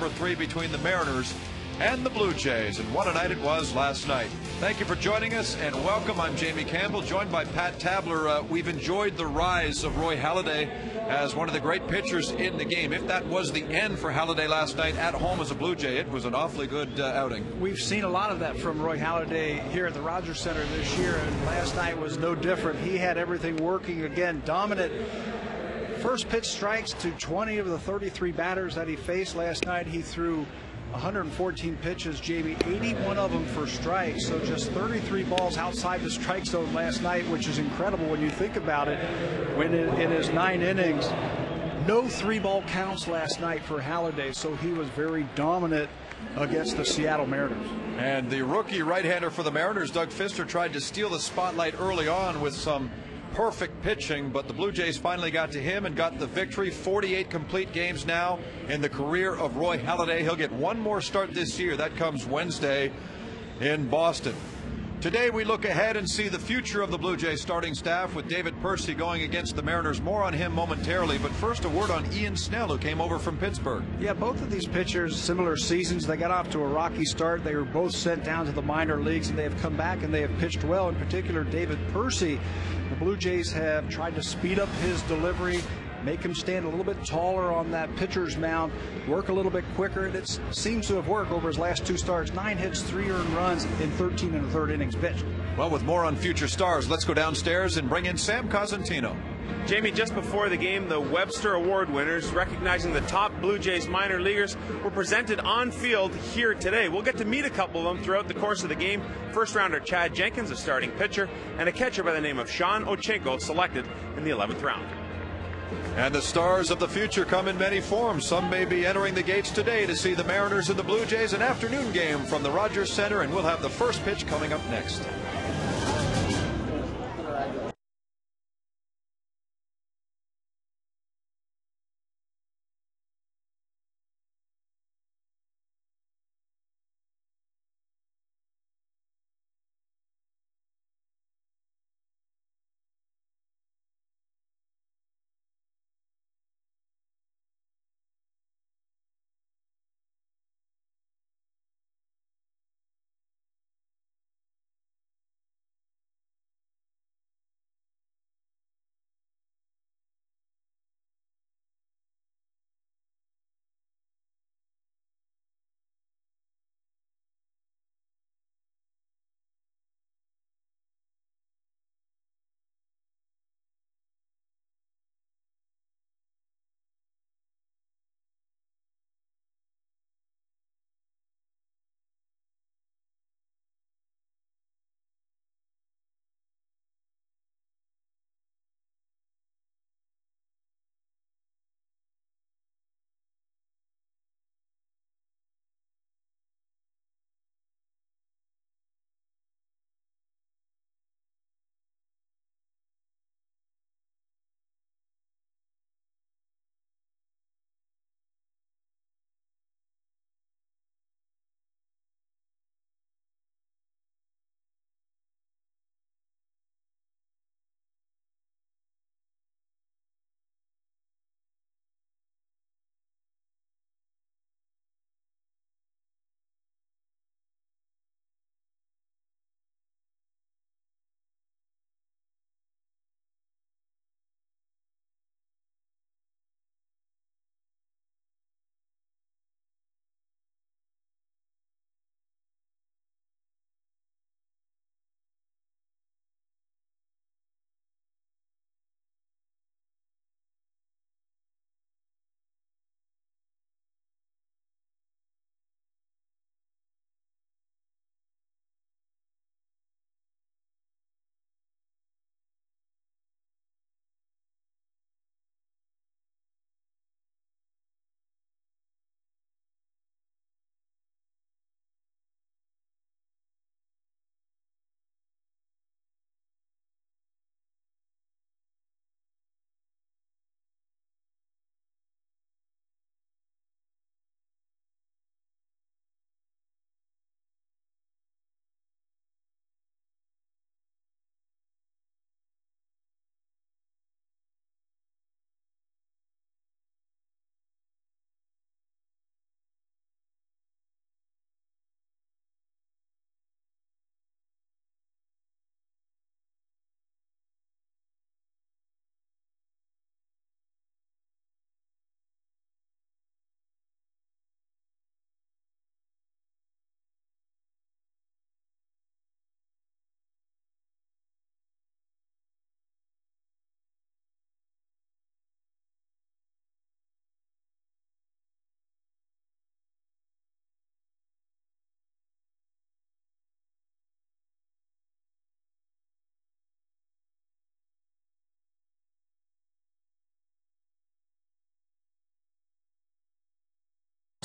number 3 between the Mariners and the Blue Jays, and what a night it was last night. Thank you for joining us, and welcome. I'm Jamie Campbell, joined by Pat Tabler. We've enjoyed the rise of Roy Halladay as one of the great pitchers in the game. If that was the end for Halladay last night at home as a Blue Jay, it was an awfully good outing. We've seen a lot of that from Roy Halladay here at the Rogers Center this year, and last night was no different. He had everything working again, dominant. First pitch strikes to 20 of the 33 batters that he faced last night. He threw 114 pitches, Jamie, 81 of them for strikes, so just 33 balls outside the strike zone last night, which is incredible when you think about it. When in his 9 innings, no 3-ball counts last night for Halladay, so he was very dominant against the Seattle Mariners. And the rookie right-hander for the Mariners, Doug Fister, tried to steal the spotlight early on with some perfect pitching, but the Blue Jays finally got to him and got the victory. 48 complete games now in the career of Roy Halladay. He'll get one more start this year. That comes Wednesday in Boston. Today we look ahead and see the future of the Blue Jays starting staff with David Percy going against the Mariners. More on him momentarily, but first a word on Ian Snell, who came over from Pittsburgh. Yeah, both of these pitchers, similar seasons. They got off to a rocky start. They were both sent down to the minor leagues, and they have come back and they have pitched well. In particular, David Percy. The Blue Jays have tried to speed up his delivery, make him stand a little bit taller on that pitcher's mound, work a little bit quicker. And it seems to have worked over his last 2 starts. 9 hits, 3 earned runs in 13 1/3 innings pitched. Well, with more on future stars, let's go downstairs and bring in Sam Cosentino. Jamie, just before the game, the Webster Award winners, recognizing the top Blue Jays minor leaguers, were presented on field here today. We'll get to meet a couple of them throughout the course of the game. First rounder Chad Jenkins, a starting pitcher, and a catcher by the name of Sean Ochenko, selected in the 11th round. And the stars of the future come in many forms. Some may be entering the gates today to see the Mariners and the Blue Jays, an afternoon game from the Rogers Center, and we'll have the first pitch coming up next.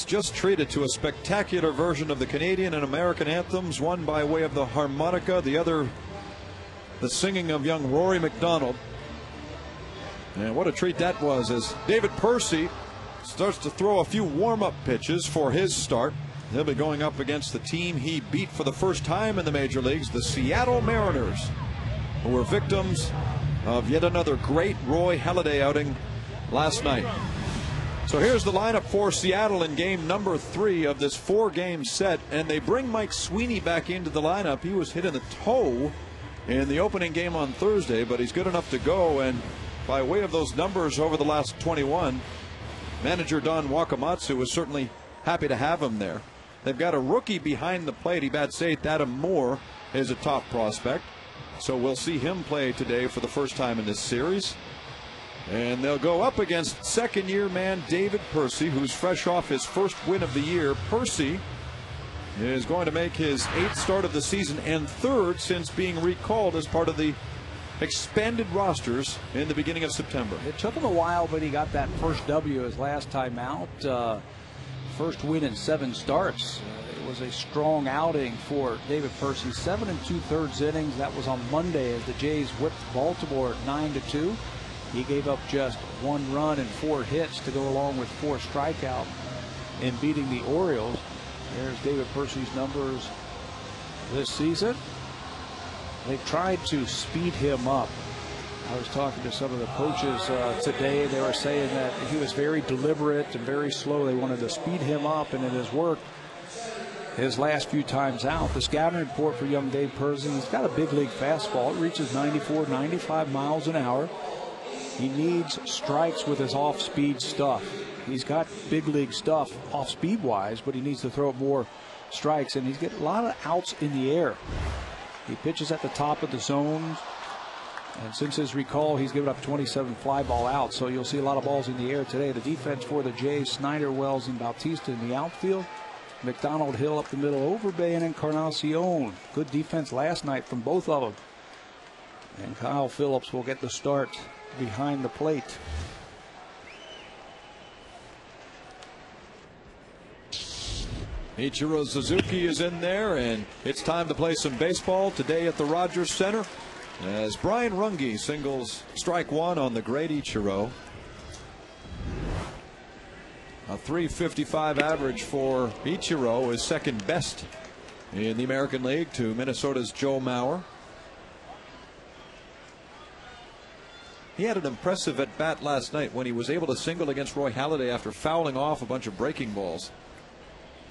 Just treated to a spectacular version of the Canadian and American anthems, one by way of the harmonica, the other the singing of young Rory McDonald. And what a treat that was as David Percy starts to throw a few warm-up pitches for his start. He'll be going up against the team he beat for the first time in the major leagues, the Seattle Mariners, who were victims of yet another great Roy Halladay outing last night. So here's the lineup for Seattle in game number 3 of this 4-game set, and they bring Mike Sweeney back into the lineup. He was hit in the toe in the opening game on Thursday, but he's good enough to go, and by way of those numbers over the last 21, manager Don Wakamatsu is certainly happy to have him there. They've got a rookie behind the plate. He bats 8th. Adam Moore is a top prospect, so we'll see him play today for the first time in this series. And they'll go up against second-year man David Percy, who's fresh off his first win of the year. Percy is going to make his 8th start of the season and 3rd since being recalled as part of the expanded rosters in the beginning of September. It took him a while, but he got that first W his last time out. First win in 7 starts. It was a strong outing for David Percy. 7 2/3 innings. That was on Monday as the Jays whipped Baltimore 9-2. He gave up just 1 run and 4 hits to go along with 4 strikeouts in beating the Orioles. There's David Percy's numbers this season. They've tried to speed him up. I was talking to some of the coaches today. They were saying that he was very deliberate and very slow. They wanted to speed him up, and it has worked his last few times out. The scouting report for young Dave Percy, he's got a big league fastball. It reaches 94, 95 miles an hour. He needs strikes with his off-speed stuff. He's got big league stuff off-speed wise, but he needs to throw more strikes, and he's getting a lot of outs in the air. He pitches at the top of the zone, and since his recall, he's given up 27 fly ball outs, so you'll see a lot of balls in the air today. The defense for the Jays, Snyder, Wells, and Bautista in the outfield. McDonald, Hill up the middle, Overbay, and Encarnacion. Good defense last night from both of them. And Kyle Phillips will get the start behind the plate. Ichiro Suzuki is in there, and it's time to play some baseball today at the Rogers Center as Brian Runge singles strike 1 on the great Ichiro. A .355 average for Ichiro is second best in the American League to Minnesota's Joe Mauer. He had an impressive at-bat last night when he was able to single against Roy Halladay after fouling off a bunch of breaking balls.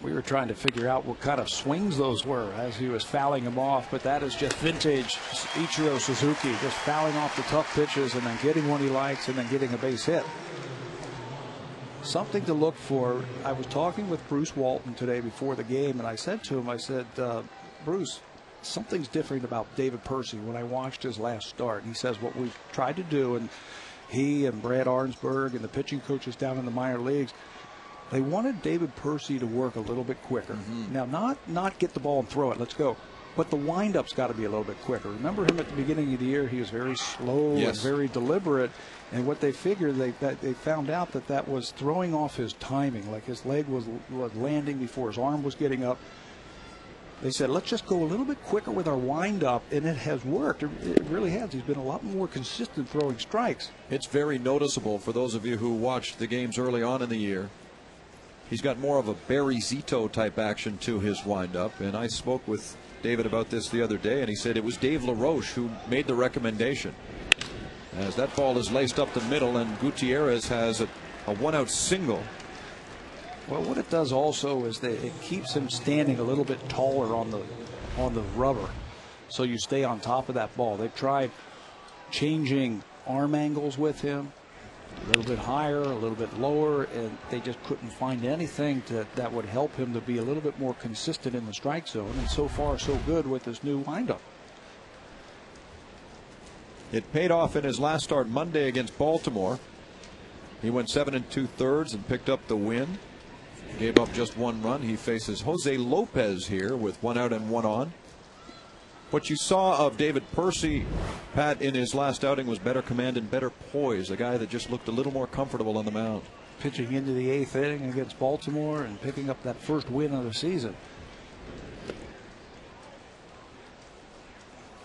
We were trying to figure out what kind of swings those were as he was fouling them off, but that is just vintage Ichiro Suzuki, just fouling off the tough pitches and then getting one he likes and then getting a base hit. Something to look for. I was talking with Bruce Walton today before the game, and I said to him, I said, Bruce, something's different about David Percy when I watched his last start. He says what we've tried to do, and he and Brad Arnsberg and the pitching coaches down in the minor leagues, they wanted David Percy to work a little bit quicker. Now, not get the ball and throw it, let's go, but the windup's got to be a little bit quicker. Remember him at the beginning of the year? He was very slow and very deliberate, and what they figured, they found out that was throwing off his timing, like his leg was landing before his arm was getting up. They said, let's just go a little bit quicker with our windup, and it has worked. It really has. He's been a lot more consistent throwing strikes. It's very noticeable for those of you who watched the games early on in the year. He's got more of a Barry Zito type action to his windup, and I spoke with David about this the other day, and he said it was Dave LaRoche who made the recommendation. As that ball is laced up the middle, and Gutierrez has a 1-out single. Well, what it does also is that it keeps him standing a little bit taller on the rubber, so you stay on top of that ball. They've tried changing arm angles with him, a little bit higher, a little bit lower, and they just couldn't find anything that would help him to be a little bit more consistent in the strike zone. And so far, so good with his new windup. It paid off in his last start Monday against Baltimore. He went 7 2/3 and picked up the win. Gave up just 1 run. He faces Jose Lopez here with 1 out and 1 on. What you saw of David Percy, Pat, in his last outing was better command and better poise. A guy that just looked a little more comfortable on the mound. pitching into the 8th inning against Baltimore and picking up that first win of the season.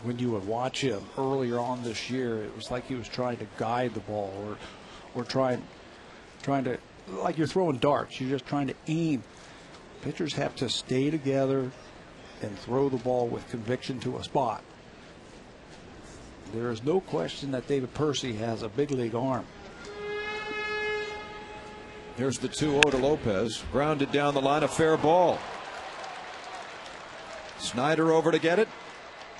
When you would watch him earlier on this year, it was like he was trying to guide the ball, or trying to, like you're throwing darts. You're just trying to aim. Pitchers have to stay together and throw the ball with conviction to a spot. There is no question that David Percy has a big league arm. Here's the 2-0 to Lopez. Grounded down the line, a fair ball. Snyder over to get it.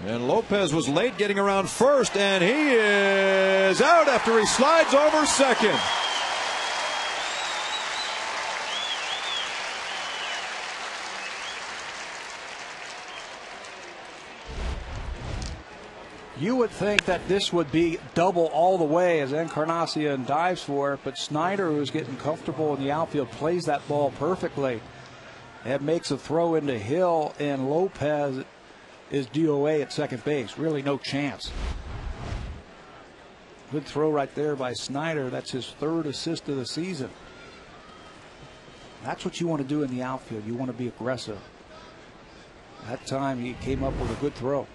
And Lopez was late getting around first, and he is out after he slides over second. You would think that this would be double all the way as Encarnacion dives for it, but Snyder, who's getting comfortable in the outfield, plays that ball perfectly. It makes a throw into Hill, and Lopez is DOA at second base. Really no chance. Good throw right there by Snyder. That's his 3rd assist of the season. That's what you want to do in the outfield. You want to be aggressive. That time he came up with a good throw.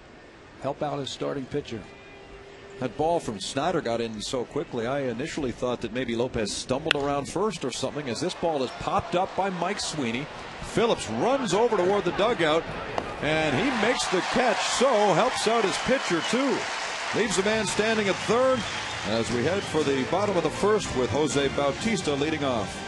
Help out his starting pitcher. That ball from Snyder got in so quickly. I initially thought that maybe Lopez stumbled around first or something, as this ball is popped up by Mike Sweeney. Phillips runs over toward the dugout, and he makes the catch, so helps out his pitcher too. Leaves the man standing at third as we head for the bottom of the first with Jose Bautista leading off.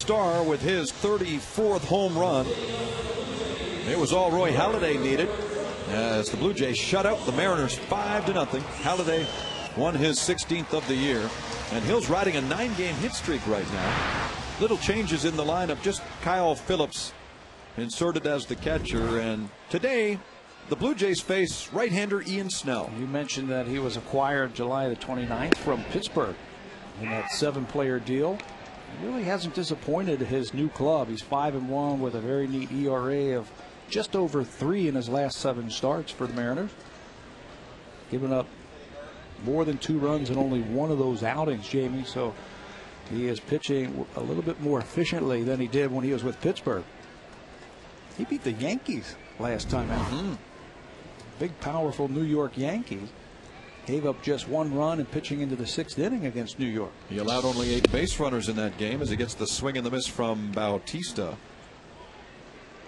Star with his 34th home run. It was all Roy Halladay needed as the Blue Jays shut out the Mariners 5-0. Halladay won his 16th of the year, and Hill's riding a 9-game hit streak right now. Little changes in the lineup, just Kyle Phillips inserted as the catcher, and today the Blue Jays face right-hander Ian Snell. You mentioned that he was acquired July the 29th from Pittsburgh in that 7-player deal. He really hasn't disappointed his new club. He's 5-1 with a very neat ERA of just over 3 in his last 7 starts for the Mariners. Given up more than 2 runs in only one of those outings, Jamie. So he is pitching a little bit more efficiently than he did when he was with Pittsburgh. He beat the Yankees last time out. Big, powerful New York Yankees. Gave up just 1 run and pitching into the 6th inning against New York. He allowed only 8 base runners in that game as he gets the swing and the miss from Bautista.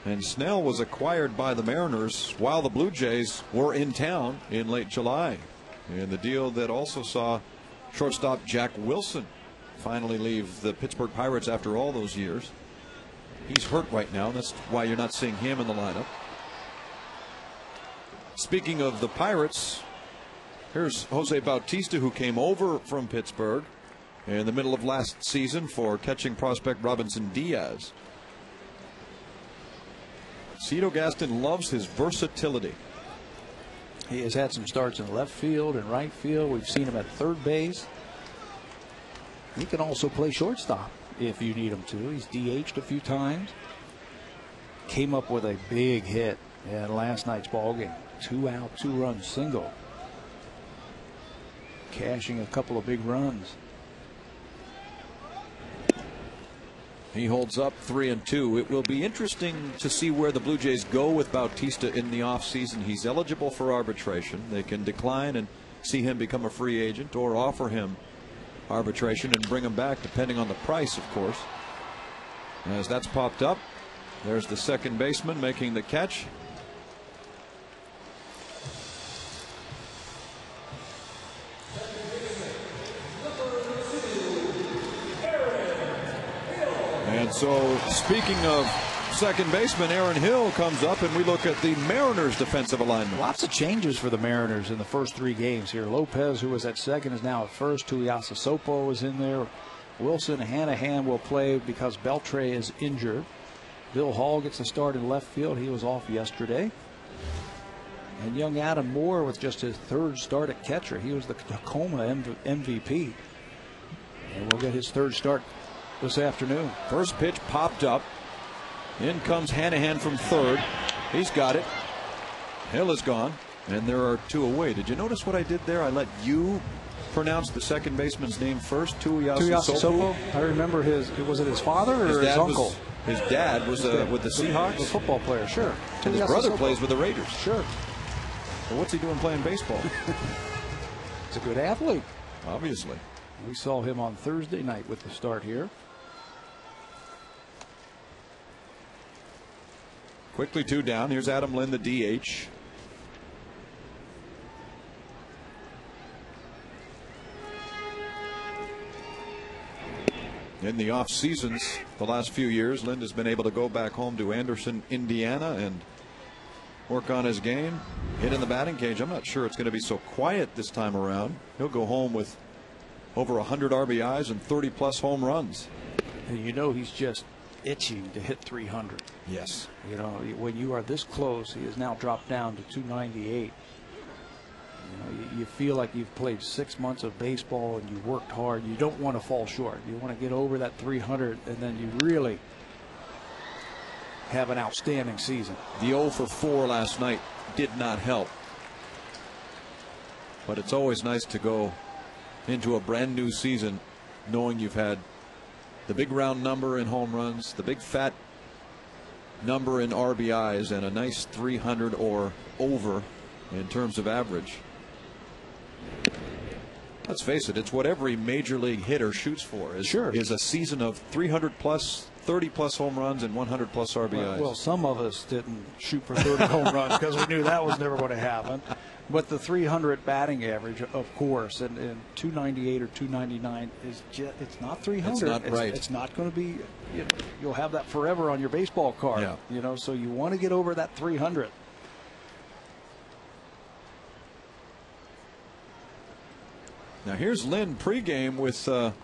And Snell was acquired by the Mariners while the Blue Jays were in town in late July. And the deal that also saw shortstop Jack Wilson finally leave the Pittsburgh Pirates after all those years. He's hurt right now. That's why you're not seeing him in the lineup. Speaking of the Pirates, here's Jose Bautista, who came over from Pittsburgh in the middle of last season for catching prospect Robinson Diaz. Cito Gaston loves his versatility. He has had some starts in left field and right field. We've seen him at third base. He can also play shortstop if you need him to. He's DH'd a few times. Came up with a big hit in last night's ball game. 2 out, 2-run single. Cashing a couple of big runs. He holds up 3-2. It will be interesting to see where the Blue Jays go with Bautista in the offseason. He's eligible for arbitration. They can decline and see him become a free agent, or offer him arbitration and bring him back, depending on the price, of course. As that's popped up, there's the second baseman making the catch. And so, speaking of second baseman, Aaron Hill comes up, and we look at the Mariners' defensive alignment. Lots of changes for the Mariners in the first 3 games here. Lopez, who was at second, is now at first. Tuiasa Sopo is in there. Wilson Hanahan will play because Beltre is injured. Bill Hall gets a start in left field. He was off yesterday. And young Adam Moore with just his 3rd start at catcher. He was the Tacoma MVP. And we'll get his 3rd start this afternoon. First pitch popped up. In comes Hanahan from third. He's got it. Hill is gone, and there are 2 away. Did you notice what I did there? I let you pronounce the second baseman's name first. Tuiasa Sopo. I remember was it his father or his uncle? His dad was with the Seahawks. A football player, sure. And his brother plays with the Raiders. Sure. Well, what's he doing playing baseball? He's a good athlete. Obviously. We saw him on Thursday night with the start here. Quickly 2 down. Here's Adam Lynn, the DH. In the off seasons, the last few years, Lind has been able to go back home to Anderson, Indiana, and work on his game. Hit in the batting cage. I'm not sure it's going to be so quiet this time around. He'll go home with over 100 RBIs and 30+ home runs. And you know he's just itching to hit 300. Yes. You know, when you are this close, he has now dropped down to 298. You know, you feel like you've played 6 months of baseball and you worked hard. You don't want to fall short. You want to get over that 300, and then you really have an outstanding season. The 0 for 4 last night did not help. But it's always nice to go into a brand new season knowing you've had the big round number in home runs, the big fat number in RBIs, and a nice 300 or over in terms of average. Let's face it, it's what every major league hitter shoots for. Is a season of 300+, 30+ home runs and 100+ RBIs. Well, some of us didn't shoot for 30 home runs because we knew that was never going to happen. But the 300 batting average, of course, and 298 or 299 is it's not 300. It's not right. It's not going to be. You'll have that forever on your baseball card. Yeah. You know, so you want to get over that 300. Now here's Lynn pregame with one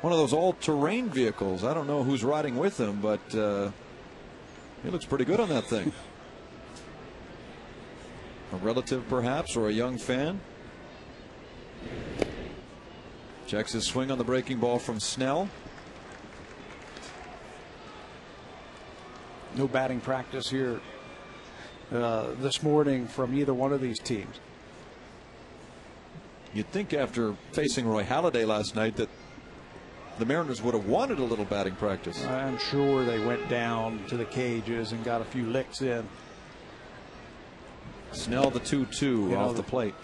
of those all-terrain vehicles. I don't know who's riding with him, but he looks pretty good on that thing. A relative, perhaps, or a young fan. Checks his swing on the breaking ball from Snell. No batting practice here this morning from either one of these teams. You'd think after facing Roy Halladay last night that the Mariners would have wanted a little batting practice. I'm sure they went down to the cages and got a few licks in. Snell the 2-2 off the plate.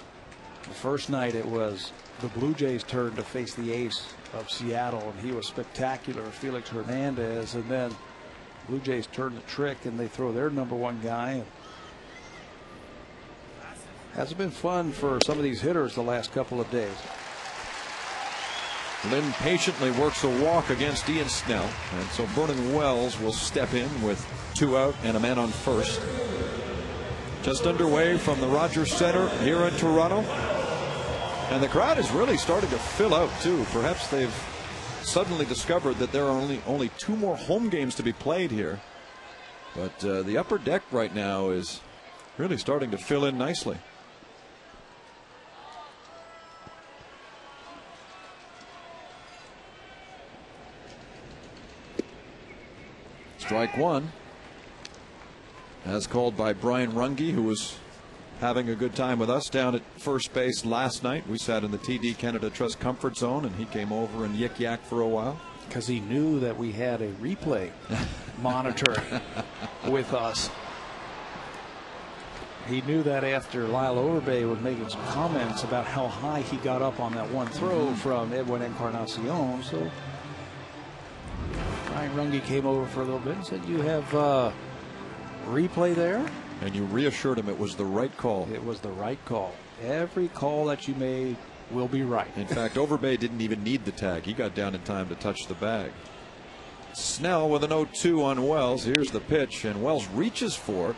The first night it was the Blue Jays' turn to face the ace of Seattle, and he was spectacular, Felix Hernandez, and then Blue Jays turn the trick and they throw their #1 guy. And hasn't been fun for some of these hitters the last couple of days. Lynn patiently works a walk against Ian Snell, and so Vernon Wells will step in with 2 out and a man on first. Just underway from the Rogers Center here in Toronto, and the crowd is really starting to fill out too. Perhaps they've suddenly discovered that there are only 2 more home games to be played here, but the upper deck right now is Really starting to fill in nicely. Strike one. As called by Brian Runge, who was having a good time with us down at first base last night. We sat in the TD Canada Trust comfort zone, and he came over and yik-yak for a while. Because he knew that we had a replay monitor with us. He knew that after Lyle Overbay was making some comments about how high he got up on that one throw from Edwin Encarnacion. So Brian Runge came over for a little bit and said, "You have replay there?" And you reassured him it was the right call. It was the right call. Every call that you made will be right. In fact, Overbay didn't even need the tag. He got down in time to touch the bag. Snell with an 0-2 on Wells. Here's the pitch, and Wells reaches for it.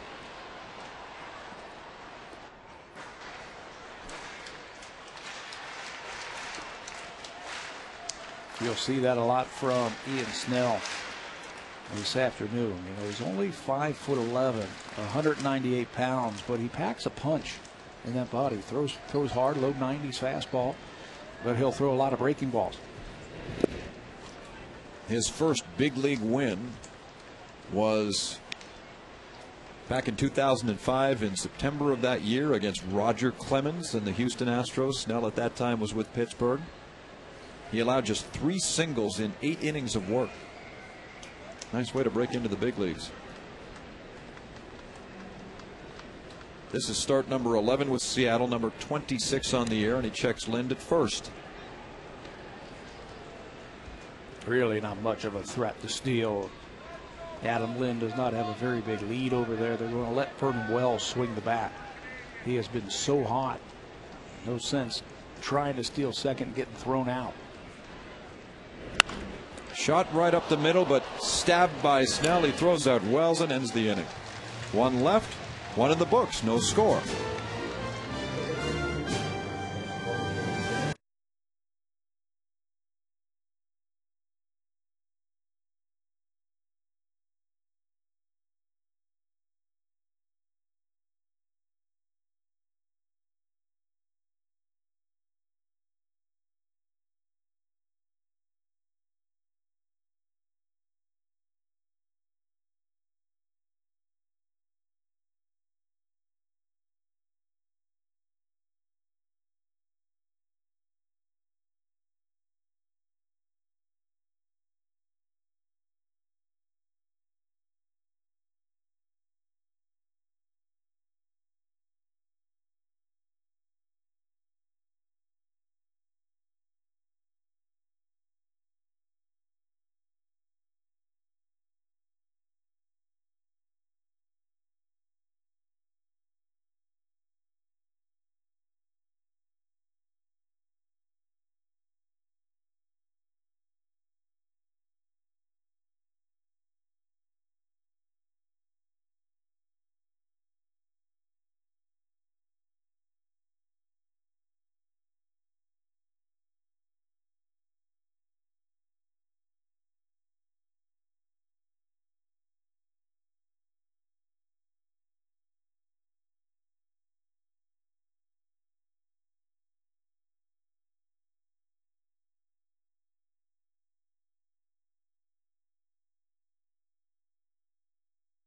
You'll see that a lot from Ian Snell this afternoon. You know, he's only 5'11", 198 pounds, but he packs a punch in that body. Throws hard, low 90s fastball, but he'll throw a lot of breaking balls. His first big league win was back in 2005 in September of that year against Roger Clemens and the Houston Astros. Snell at that time was with Pittsburgh. He allowed just 3 singles in 8 innings of work. Nice way to break into the big leagues. This is start number 11 with Seattle, number 26 on the air, and he checks Lind at first. Really not much of a threat to steal. Adam Lind does not have a very big lead over there. They're going to let Vernon Wells swing the bat. He has been so hot. No sense trying to steal second and getting thrown out. Shot right up the middle, but stabbed by Snell. He throws out Wells and ends the inning. 1 left, 1 in the books, no score.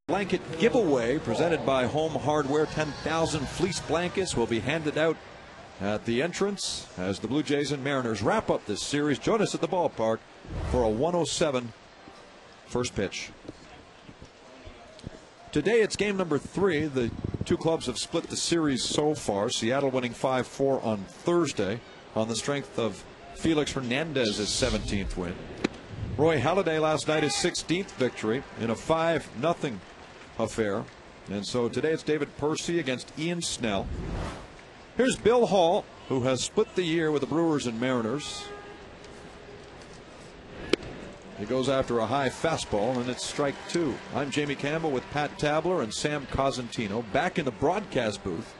Blanket giveaway presented by Home Hardware. 10,000 fleece blankets will be handed out at the entrance as the Blue Jays and Mariners wrap up this series. Join us at the ballpark for a 107 first pitch. Today it's game number 3. The two clubs have split the series so far. Seattle winning 5-4 on Thursday on the strength of Felix Hernandez's 17th win. Roy Halladay last night his 16th victory in a 5-0 affair. And so today it's David Percy against Ian Snell. Here's Bill Hall, who has split the year with the Brewers and Mariners. He goes after a high fastball, and it's strike 2. I'm Jamie Campbell with Pat Tabler and Sam Cosentino back in the broadcast booth.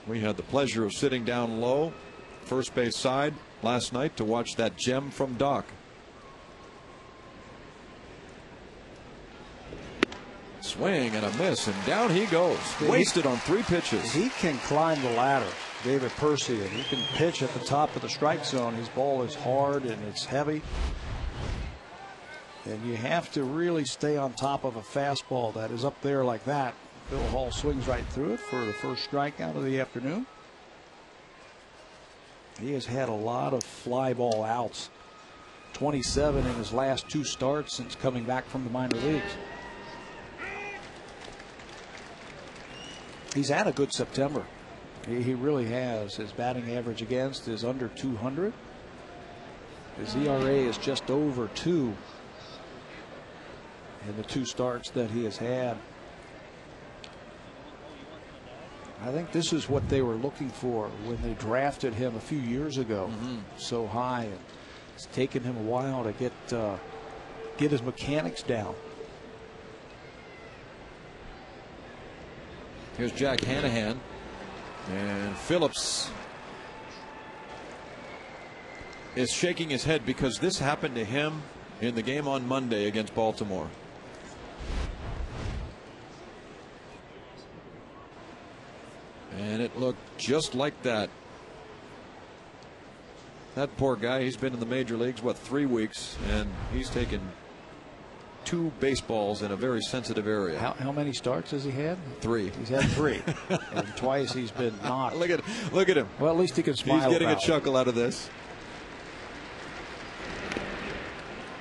We had the pleasure of sitting down low, first base side, last night to watch that gem from Doc. Swing and a miss, and down he goes. Wasted on 3 pitches. He can climb the ladder, David Percy, and he can pitch at the top of the strike zone. His ball is hard and it's heavy. And you have to really stay on top of a fastball that is up there like that. Bill Hall swings right through it for the first strikeout of the afternoon. He has had a lot of fly ball outs. 27 in his last 2 starts since coming back from the minor leagues. He's had a good September. He really has. His batting average against is under 200. His ERA is just over 2 in the 2 starts that he has had. I think this is what they were looking for when they drafted him a few years ago. So high, and it's taken him a while to get his mechanics down. Here's Jack Hanahan, and Phillips is shaking his head because this happened to him in the game on Monday against Baltimore. And it looked just like that. That poor guy, he's been in the major leagues, what, 3 weeks, and he's taken 2 baseballs in a very sensitive area. How many starts has he had? 3. He's had 3. And twice he's been knocked. Look at him. Well, at least he can smile. He's getting about a chuckle out of this.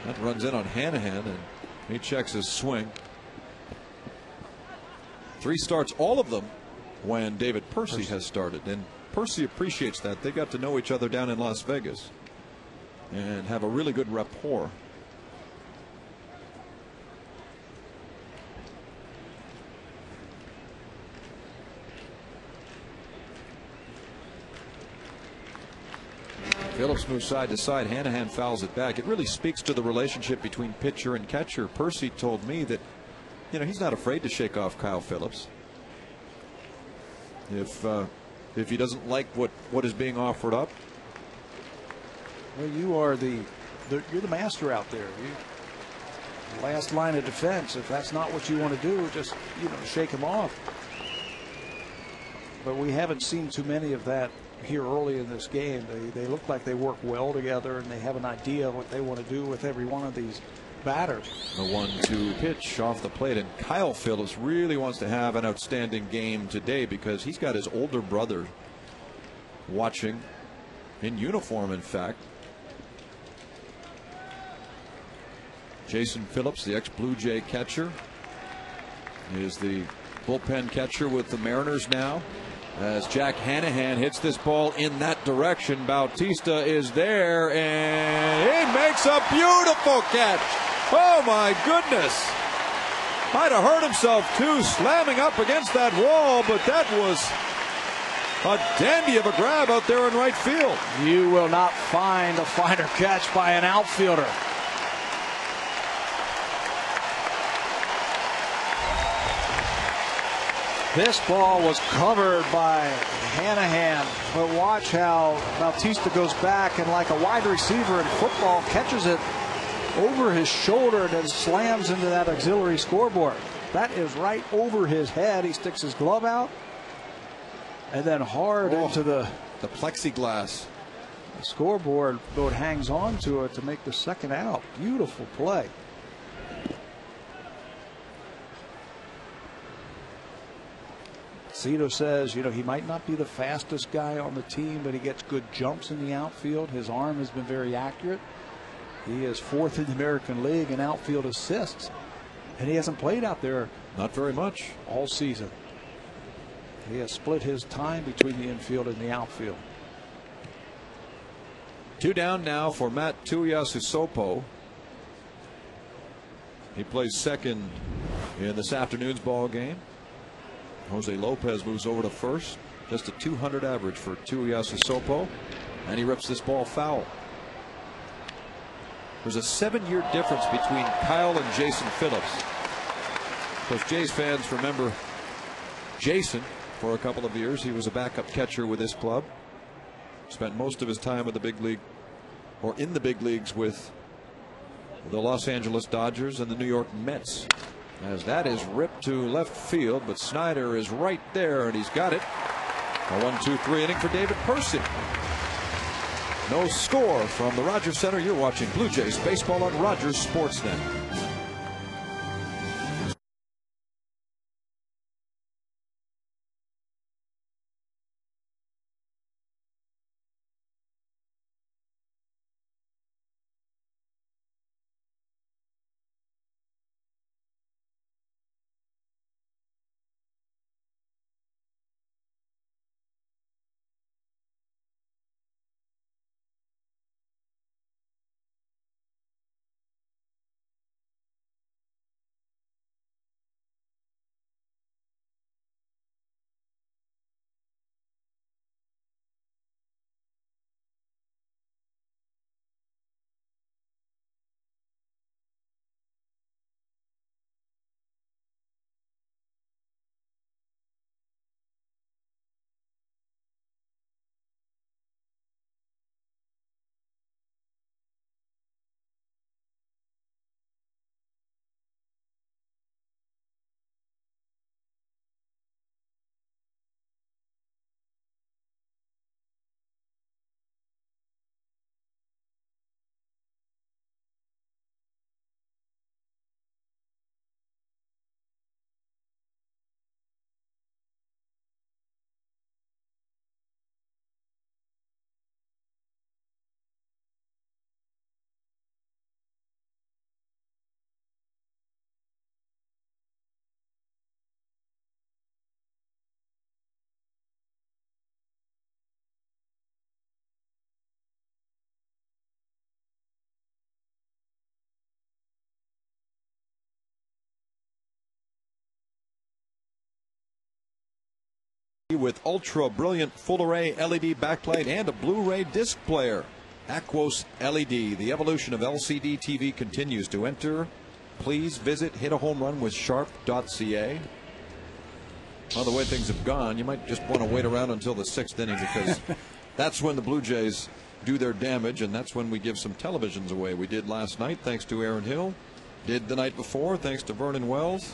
That runs in on Hanahan, and he checks his swing. 3 starts, all of them when David Percy has started, and Percy appreciates that. They got to know each other down in Las Vegas and have a really good rapport. Phillips moves side to side. Hanahan fouls it back. It really speaks to the relationship between pitcher and catcher. Percy told me that, he's not afraid to shake off Kyle Phillips. If he doesn't like what is being offered up. Well, you are you're the master out there. Last line of defense. If that's not what you want to do, just shake him off. But we haven't seen too many of that here early in this game. They look like they work well together, and they have an idea of what they want to do with every one of these batters. The 1-2 pitch off the plate, and Kyle Phillips really wants to have an outstanding game today because he's got his older brother watching, in uniform, in fact. Jason Phillips, the ex-Blue Jay catcher, is the bullpen catcher with the Mariners now. As Jack Hanahan hits this ball in that direction, Bautista is there, and he makes a beautiful catch. Oh my goodness. Might have hurt himself too, slamming up against that wall, but that was a dandy of a grab out there in right field. You will not find a finer catch by an outfielder. This ball was covered by Hanahan, but watch how Bautista goes back and, like a wide receiver in football, catches it over his shoulder and then slams into that auxiliary scoreboard. That is right over his head. He sticks his glove out and then hard into the plexiglass. The scoreboard, though it hangs on to it to make the second out. Beautiful play. Cito says, he might not be the fastest guy on the team, but he gets good jumps in the outfield. His arm has been very accurate. He is 4th in the American League in outfield assists, and he hasn't played out there not very much all season. He has split his time between the infield and the outfield. 2 down now for Matt Tuiasosopo. He plays second in this afternoon's ball game. Jose Lopez moves over to first. Just a 200 average for Tuiasosopo, and he rips this ball foul. There's a 7-year difference between Kyle and Jason Phillips. Those Jays fans remember Jason for a couple of years. He was a backup catcher with this club. Spent most of his time with the big league, or in the big leagues, with the Los Angeles Dodgers and the New York Mets. as that is ripped to left field, but Snyder is right there, and he's got it. A 1-2-3 inning for David Percy. No score from the Rogers Center. You're watching Blue Jays baseball on Rogers Sportsnet. With ultra brilliant full array LED backlight and a Blu-ray disc player. Aquos LED, the evolution of LCD TV continues. To enter, please visit hitahomerunwithsharp.ca. Well, the way things have gone, you might just want to wait around until the 6th inning, because that's when the Blue Jays do their damage, and that's when we give some televisions away. We did last night, thanks to Aaron Hill. Did the night before, thanks to Vernon Wells.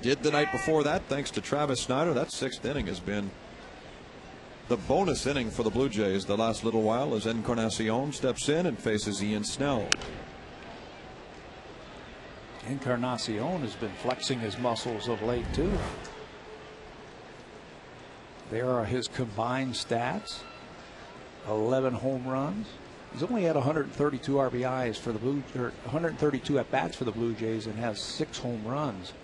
Did the night before that, thanks to Travis Snyder. That 6th inning has been the bonus inning for the Blue Jays the last little while, as Encarnacion steps in and faces Ian Snell. Encarnacion has been flexing his muscles of late, too. There are his combined stats. 11 home runs. He's only had 132 RBIs for the 132 at bats for the Blue Jays, and has 6 home runs.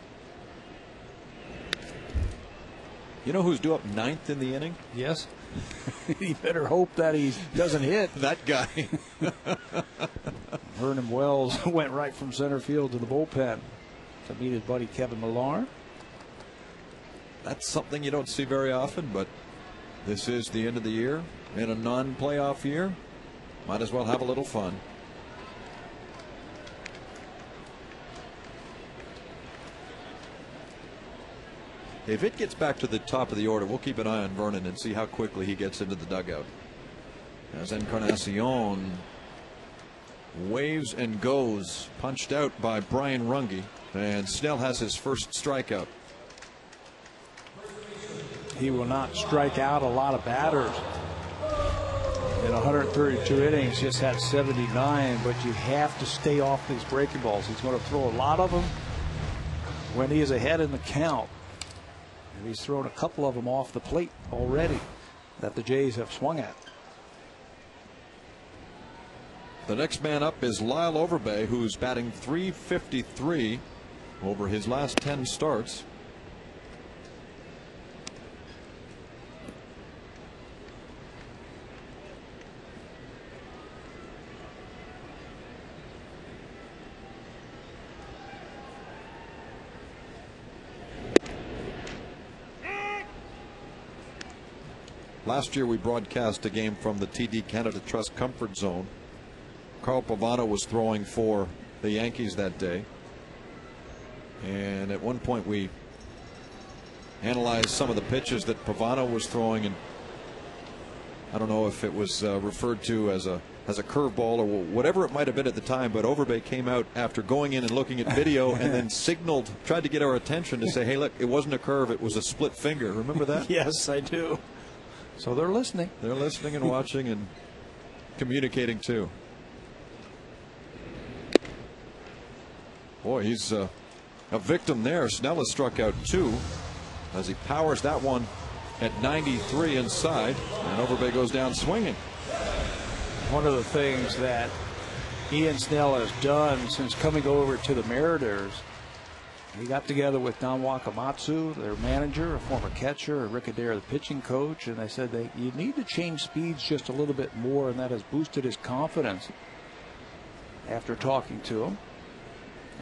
You know who's due up 9th in the inning? Yes. He better hope that he doesn't hit. That guy. Vernon Wells went right from center field to the bullpen to meet his buddy Kevin Millar. That's something you don't see very often, but this is the end of the year in a non-playoff year. Might as well have a little fun. If it gets back to the top of the order, we'll keep an eye on Vernon and see how quickly he gets into the dugout. As Encarnacion waves and goes, punched out by Brian Runge, and Snell has his first strikeout. He will not strike out a lot of batters. In 132 innings, just had 79, but you have to stay off these breaking balls. He's going to throw a lot of them when he is ahead in the count. And he's thrown a couple of them off the plate already that the Jays have swung at. The next man up is Lyle Overbay, who's batting .353 over his last 10 starts. Last year we broadcast a game from the TD Canada Trust Comfort Zone. Carl Pavano was throwing for the Yankees that day, and at one point we analyzed some of the pitches that Pavano was throwing, and I don't know if it was referred to as a as a curveball or whatever it might have been at the time, but Overbay came out after going in and looking at video and then signaled, tried to get our attention to say, hey, look, it wasn't a curve, it was a split finger. Remember that? Yes, I do. So they're listening. They're listening and watching and communicating too. Boy, he's a victim there. Snell has struck out 2 as he powers that one at 93 inside, and Overbay goes down swinging. One of the things that Ian Snell has done since coming over to the Mariners, he got together with Don Wakamatsu, their manager, a former catcher, Rick Adair, the pitching coach, and they said you need to change speeds just a little bit more, and that has boosted his confidence after talking to him.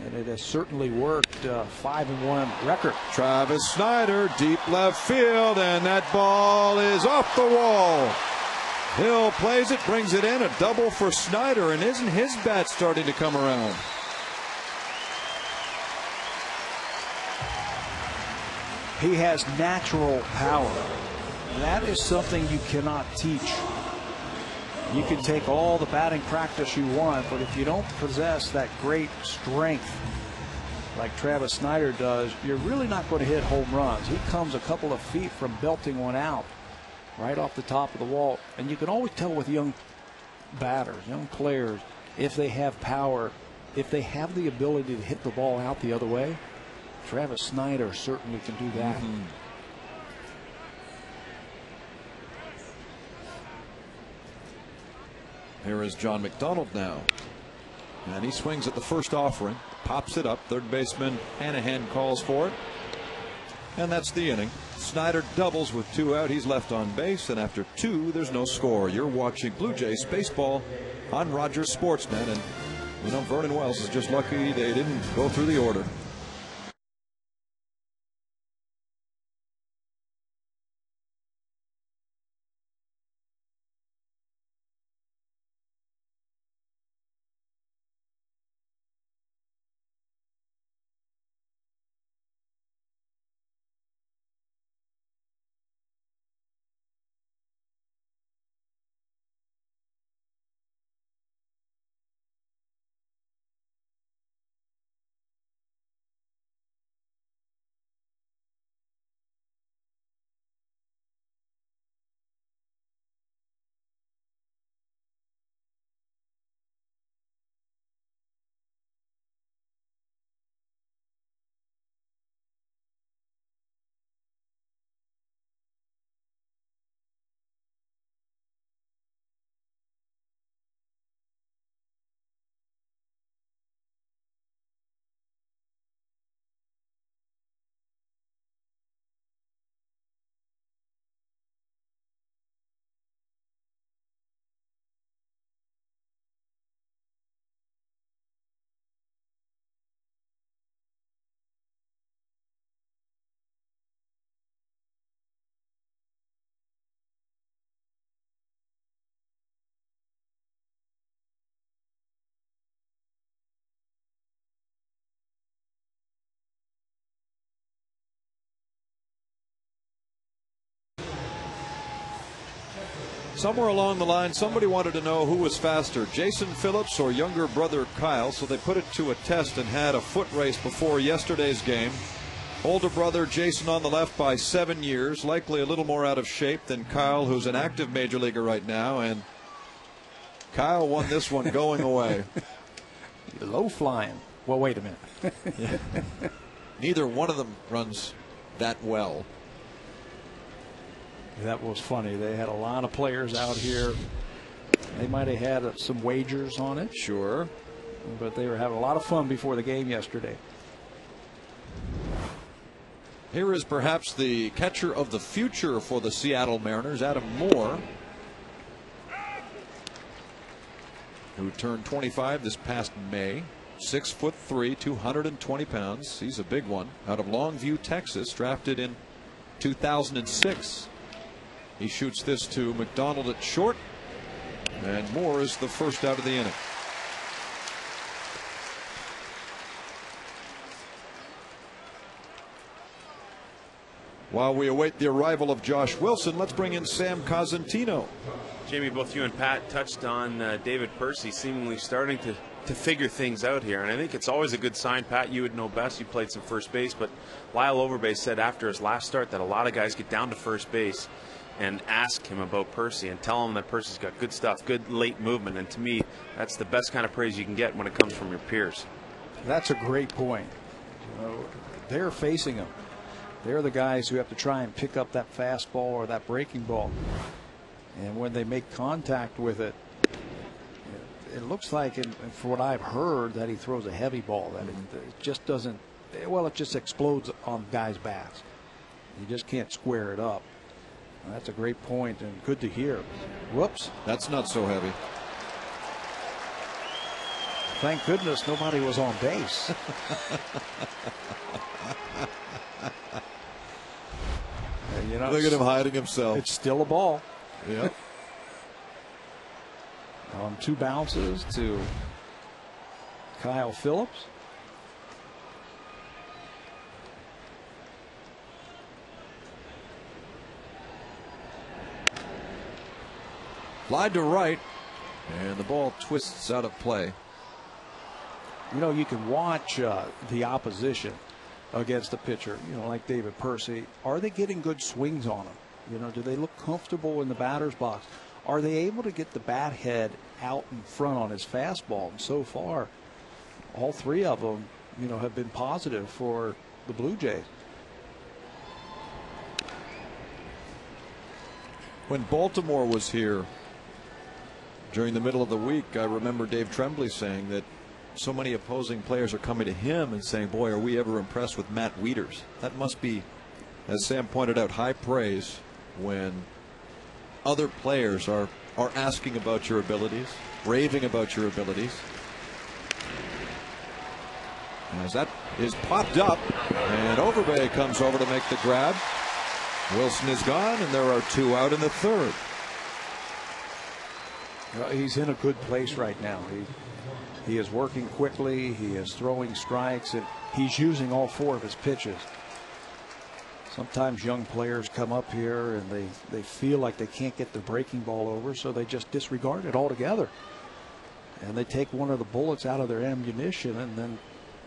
And it has certainly worked. 5-1 record. Travis Snyder, deep left field, and that ball is off the wall. Hill plays it, brings it in, a double for Snyder, and isn't his bat starting to come around? He has natural power. That is something you cannot teach. You can take all the batting practice you want, but if you don't possess that great strength like Travis Snyder does, you're really not going to hit home runs. He comes a couple of feet from belting one out right off the top of the wall. And you can always tell with young batters, young players, if they have power, if they have the ability to hit the ball out the other way. Travis Snyder certainly can do that. Here is John McDonald now. And he swings at the first offering, pops it up. Third baseman Hanahan calls for it. And that's the inning. Snyder doubles with 2 out. He's left on base. And after 2, there's no score. You're watching Blue Jays baseball on Rogers Sportsnet. And, you know, Vernon Wells is just lucky they didn't go through the order. Somewhere along the line, somebody wanted to know who was faster, Jason Phillips or younger brother Kyle, so they put it to a test and had a foot race before yesterday's game. Older brother Jason on the left by 7 years, likely a little more out of shape than Kyle, who's an active major leaguer right now, and Kyle won this one going away. Low flying. Well, wait a minute. Yeah. Neither one of them runs that well. That was funny. They had a lot of players out here. They might have had some wagers on it. Sure. But they were having a lot of fun before the game yesterday. Here is perhaps the catcher of the future for the Seattle Mariners, Adam Moore, who turned 25 this past May. 6'3", 220 pounds. He's a big one. Out of Longview, Texas, drafted in 2006. He shoots this to McDonald at short, and Moore is the first out of the inning. While we await the arrival of Josh Wilson, let's bring in Sam Cosentino. Jamie, both you and Pat touched on David Percy seemingly starting to figure things out here, and I think it's always a good sign. Pat, you would know best. You played some first base, but Lyle Overbay said after his last start that a lot of guys get down to first base and ask him about Percy and tell him that Percy's got good stuff, good late movement, and to me, that's the best kind of praise you can get when it comes from your peers. That's a great point. You know, they're facing him. They're the guys who have to try and pick up that fastball or that breaking ball. And when they make contact with it, it looks like, and for what I've heard, that he throws a heavy ball, that it just doesn't, well, it just explodes on guys' bats. You just can't square it up. That's a great point and good to hear. Whoops. That's not so heavy. Thank goodness nobody was on base. You know, look at him hiding himself. It's still a ball. Yeah. On 2 bounces to Kyle Phillips. Fly to right, and the ball twists out of play. You know, you can watch the opposition against the pitcher, you know, like David Percy. Are they getting good swings on him? You know, do they look comfortable in the batter's box? Are they able to get the bat head out in front on his fastball? And so far, all 3 of them, you know, have been positive for the Blue Jays. When Baltimore was here during the middle of the week, I remember Dave Tremblay saying that so many opposing players are coming to him and saying, boy, are we ever impressed with Matt Wieters. That must be, as Sam pointed out, high praise when other players are asking about your abilities, raving about your abilities. As that is popped up, and Overbay comes over to make the grab. Wilson is gone, and there are 2 out in the 3rd. Well, he's in a good place right now. He is working quickly. He is throwing strikes, and he's using all 4 of his pitches. Sometimes young players come up here and they feel like they can't get the breaking ball over, so they just disregard it altogether. And they take one of the bullets out of their ammunition, and then,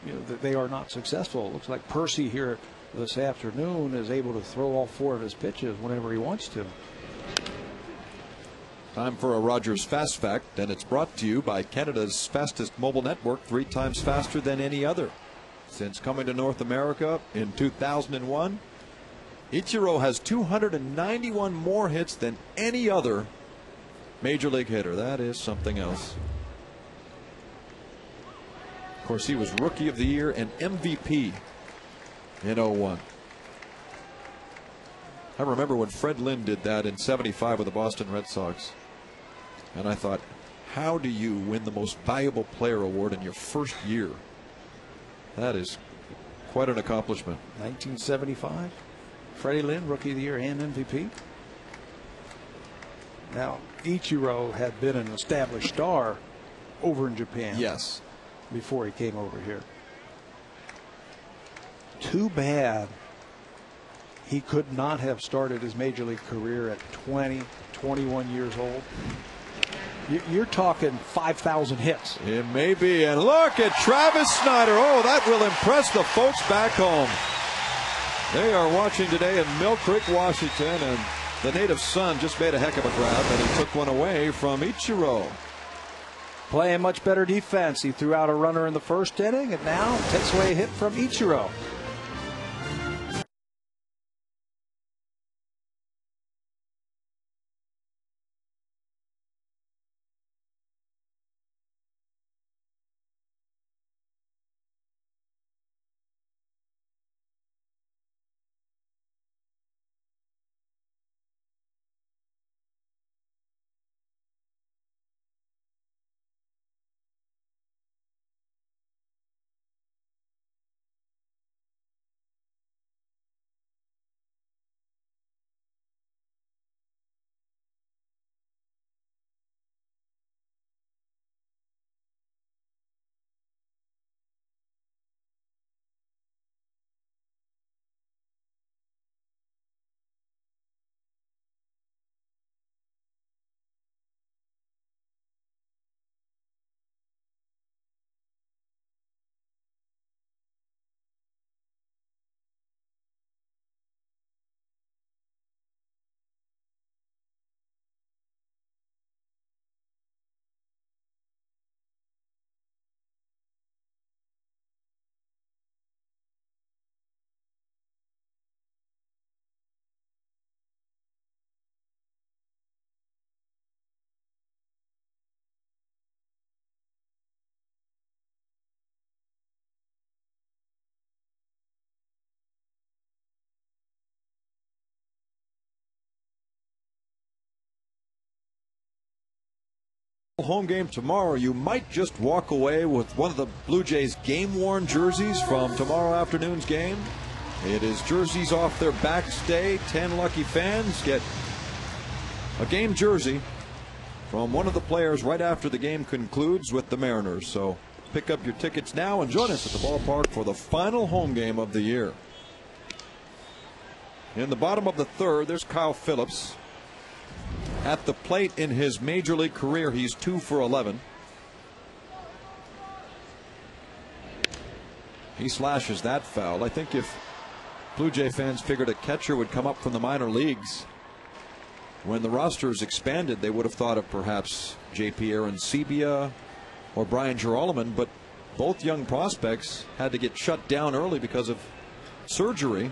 you know, they are not successful. It looks like Percy here this afternoon is able to throw all 4 of his pitches whenever he wants to. Time for a Rogers Fast Fact, and it's brought to you by Canada's fastest mobile network, 3 times faster than any other. Since coming to North America in 2001, Ichiro has 291 more hits than any other major league hitter. That is something else. Of course, he was Rookie of the Year and MVP in 01. I remember when Fred Lynn did that in '75 with the Boston Red Sox. And I thought, how do you win the most valuable player award in your first year? That is quite an accomplishment. 1975. Freddie Lynn, Rookie of the Year and MVP. Now, Ichiro had been an established star over in Japan. Yes. Before he came over here. Too bad he could not have started his major league career at 20, 21 years old. You're talking 5,000 hits. It may be. And look at Travis Snyder. Oh, that will impress the folks back home. They are watching today in Mill Creek, Washington, and the native son just made a heck of a grab, and he took one away from Ichiro. Playing much better defense. He threw out a runner in the 1st inning, and now takes away a hit from Ichiro. home game tomorrow, you might just walk away with one of the Blue Jays game-worn jerseys from tomorrow afternoon's game. It is jerseys off their backs day. 10 lucky fans get a game jersey from one of the players right after the game concludes with the Mariners. So pick up your tickets now and join us at the ballpark for the final home game of the year. In the bottom of the third, there's Kyle Phillips. At the plate in his major league career, he's 2 for 11. He slashes that foul. I think if Blue Jay fans figured a catcher would come up from the minor leagues when the rosters expanded, they would have thought of perhaps J.P. Arancibia or Brian Girolamo, but both young prospects had to get shut down early because of surgery.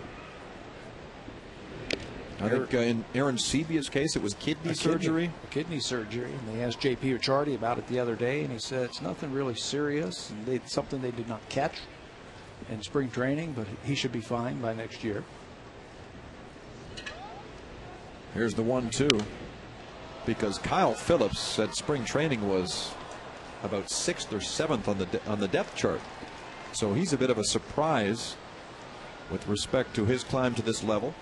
I think in Arancibia's case, it was kidney surgery. Kidney surgery. And they asked J.P. Ricciardi about it the other day, and he said it's nothing really serious. And something they did not catch in spring training, but he should be fine by next year. Here's the 1-2. Because Kyle Phillips at spring training was about 6th or 7th on the depth chart. So he's a bit of a surprise with respect to his climb to this level.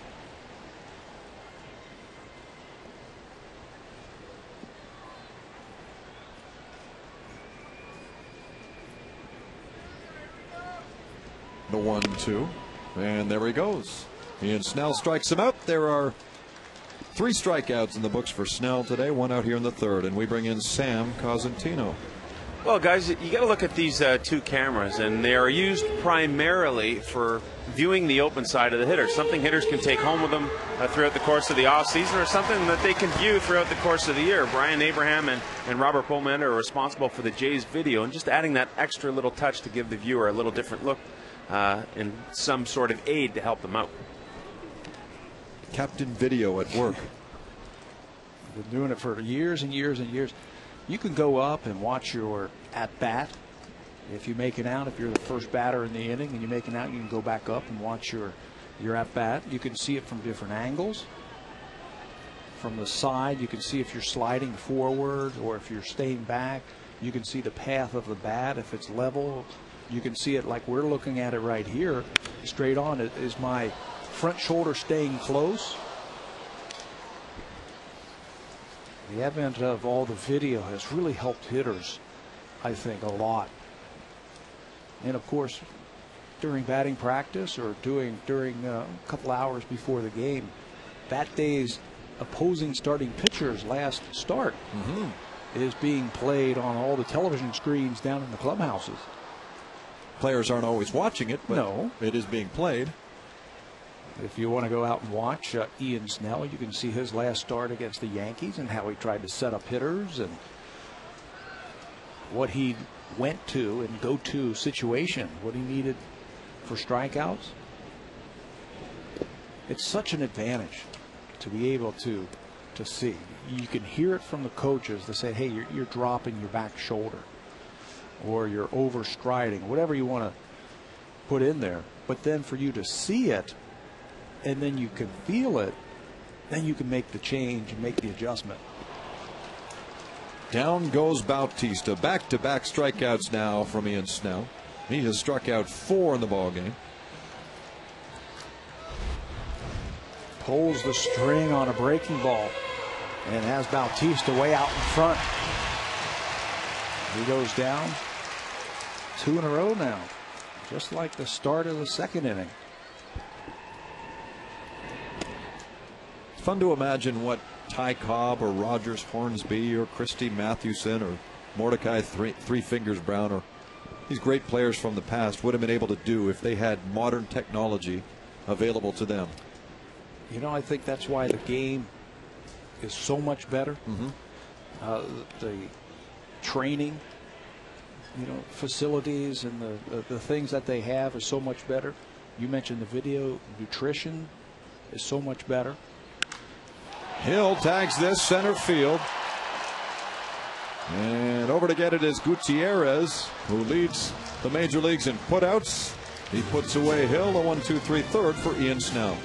The 1-2, and there he goes. Ian Snell strikes him out. There are 3 strikeouts in the books for Snell today, 1 out here in the third, and we bring in Sam Cosentino. Well, guys, you got to look at these 2 cameras, and they are used primarily for viewing the open side of the hitter, something hitters can take home with them throughout the course of the offseason, or something that they can view throughout the course of the year. Brian Abraham and Robert Pullman are responsible for the Jays video, and just adding that extra little touch to give the viewer a little different look and some sort of aid to help them out. Captain Video at work. Been doing it for years and years and years. You can go up and watch your at-bat. If you make it out, if you're the first batter in the inning and you make it out, you can go back up and watch your at-bat. You can see it from different angles. From the side, you can see if you're sliding forward or if you're staying back. You can see the path of the bat, if it's level. You can see it like we're looking at it right here. Straight on, is my front shoulder staying close? The advent of all the video has really helped hitters, I think, a lot. And of course, during batting practice or during a couple hours before the game, that day's opposing starting pitcher's last start is being played on all the television screens down in the clubhouses. Players aren't always watching it, but no, it is being played. If you want to go out and watch Ian Snell, you can see his last start against the Yankees and how he tried to set up hitters and what he went to in go-to situation, what he needed for strikeouts. It's such an advantage to be able to see. You can hear it from the coaches. They say, hey, you're dropping your back shoulder, or you're overstriding, whatever you want to put in there. But then for you to see it, and then you can feel it, then you can make the change and make the adjustment. Down goes Bautista. Back-to-back strikeouts now from Ian Snell. He has struck out 4 in the ballgame. Pulls the string on a breaking ball and has Bautista way out in front. He goes down 2 in a row now, just like the start of the second inning. It's fun to imagine what Ty Cobb or Rogers Hornsby or Christy Mathewson or Mordecai Three Fingers Brown or these great players from the past would have been able to do if they had modern technology available to them. You know, I think that's why the game is so much better. The training, facilities and the things that they have is so much better. You mentioned the video. Nutrition is so much better. Hill tags this center field. And over to get it is Gutierrez, who leads the major leagues in putouts. He puts away Hill, a 1-2-3 third for Ian Snell.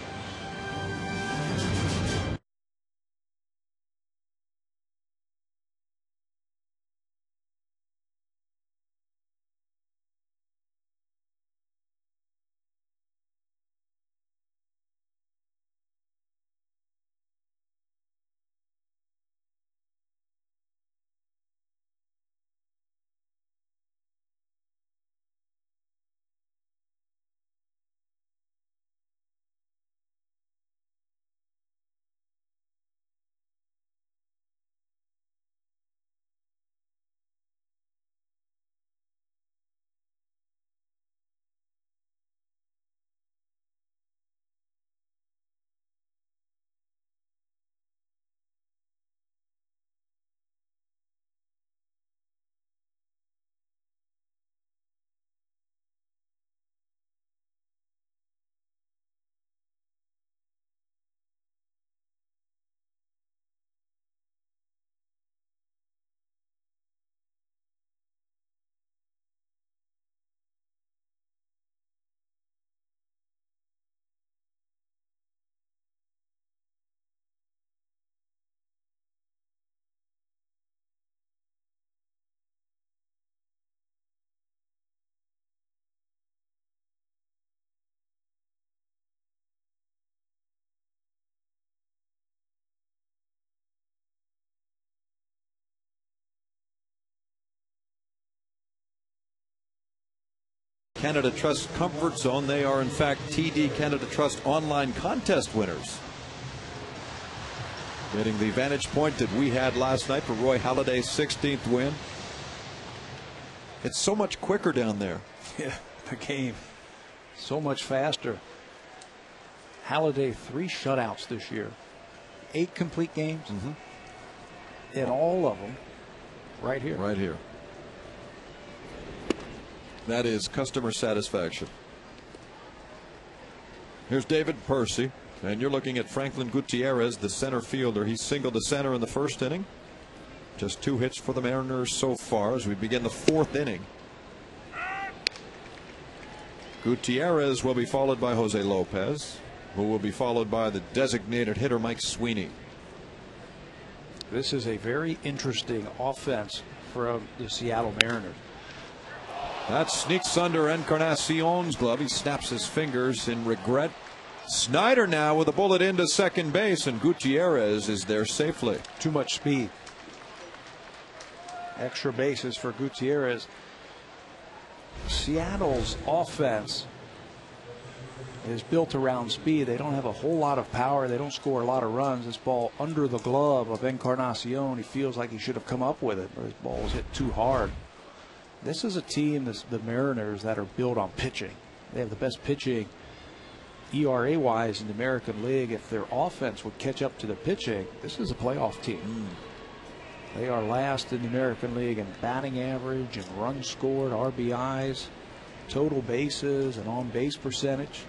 Canada Trust Comfort Zone. They are, in fact, TD Canada Trust online contest winners. Getting the vantage point that we had last night for Roy Halladay's 16th win. It's so much quicker down there. Yeah, the game so much faster. Halladay 3 shutouts this year, 8 complete games, and all of them right here. Right here. That is customer satisfaction. Here's David Percy, and you're looking at Franklin Gutierrez, the center fielder. He singled to center in the first inning. Just 2 hits for the Mariners so far as we begin the 4th inning. Gutierrez will be followed by Jose Lopez, who will be followed by the designated hitter Mike Sweeney. This is a very interesting offense from the Seattle Mariners. That sneaks under Encarnacion's glove. He snaps his fingers in regret. Snyder now with a bullet into second base, and Gutierrez is there safely. Too much speed. Extra bases for Gutierrez. Seattle's offense is built around speed. They don't have a whole lot of power. They don't score a lot of runs. This ball under the glove of Encarnacion. He feels like he should have come up with it, but his ball was hit too hard. This is a team, the Mariners, that are built on pitching. They have the best pitching ERA-wise in the American League. If their offense would catch up to the pitching, this is a playoff team. They are last in the American League in batting average and runs scored, RBIs, total bases, and on-base percentage.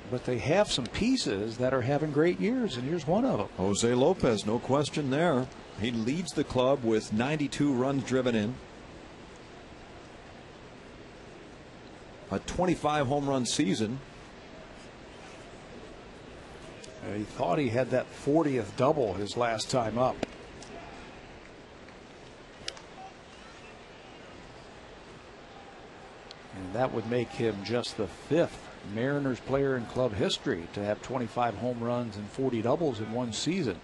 But they have some pieces that are having great years, and here's one of them. Jose Lopez, no question there. He leads the club with 92 runs driven in. A 25 home run season. He thought he had that 40th double his last time up. And that would make him just the 5th Mariners player in club history to have 25 home runs and 40 doubles in one season.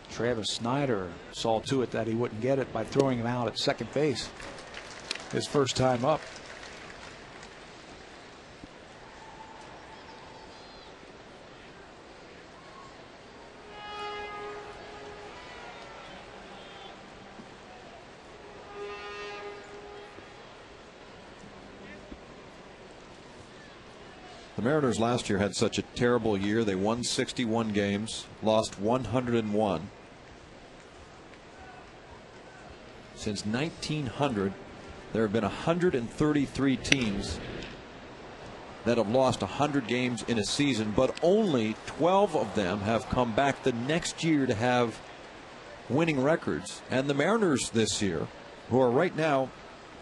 Travis Snyder saw to it that he wouldn't get it by throwing him out at second base his first time up. The Mariners last year had such a terrible year. They won 61 games, lost 101. Since 1900, there have been 133 teams that have lost 100 games in a season, but only 12 of them have come back the next year to have winning records. And the Mariners this year, who are right now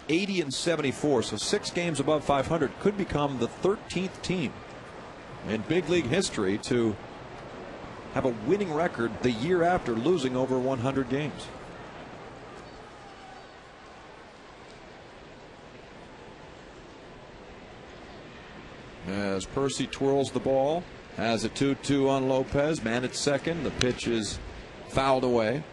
80-74, so 6 games above 500, could become the 13th team in big league history to have a winning record the year after losing over 100 games. As Percy twirls the ball, has a 2-2 on Lopez, man at second. The pitch is fouled away.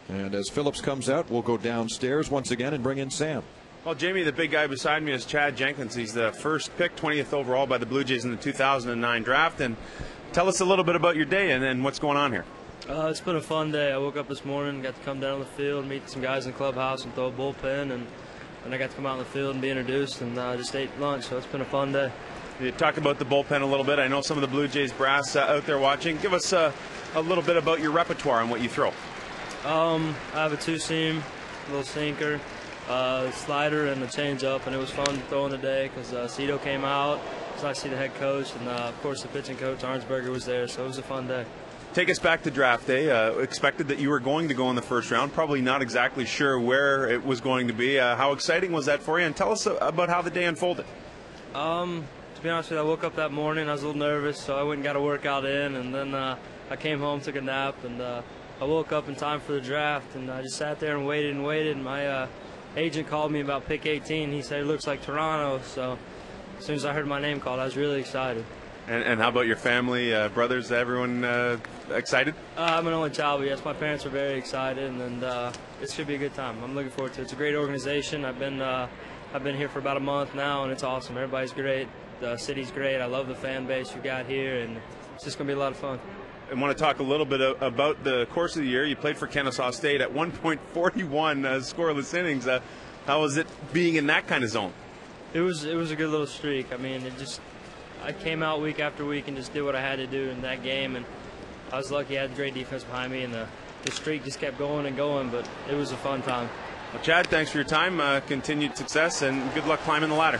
And as Phillips comes out, we'll go downstairs once again and bring in Sam. Well, Jamie, the big guy beside me is Chad Jenkins. He's the first pick, 20th overall by the Blue Jays in the 2009 draft. And tell us a little bit about your day and what's going on here. It's been a fun day. I woke up this morning, got to come down to the field, meet some guys in the clubhouse and throw a bullpen. And I got to come out in the field and be introduced, and just ate lunch. So it's been a fun day. You talked about the bullpen a little bit. I know some of the Blue Jays brass out there watching. Give us a little bit about your repertoire and what you throw. I have a 2-seam, little sinker, slider, and a changeup, and it was fun throwing today because Cito came out. It was nice to see the head coach, and of course the pitching coach Arnsberger was there, so it was a fun day. Take us back to draft day. Expected that you were going to go in the first round. Probably not exactly sure where it was going to be. How exciting was that for you? And tell us about how the day unfolded. To be honest with you, I woke up that morning. I was a little nervous, so I went and got a workout in, and then I came home, took a nap, and I woke up in time for the draft, and I just sat there and waited and waited. And my agent called me about pick 18. He said it looks like Toronto. So as soon as I heard my name called, I was really excited. And how about your family, brothers, everyone excited? I'm an only child, but yes, my parents are very excited, and it should be a good time. I'm looking forward to it. It's a great organization. I've been here for about a month now, and it's awesome. Everybody's great. The city's great. I love the fan base you got here, and it's just going to be a lot of fun. I want to talk a little bit about the course of the year. You played for Kennesaw State at 1.41 scoreless innings. How was it being in that kind of zone? It was a good little streak. I mean, I came out week after week and just did what I had to do in that game, and I was lucky I had great defense behind me, and the streak just kept going and going, but it was a fun time. Well, Chad, thanks for your time. Continued success, and good luck climbing the ladder.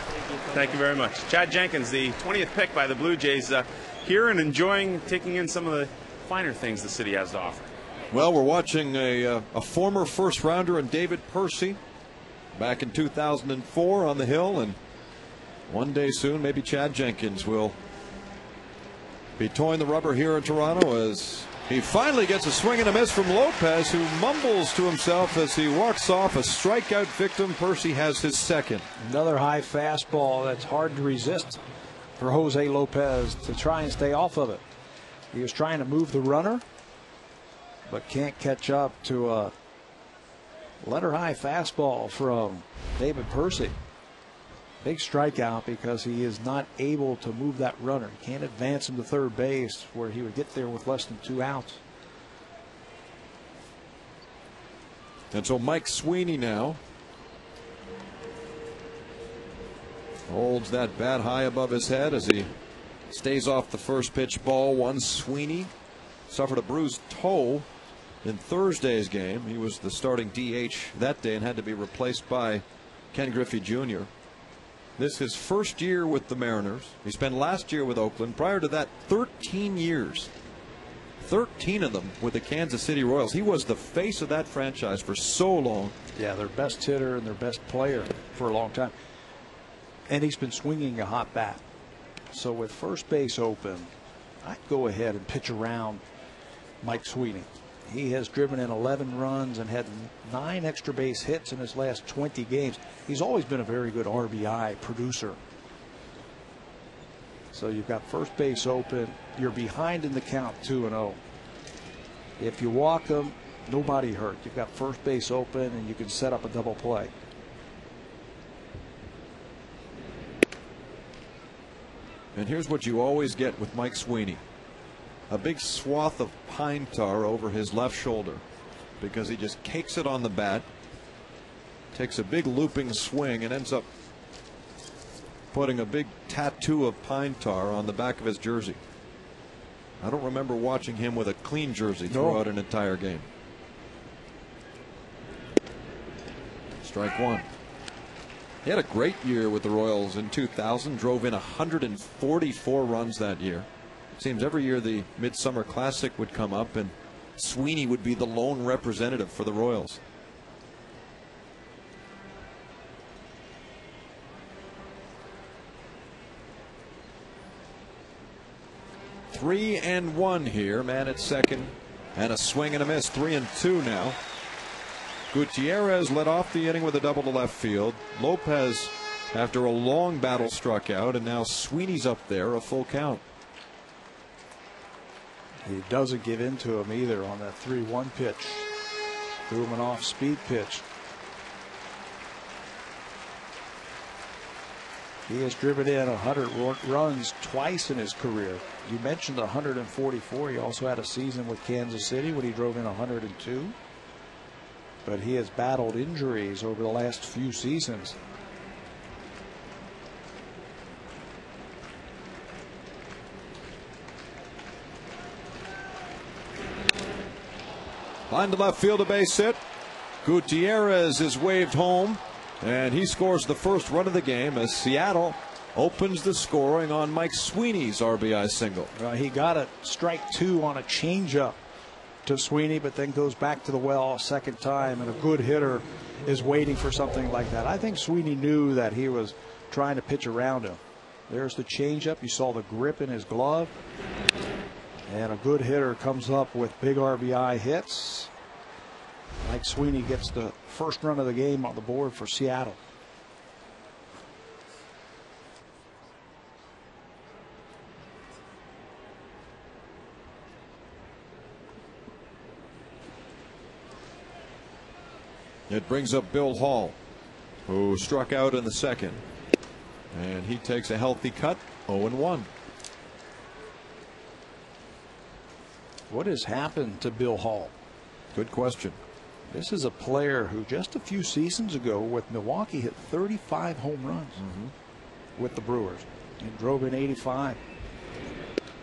Thank you very much. Chad Jenkins, the 20th pick by the Blue Jays, here and taking in some of the finer things the city has to offer. Well, we're watching a former first rounder in David Percy back in 2004 on the Hill, and one day soon maybe Chad Jenkins will be toying the rubber here in Toronto as he finally gets a swing and a miss from Lopez, who mumbles to himself as he walks off. A strikeout victim. Percy has his second. Another high fastball that's hard to resist for Jose Lopez to try and stay off of it. He was trying to move the runner, but can't catch up to a letter high fastball from David Percy. Big strikeout because he is not able to move that runner. He can't advance him to third base where he would get there with less than 2 outs. And so Mike Sweeney now holds that bat high above his head as he stays off the first pitch ball one. Sweeney suffered a bruised toe in Thursday's game. He was the starting DH that day and had to be replaced by Ken Griffey Jr. This is his first year with the Mariners. He spent last year with Oakland. Prior to that, 13 years. 13 of them with the Kansas City Royals. He was the face of that franchise for so long. Yeah, their best hitter and their best player for a long time. And he's been swinging a hot bat. So with first base open, I'd go ahead and pitch around Mike Sweeney. He has driven in 11 runs and had 9 extra base hits in his last 20 games. He's always been a very good RBI producer. So you've got first base open. You're behind in the count 2-0. If you walk him, nobody hurt. You've got first base open and you can set up a double play. And here's what you always get with Mike Sweeney. A big swath of pine tar over his left shoulder because he just cakes it on the bat, takes a big looping swing, and ends up putting a big tattoo of pine tar on the back of his jersey. I don't remember watching him with a clean jersey throughout an entire game. Strike one. He had a great year with the Royals in 2000, drove in 144 runs that year. Seems every year the Midsummer Classic would come up and Sweeney would be the lone representative for the Royals. Three and one here, man at second, and a swing and a miss. 3-2 now. Gutierrez led off the inning with a double to left field. Lopez, after a long battle, struck out, and now Sweeney's up there, a full count. He doesn't give in to him either on that 3-1 pitch. Threw him an off-speed pitch. He has driven in 100 runs twice in his career. You mentioned 144. He also had a season with Kansas City when he drove in 102. But he has battled injuries over the last few seasons. Line to left field, a base hit. Gutierrez is waved home, and he scores the first run of the game as Seattle opens the scoring on Mike Sweeney's RBI single. He got a strike 2 on a changeup to Sweeney, but then goes back to the well a second time, and a good hitter is waiting for something like that. I think Sweeney knew that he was trying to pitch around him. There's the changeup. You saw the grip in his glove. And a good hitter comes up with big RBI hits. Mike Sweeney gets the first run of the game on the board for Seattle. It brings up Bill Hall, who struck out in the second. And he takes a healthy cut, 0-1. What has happened to Bill Hall? Good question. This is a player who just a few seasons ago with Milwaukee hit 35 home runs with the Brewers and drove in 85.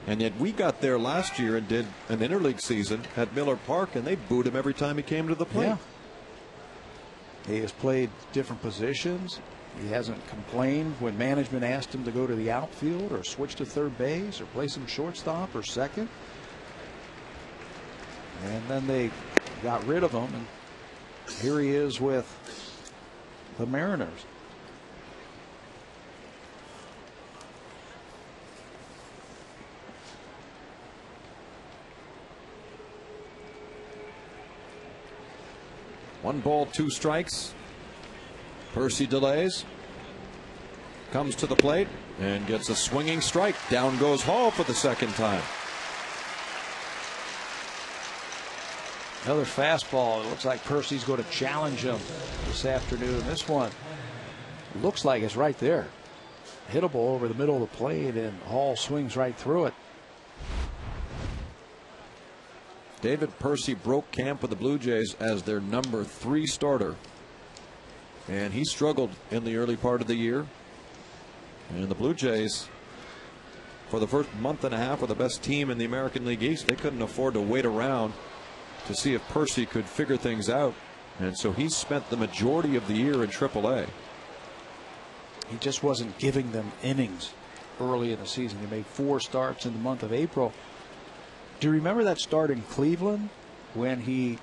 And yet we got there last year and did an interleague season at Miller Park, and they booed him every time he came to the plate. Yeah. He has played different positions. He hasn't complained when management asked him to go to the outfield or switch to third base or play some shortstop or second. And then they got rid of him, and here he is with the Mariners. One ball, two strikes. Percy delays. Comes to the plate and gets a swinging strike. Down goes Hall for the second time. Another fastball. It looks like Percy's going to challenge him this afternoon. This one looks like it's right there. Hittable over the middle of the plate, and Hall swings right through it. David Percy broke camp with the Blue Jays as their number 3 starter. And he struggled in the early part of the year. And the Blue Jays, for the first month and a half, were the best team in the American League East. They couldn't afford to wait around to see if Percy could figure things out. And so he spent the majority of the year in AAA. He just wasn't giving them innings early in the season. He made 4 starts in the month of April. Do you remember that start in Cleveland when he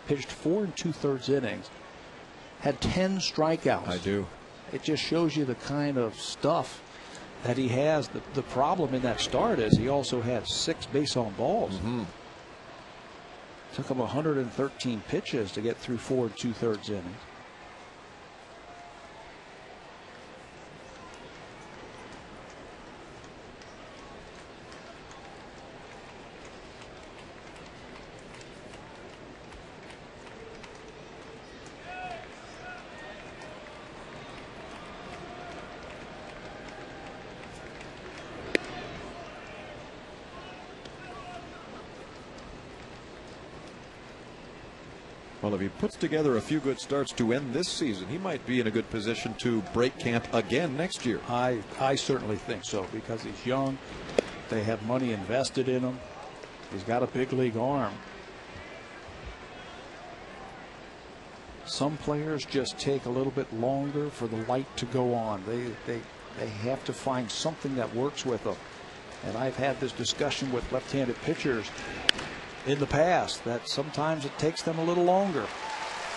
pitched 4 2/3 innings, had 10 strikeouts? I do. It just shows you the kind of stuff that he has. The problem in that start is he also had 6 base on balls. Took him 113 pitches to get through 4 2/3 innings. Well, if he puts together a few good starts to end this season, he might be in a good position to break camp again next year. I certainly think so, because he's young. They have money invested in him. He's got a big league arm. Some players just take a little bit longer for the light to go on. They have to find something that works with them. And I've had this discussion with left-handed pitchers in the past, that sometimes it takes them a little longer.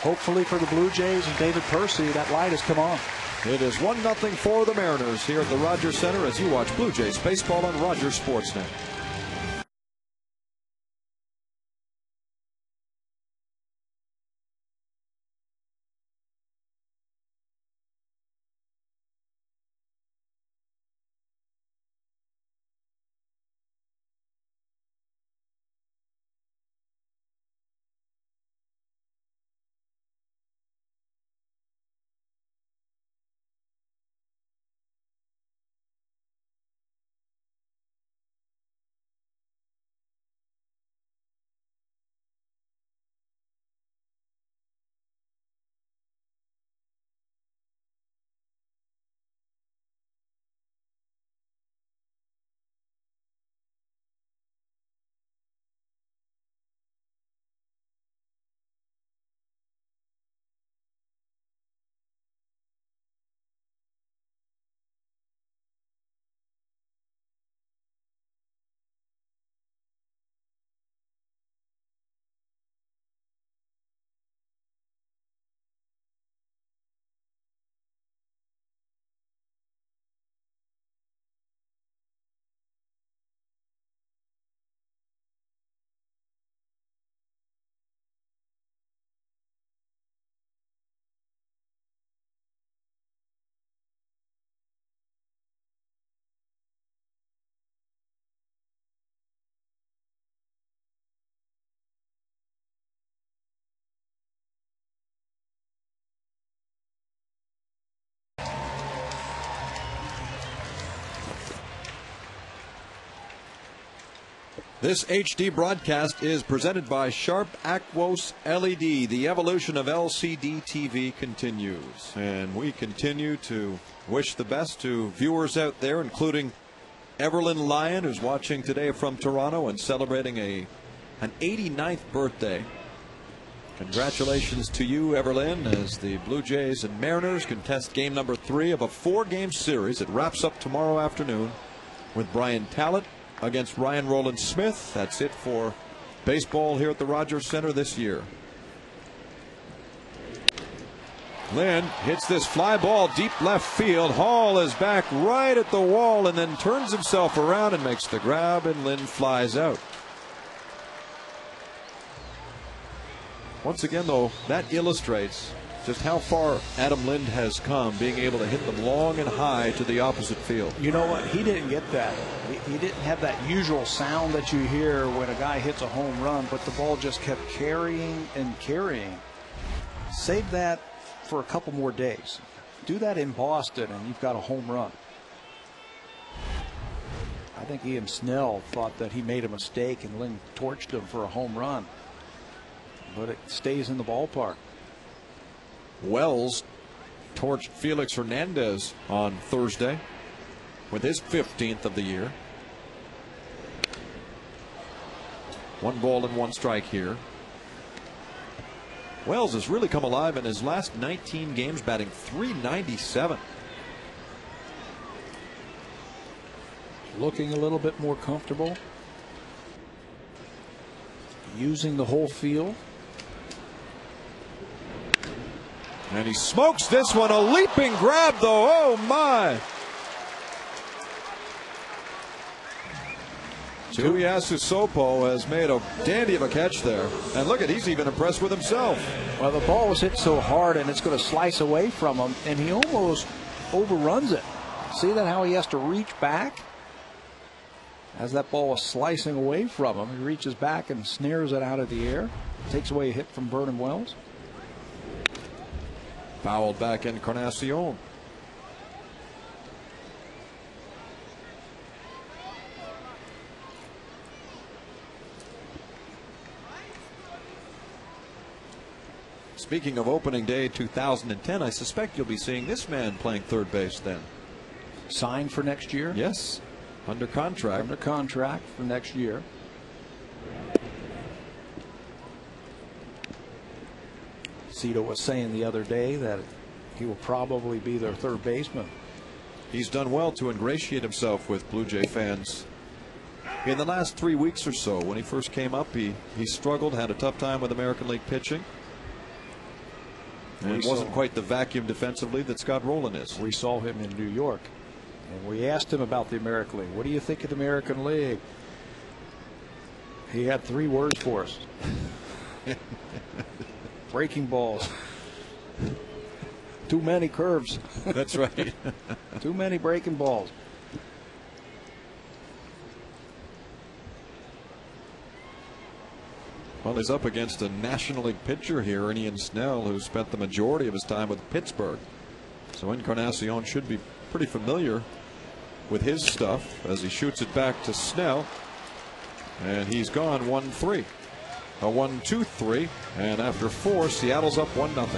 Hopefully for the Blue Jays and David Percy, that light has come on. It is 1-0 for the Mariners here at the Rogers Center as you watch Blue Jays baseball on Rogers Sportsnet. This HD broadcast is presented by Sharp Aquos LED. The evolution of LCD TV continues. And we continue to wish the best to viewers out there, including Everlyn Lyon, who's watching today from Toronto and celebrating an 89th birthday. Congratulations to you, Everlyn, as the Blue Jays and Mariners contest game number 3 of a 4-game series. It wraps up tomorrow afternoon with Brian Talent against Ryan Roland Smith. That's it for baseball here at the Rogers Center this year. Lynn hits this fly ball deep left field. Hall is back right at the wall and then turns himself around and makes the grab, and Lynn flies out. Once again, though, that illustrates just how far Adam Lind has come, being able to hit them long and high to the opposite field. You know what? He didn't get that. He didn't have that usual sound that you hear when a guy hits a home run, but the ball just kept carrying and carrying. Save that for a couple more days. Do that in Boston, and you've got a home run. I think Ian Snell thought that he made a mistake, and Lind torched him for a home run. But it stays in the ballpark. Wells torched Felix Hernandez on Thursday with his 15th of the year. 1 ball and 1 strike here. Wells has really come alive in his last 19 games, batting .397. Looking a little bit more comfortable. Using the whole field. And he smokes this one. A leaping grab, though. Oh, my. Tuiasu Sopo has made a dandy of a catch there. And look at, he's even impressed with himself. Well, the ball was hit so hard, and it's going to slice away from him, and he almost overruns it. See that, how he has to reach back? As that ball was slicing away from him, he reaches back and snares it out of the air. Takes away a hit from Vernon Wells. Fouled back Encarnacion. Speaking of opening day 2010, I suspect you'll be seeing this man playing third base then. Signed for next year? Yes, under contract. Under contract for next year. Cito was saying the other day that he will probably be their third baseman. He's done well to ingratiate himself with Blue Jay fans. In the last 3 weeks or so, when he first came up, he struggled, had a tough time with American League pitching. And it wasn't quite the vacuum defensively that Scott Rowland is. We saw him in New York, and we asked him about the American League. What do you think of the American League? He had 3 words for us. Breaking balls. Too many curves. That's right. Too many breaking balls. Well, he's up against a National League pitcher here, Ian Snell, who spent the majority of his time with Pittsburgh. So Encarnacion should be pretty familiar with his stuff as he shoots it back to Snell. And he's gone 1-3. A 1-2-3, and after 4, Seattle's up 1-0.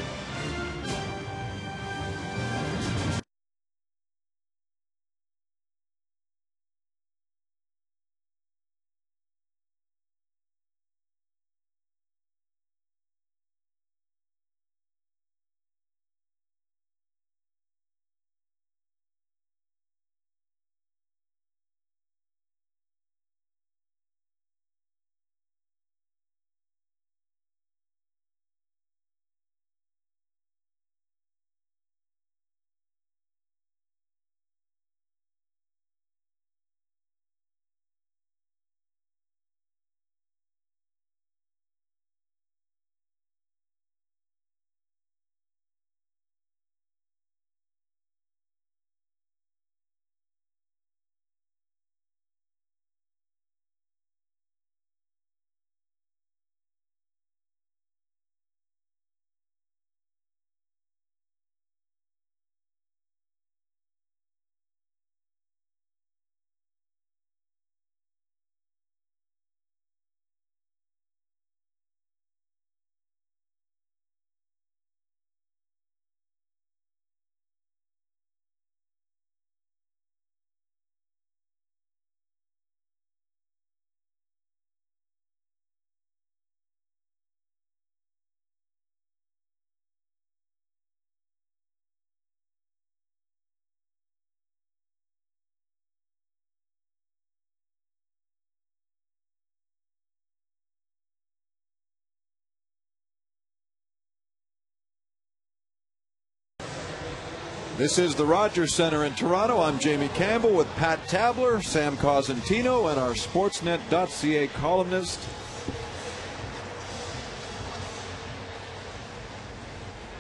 This is the Rogers Center in Toronto. I'm Jamie Campbell with Pat Tabler, Sam Cosentino, and our Sportsnet.ca columnist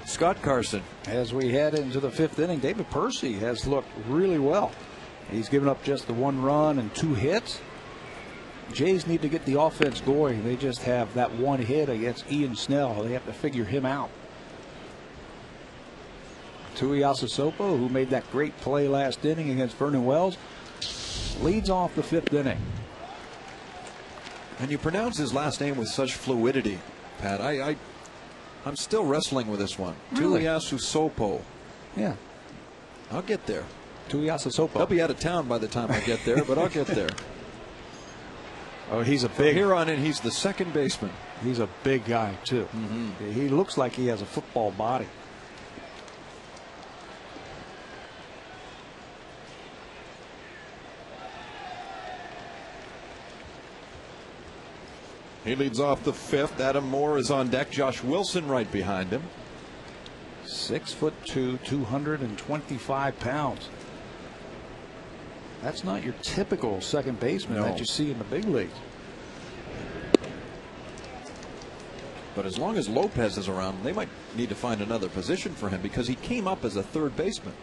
Scott Carson. As we head into the 5th inning, David Percy has looked really well. He's given up just the 1 run and 2 hits. Jays need to get the offense going. They just have that 1 hit against Ian Snell. They have to figure him out. Tuiasa Sopo, who made that great play last inning against Vernon Wells, leads off the 5th inning. And you pronounce his last name with such fluidity, Pat. I'm still wrestling with this one. Really? Tuiasa Sopo. Yeah. I'll get there. Tuiasa Sopo. I'll be out of town by the time I get there, but I'll get there. Oh, he's a From big. here on in, he's the second baseman. He's a big guy, too. He looks like he has a football body. He leads off the 5th. Adam Moore is on deck. Josh Wilson right behind him. 6'2", 225 pounds. That's not your typical second baseman that you see in the big leagues. But as long as Lopez is around, they might need to find another position for him because he came up as a third baseman.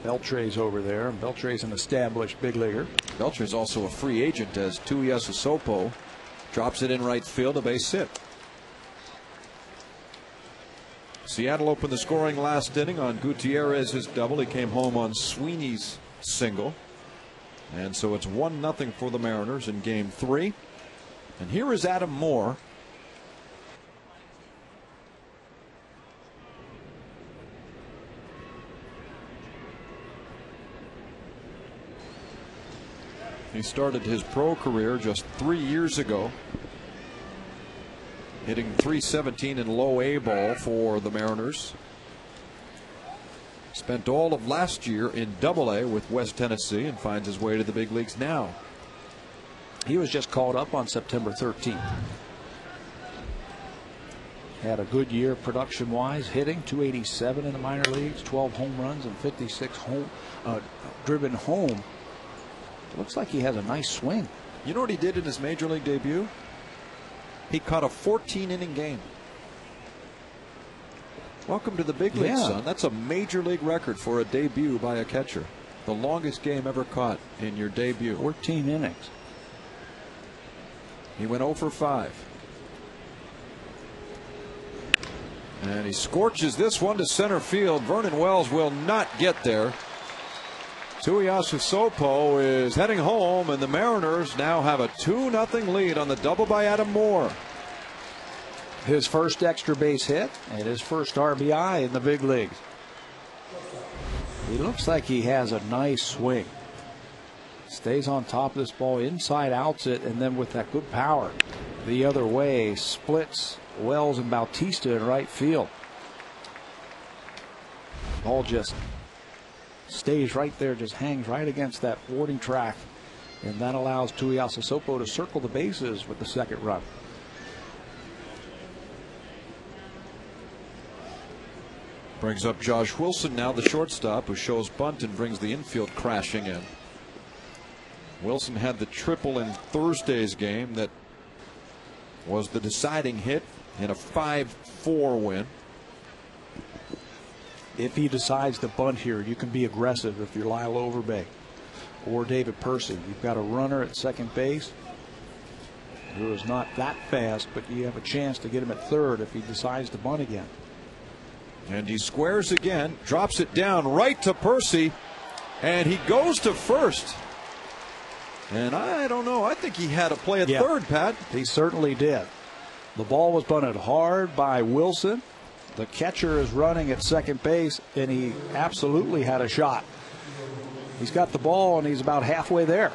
Beltre's over there. Beltre's an established big leaguer. Beltre's also a free agent as Tuiasa Sopo drops it in right field, a base hit. Seattle opened the scoring last inning on Gutierrez's double. He came home on Sweeney's single. And so it's 1-0 for the Mariners in game 3. And here is Adam Moore. He started his pro career just 3 years ago, hitting .317 in low A ball for the Mariners. Spent all of last year in Double-A with West Tennessee and finds his way to the big leagues now. He was just called up on September 13th. Had a good year production-wise, hitting .287 in the minor leagues, 12 home runs and 56 driven home. Looks like he has a nice swing. You know what he did in his major league debut? He caught a 14-inning game. Welcome to the big leagues, son. That's a major league record for a debut by a catcher. The longest game ever caught in your debut. 14 innings. He went 0 for 5. And he scorches this one to center field. Vernon Wells will not get there. Tuiasa Sopo is heading home, and the Mariners now have a 2-0 lead on the double by Adam Moore. His first extra base hit and his first RBI in the big leagues. He looks like he has a nice swing. Stays on top of this ball, inside outs it, and then with that good power the other way, splits Wells and Bautista in right field. Ball just stays right there, just hangs right against that boarding track, and that allows Tuiasa Sopo to circle the bases with the second run. Brings up Josh Wilson now, the shortstop, who shows bunt and brings the infield crashing in. Wilson had the triple in Thursday's game that was the deciding hit in a 5-4 win. If he decides to bunt here, you can be aggressive if you're Lyle Overbay or David Percy. You've got a runner at second base who is not that fast, but you have a chance to get him at third if he decides to bunt again. And he squares again, drops it down right to Percy, and he goes to first. And I don't know, I think he had a play at third, Pat. He certainly did. The ball was bunted hard by Wilson. The catcher is running at second base, and he absolutely had a shot. He's got the ball, and he's about halfway there.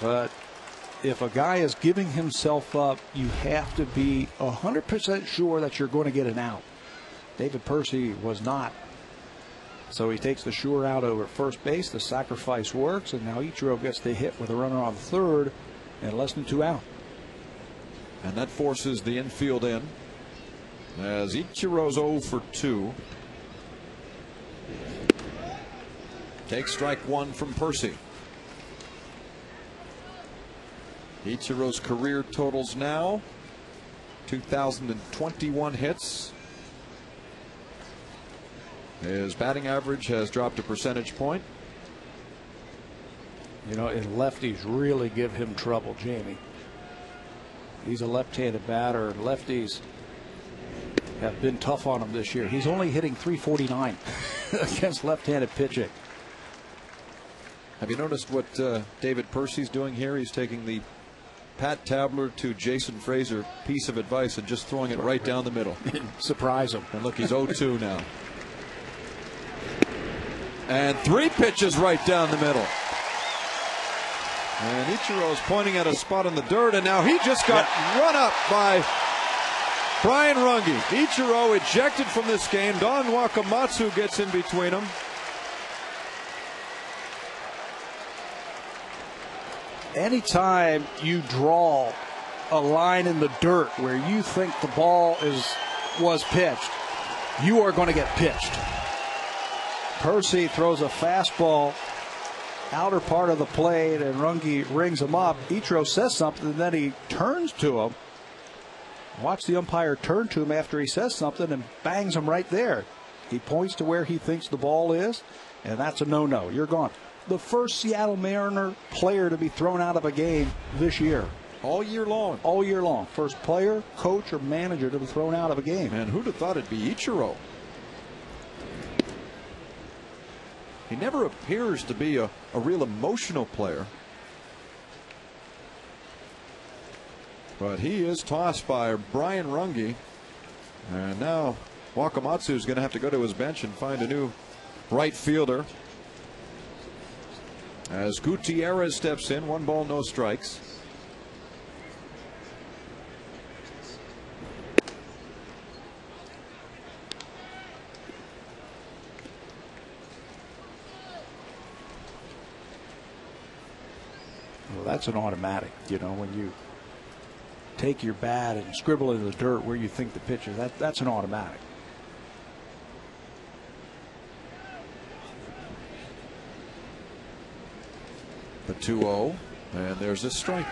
But if a guy is giving himself up, you have to be 100% sure that you're going to get an out. David Percy was not. So he takes the sure out over at first base. The sacrifice works, and now Ichiro gets the hit with a runner on third and less than 2 out. And that forces the infield in as Ichiro's 0 for 2. Take strike one from Percy. Ichiro's career totals now 2,021 hits. His batting average has dropped a percentage point. You know, and lefties really give him trouble, Jamie. He's a left-handed batter. Lefties have been tough on him this year. He's only hitting .349 against left-handed pitching. Have you noticed what David Percy's doing here? He's taking the Pat Tabler to Jason Frazier piece of advice and just throwing it right down the middle. Surprise him. And look, he's 0-2 now. And 3 pitches right down the middle. And Ichiro's pointing at a spot in the dirt, and now he just got run up by Brian Runge. Ichiro ejected from this game. Don Wakamatsu gets in between them. Anytime you draw a line in the dirt where you think the ball was pitched, you are going to get pitched. Percy throws a fastball outer part of the plate, and Runge rings him up. Ichiro says something, and then he turns to him. Watch the umpire turn to him after he says something and bangs him right there. He points to where he thinks the ball is, and that's a no-no. You're gone. The first Seattle Mariner player to be thrown out of a game this year. All year long. All year long. First player, coach, or manager to be thrown out of a game. And who'd have thought it'd be Ichiro? He never appears to be a real emotional player. But he is tossed by Brian Runge. And now Wakamatsu is going to have to go to his bench and find a new right fielder. As Gutierrez steps in, 1 ball, no strikes. Well, that's an automatic, you know, when you take your bat and scribble in the dirt where you think the pitch is, that's an automatic. The 2-0, and there's a strike.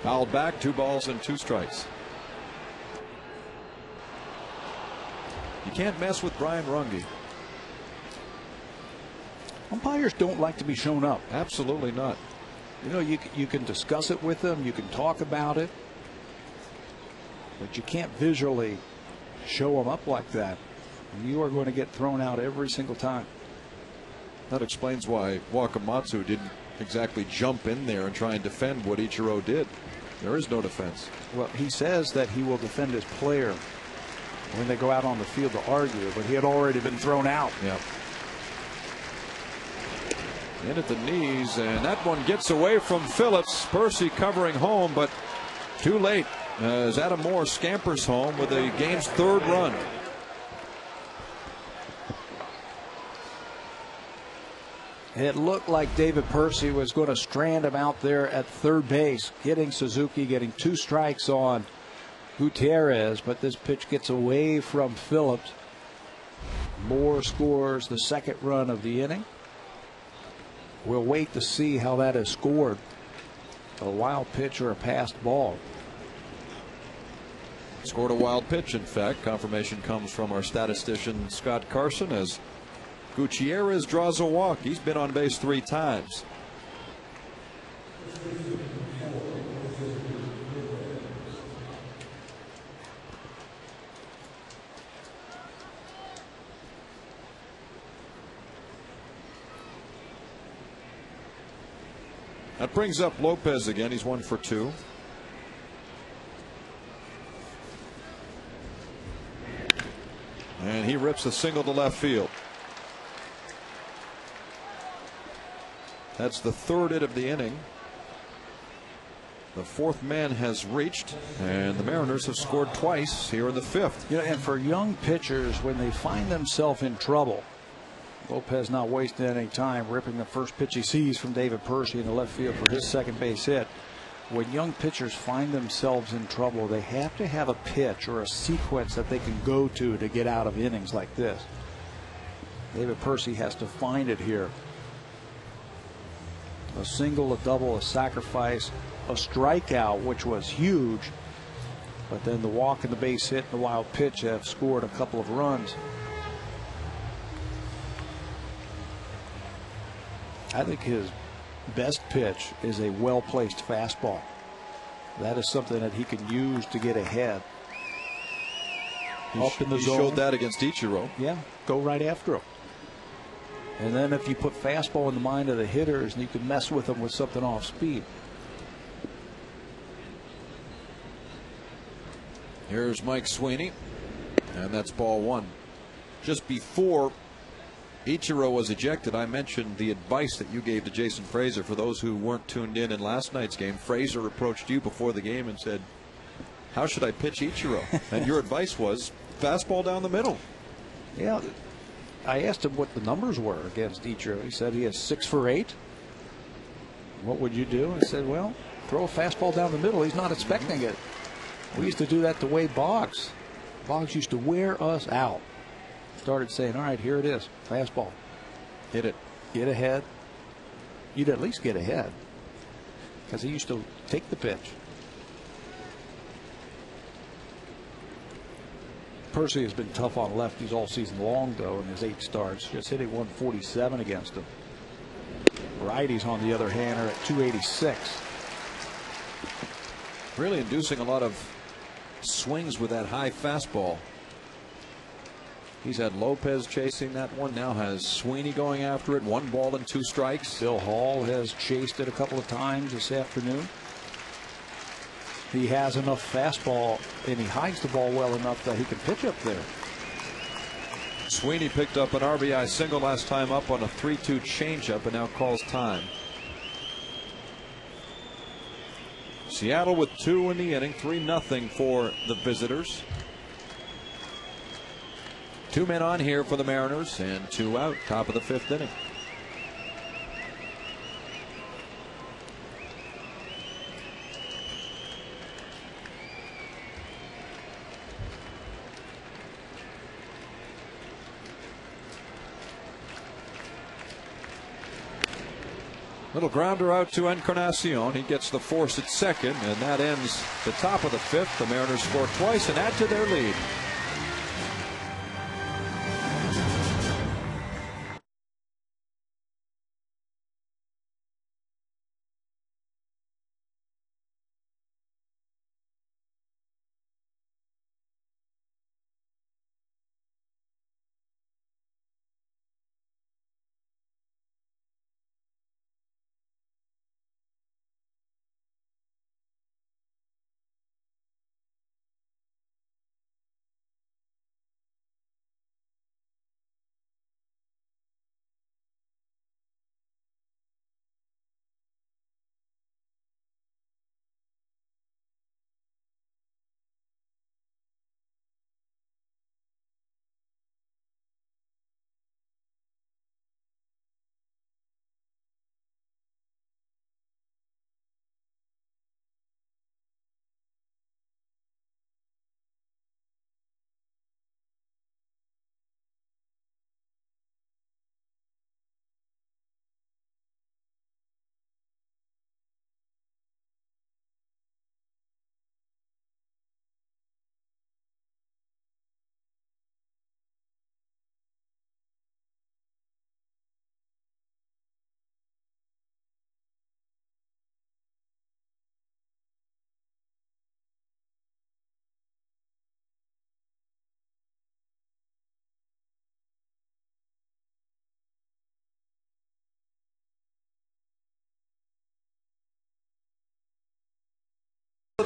Fouled back, 2 balls and 2 strikes. You can't mess with Brian Runge. Umpires don't like to be shown up. Absolutely not. You know, you can discuss it with them, you can talk about it, but you can't visually show them up like that. And you are going to get thrown out every single time. That explains why Wakamatsu didn't exactly jump in there and try and defend what Ichiro did. There is no defense. Well, he says that he will defend his player when they go out on the field to argue, but he had already been thrown out. Yeah. In at the knees, and that one gets away from Phillips. Percy covering home, but too late as Adam Moore scampers home with the game's 3rd run. It looked like David Percy was going to strand him out there at third base, getting Suzuki, getting 2 strikes on Gutierrez, but this pitch gets away from Phillips. Moore scores the 2nd run of the inning. We'll wait to see how that is scored. A wild pitch or a passed ball. Scored a wild pitch, in fact. Confirmation comes from our statistician Scott Carson as Gutierrez draws a walk. He's been on base 3 times. That brings up Lopez again. He's 1 for 2. And he rips a single to left field. That's the 3rd hit of the inning. The fourth man has reached, and the Mariners have scored twice here in the fifth. You know, and for young pitchers, when they find themselves in trouble, Lopez not wasting any time, ripping the first pitch he sees from David Percy in the left field for his second base hit. When young pitchers find themselves in trouble, they have to have a pitch or a sequence that they can go to get out of innings like this. David Percy has to find it here. A single, a double, a sacrifice, a strikeout, which was huge. But then the walk and the base hit and the wild pitch have scored a couple of runs. I think his best pitch is a well-placed fastball. That is something that he can use to get ahead. Up in the zone. He showed that against Ichiro. Yeah, go right after him. And then if you put fastball in the mind of the hitters, and you can mess with them with something off speed. Here's Mike Sweeney, and that's ball one. Just before Ichiro was ejected, I mentioned the advice that you gave to Jason Frazier. For those who weren't tuned in last night's game, Frazier approached you before the game and said, how should I pitch Ichiro? And your advice was fastball down the middle. Yeah, I asked him what the numbers were against Ichiro. He said he has 6 for 8. What would you do? I said, well, throw a fastball down the middle. He's not expecting it. We used to do that the way Boggs. Boggs used to wear us out. Started saying, all right, here it is. Fastball. Hit it. Get ahead. You'd at least get ahead. Because he used to take the pitch. Percy has been tough on lefties all season long, though, in his 8 starts. Just hitting 147 against him. Righties, on the other hand, are at 286. Really inducing a lot of swings with that high fastball. He's had Lopez chasing that one. Now has Sweeney going after it. 1 ball and 2 strikes. Bill Hall has chased it a couple of times this afternoon. He has enough fastball, and he hides the ball well enough that he can pitch up there. Sweeney picked up an RBI single last time up on a 3-2 changeup, and now calls time. Seattle with 2 in the inning, 3-0 for the visitors. 2 men on here for the Mariners and 2 out, top of the 5th inning. Little grounder out to Encarnacion. He gets the force at second, and that ends the top of the 5th. The Mariners score twice and add to their lead.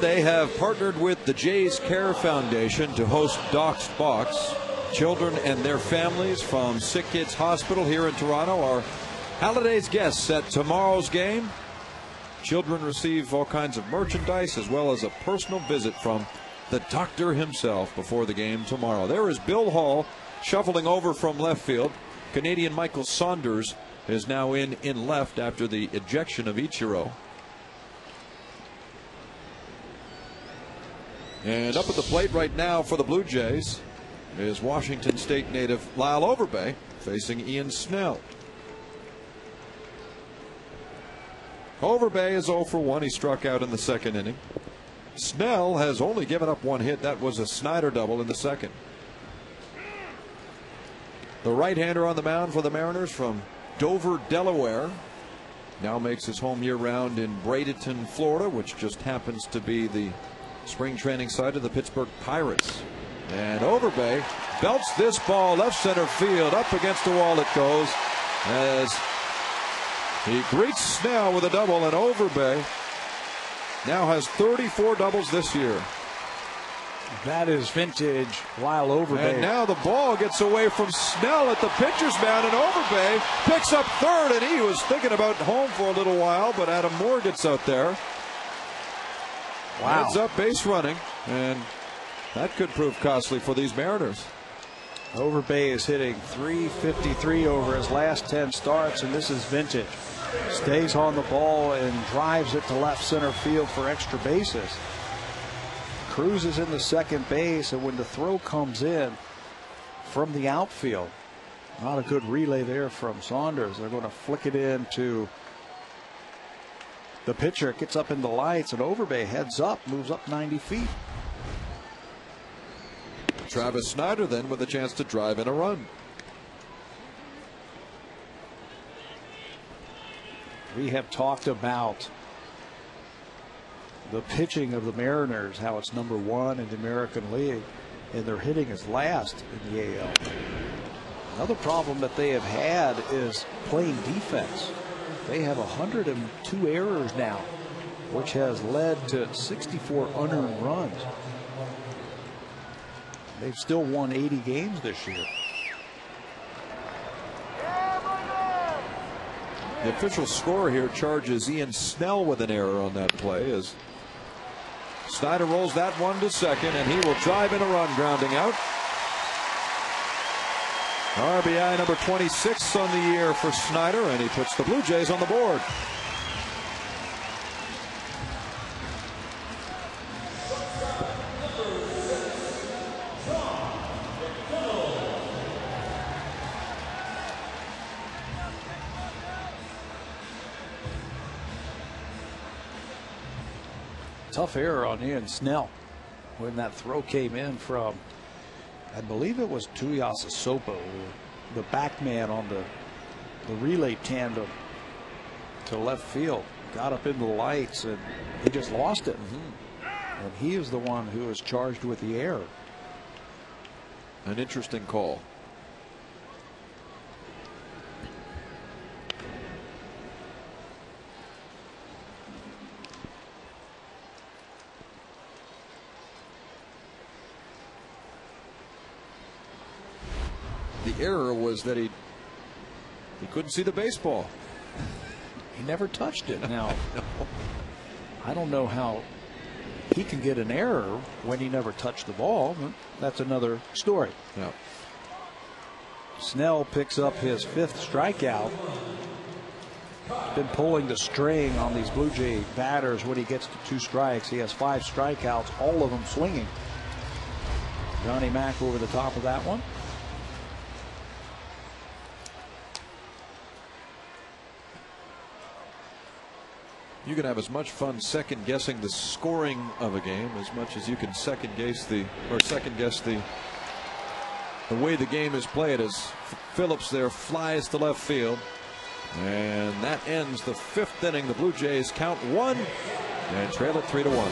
They have partnered with the Jays Care Foundation to host Doc's Box. Children and their families from Sick Kids Hospital here in Toronto are Halliday's guests at tomorrow's game. Children receive all kinds of merchandise as well as a personal visit from the doctor himself before the game tomorrow. There is Bill Hall shuffling over from left field. Canadian Michael Saunders is now in left after the ejection of Ichiro. And up at the plate right now for the Blue Jays is Washington State native Lyle Overbay facing Ian Snell. Overbay is 0 for 1. He struck out in the second inning. Snell has only given up one hit. That was a Snyder double in the second. The right-hander on the mound for the Mariners from Dover, Delaware. Now makes his home year-round in Bradenton, Florida, which just happens to be the spring training site of the Pittsburgh Pirates. And Overbay belts this ball left center field. Up against the wall it goes as he greets Snell with a double, and Overbay now has 34 doubles this year. That is vintage Lyle Overbay. And now the ball gets away from Snell at the pitcher's mound, and Overbay picks up third, and he was thinking about home for a little while, but Adam Moore gets out there. Wow. Heads up base running, and that could prove costly for these Mariners. Overbay is hitting .353 over his last 10 starts, and this is vintage. Stays on the ball and drives it to left center field for extra bases. Cruises into second base, and when the throw comes in from the outfield, not a good relay there from Saunders. They're going to flick it into the pitcher. It gets up in the lights, and Overbay heads up, moves up 90 feet. Travis Snyder then with a chance to drive in a run. We have talked about the pitching of the Mariners, how it's #1 in the American League, and their hitting is last in the AL. Another problem that they have had is playing defense. They have 102 errors now, which has led to 64 unearned runs. They've still won 80 games this year. The official score here charges Ian Snell with an error on that play as Snyder rolls that one to second, and he will drive in a run, grounding out. RBI number 26 on the year for Snyder, and he puts the Blue Jays on the board. Tough error on Ian Snell when that throw came in from, I believe it was Tuiasosopo, the back man on the relay tandem to left field. Got up into the lights, and he just lost it. And he is the one who is charged with the error. An interesting call. The error was that he couldn't see the baseball. He never touched it. Now, I don't know how he can get an error when he never touched the ball, but that's another story. Yeah. Snell picks up his 5th strikeout. Been pulling the string on these Blue Jay batters when he gets to 2 strikes. He has 5 strikeouts, all of them swinging. Johnny Mack over the top of that one. You can have as much fun second guessing the scoring of a game as much as you can second guess the way the game is played, as Phillips there flies to left field, and that ends the 5th inning. The Blue Jays count 1 and trail it 3-1.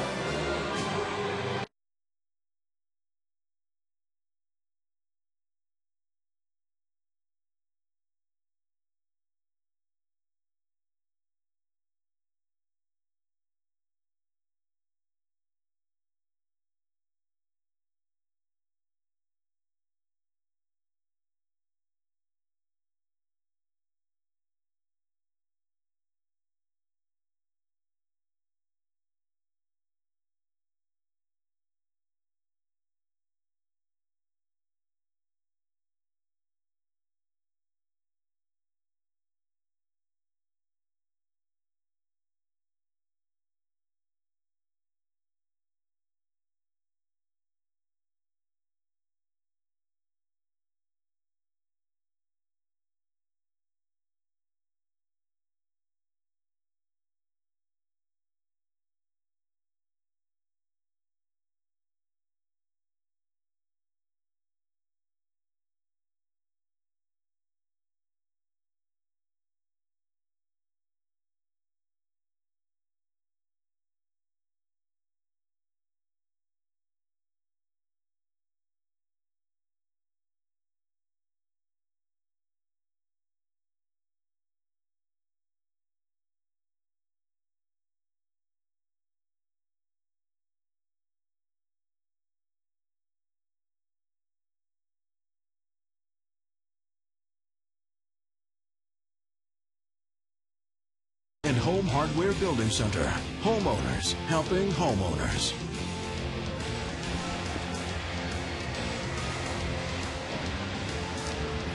Home Hardware Building Center. Homeowners helping homeowners.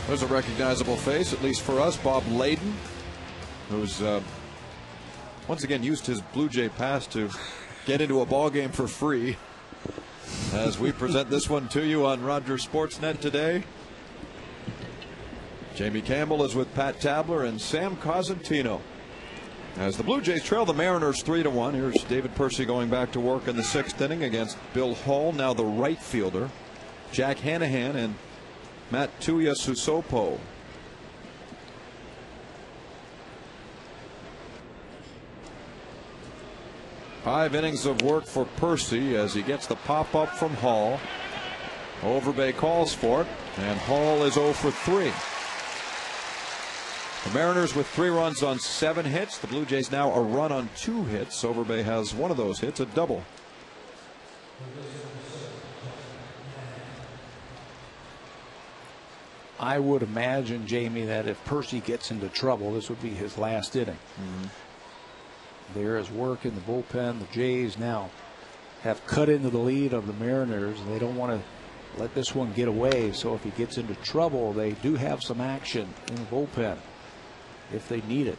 There's a recognizable face, at least for us, Bob Layden, who's once again used his Blue Jay pass to get into a ball game for free. As we present this one to you on Rogers Sportsnet today, Jamie Campbell is with Pat Tabler and Sam Cosentino. As the Blue Jays trail the Mariners 3-1, here's David Percy going back to work in the 6th inning against Bill Hall, now the right fielder, Jack Hanahan, and Matt Tuiasosopo. Five innings of work for Percy as he gets the pop-up from Hall. Overbay calls for it, and Hall is 0 for 3. The Mariners with 3 runs on 7 hits. The Blue Jays now a run on 2 hits. Overbay has one of those hits, a double. I would imagine, Jamie, that if Percy gets into trouble, this would be his last inning. There is work in the bullpen. The Jays now have cut into the lead of the Mariners, and they don't want to let this one get away. So if he gets into trouble, they do have some action in the bullpen if they need it.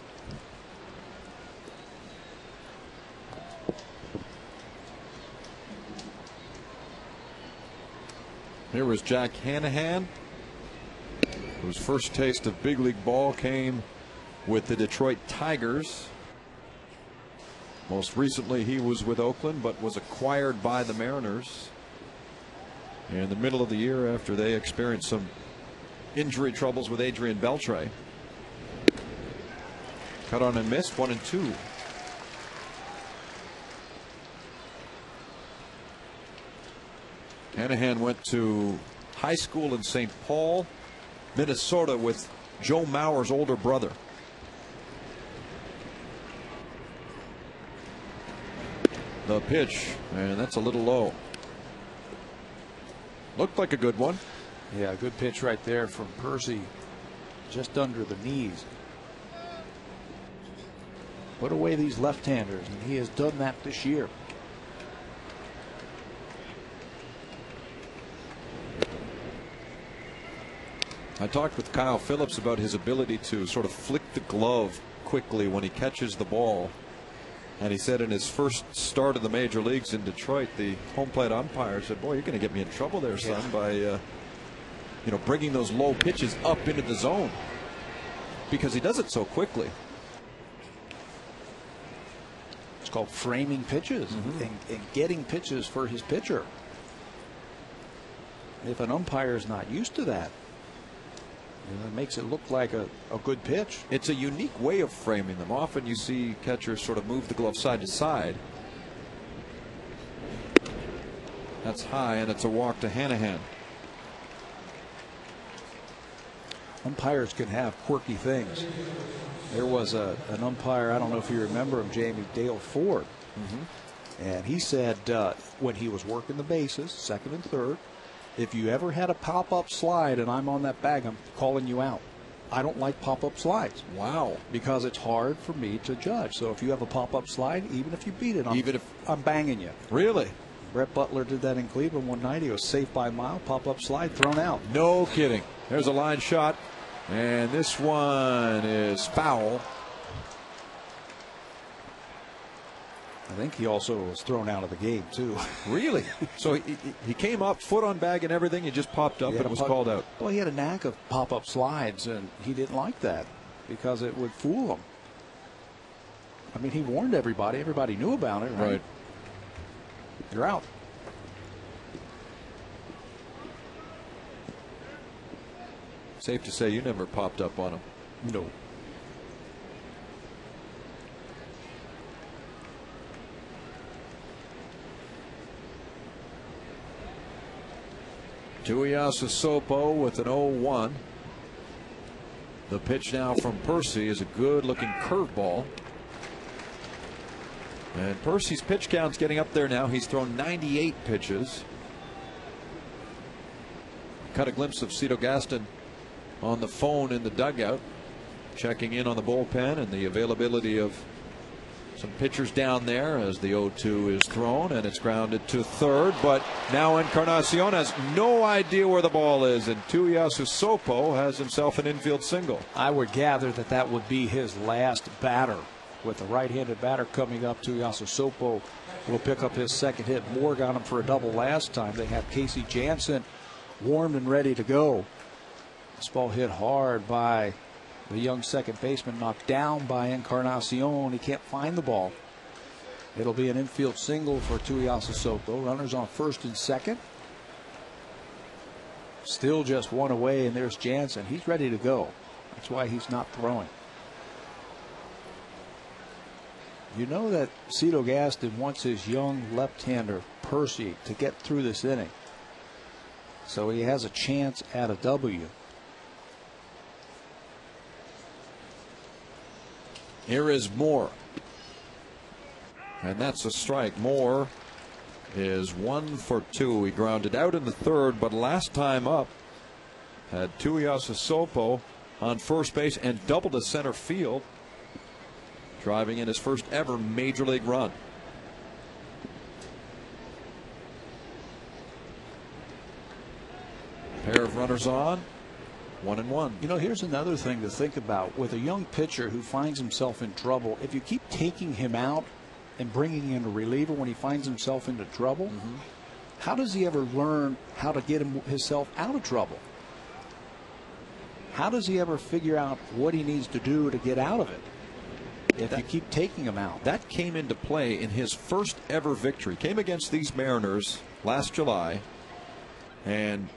Here was Jack Hanahan, whose first taste of big league ball came with the Detroit Tigers. Most recently he was with Oakland, but was acquired by the Mariners in the middle of the year after they experienced some injury troubles with Adrian Beltre. Cut on and missed, 1-2. Hanahan went to high school in St. Paul, Minnesota, with Joe Mauer's older brother. The pitch, and that's a little low. Looked like a good one. Yeah, a good pitch right there from Percy, just under the knees. Put away these left-handers, and he has done that this year. I talked with Kyle Phillips about his ability to sort of flick the glove quickly when he catches the ball. And he said in his first start of the major leagues in Detroit, the home plate umpire said, "Boy, you're going to get me in trouble there, son, by bringing those low pitches up into the zone," because he does it so quickly. It's called framing pitches and getting pitches for his pitcher. If an umpire is not used to that, it makes it look like a good pitch. It's a unique way of framing them. Often you see catchers sort of move the glove side to side. That's high, and it's a walk to Hanahan. Umpires can have quirky things. There was an umpire, I don't know if you remember him, Jamie, Dale Ford. And he said when he was working the bases, second and third, if you ever had a pop-up slide and I'm on that bag, I'm calling you out. I don't like pop-up slides. Wow. Because it's hard for me to judge. So if you have a pop-up slide, even if you beat it, I'm banging you. Really? Brett Butler did that in Cleveland one night. He was safe by a mile, pop-up slide, thrown out. No kidding. There's a line shot, and this one is foul. I think he also was thrown out of the game, too. Really? So he came up, foot on bag and everything. He just popped up and it was called out. Well, he had a knack of pop-up slides, and he didn't like that because it would fool him. I mean, he warned everybody. Everybody knew about it, right? You're out. Safe to say you never popped up on him. No. Tuiasosopo with an 0-1. The pitch now from Percy is a good-looking curveball. And Percy's pitch count's getting up there now. He's thrown 98 pitches. Cut a glimpse of Cito Gaston on the phone in the dugout, checking in on the bullpen and the availability of Some pitchers down there as the 0-2 is thrown, and it's grounded to third. But now Encarnacion has no idea where the ball is, and Tuiasu Sopo has himself an infield single. I would gather that that would be his last batter. With the right-handed batter coming up, Tuiasu Sopo will pick up his second hit. Moore got him for a double last time. They have Casey Jansen warmed and ready to go. This ball hit hard by the young second baseman, knocked down by Encarnacion. He can't find the ball. It'll be an infield single for Tuiasu Sopo. Runners on first and second. Still just one away, and there's Jansen. He's ready to go. That's why he's not throwing. You know that Cito Gaston wants his young left-hander, Percy, to get through this inning. So he has a chance at a W. Here is Moore. And that's a strike. Moore is 1 for 2. He grounded out in the third, but last time up had Tuiasu Sopo on first base and doubled to center field, driving in his first ever major league run. Pair of runners on, 1-1. You know, here's another thing to think about. With a young pitcher who finds himself in trouble, if you keep taking him out and bringing in a reliever when he finds himself into trouble, how does he ever learn how to get himself out of trouble? How does he ever figure out what he needs to do to get out of it if you keep taking him out? That came into play in his first ever victory. Came against these Mariners last July, and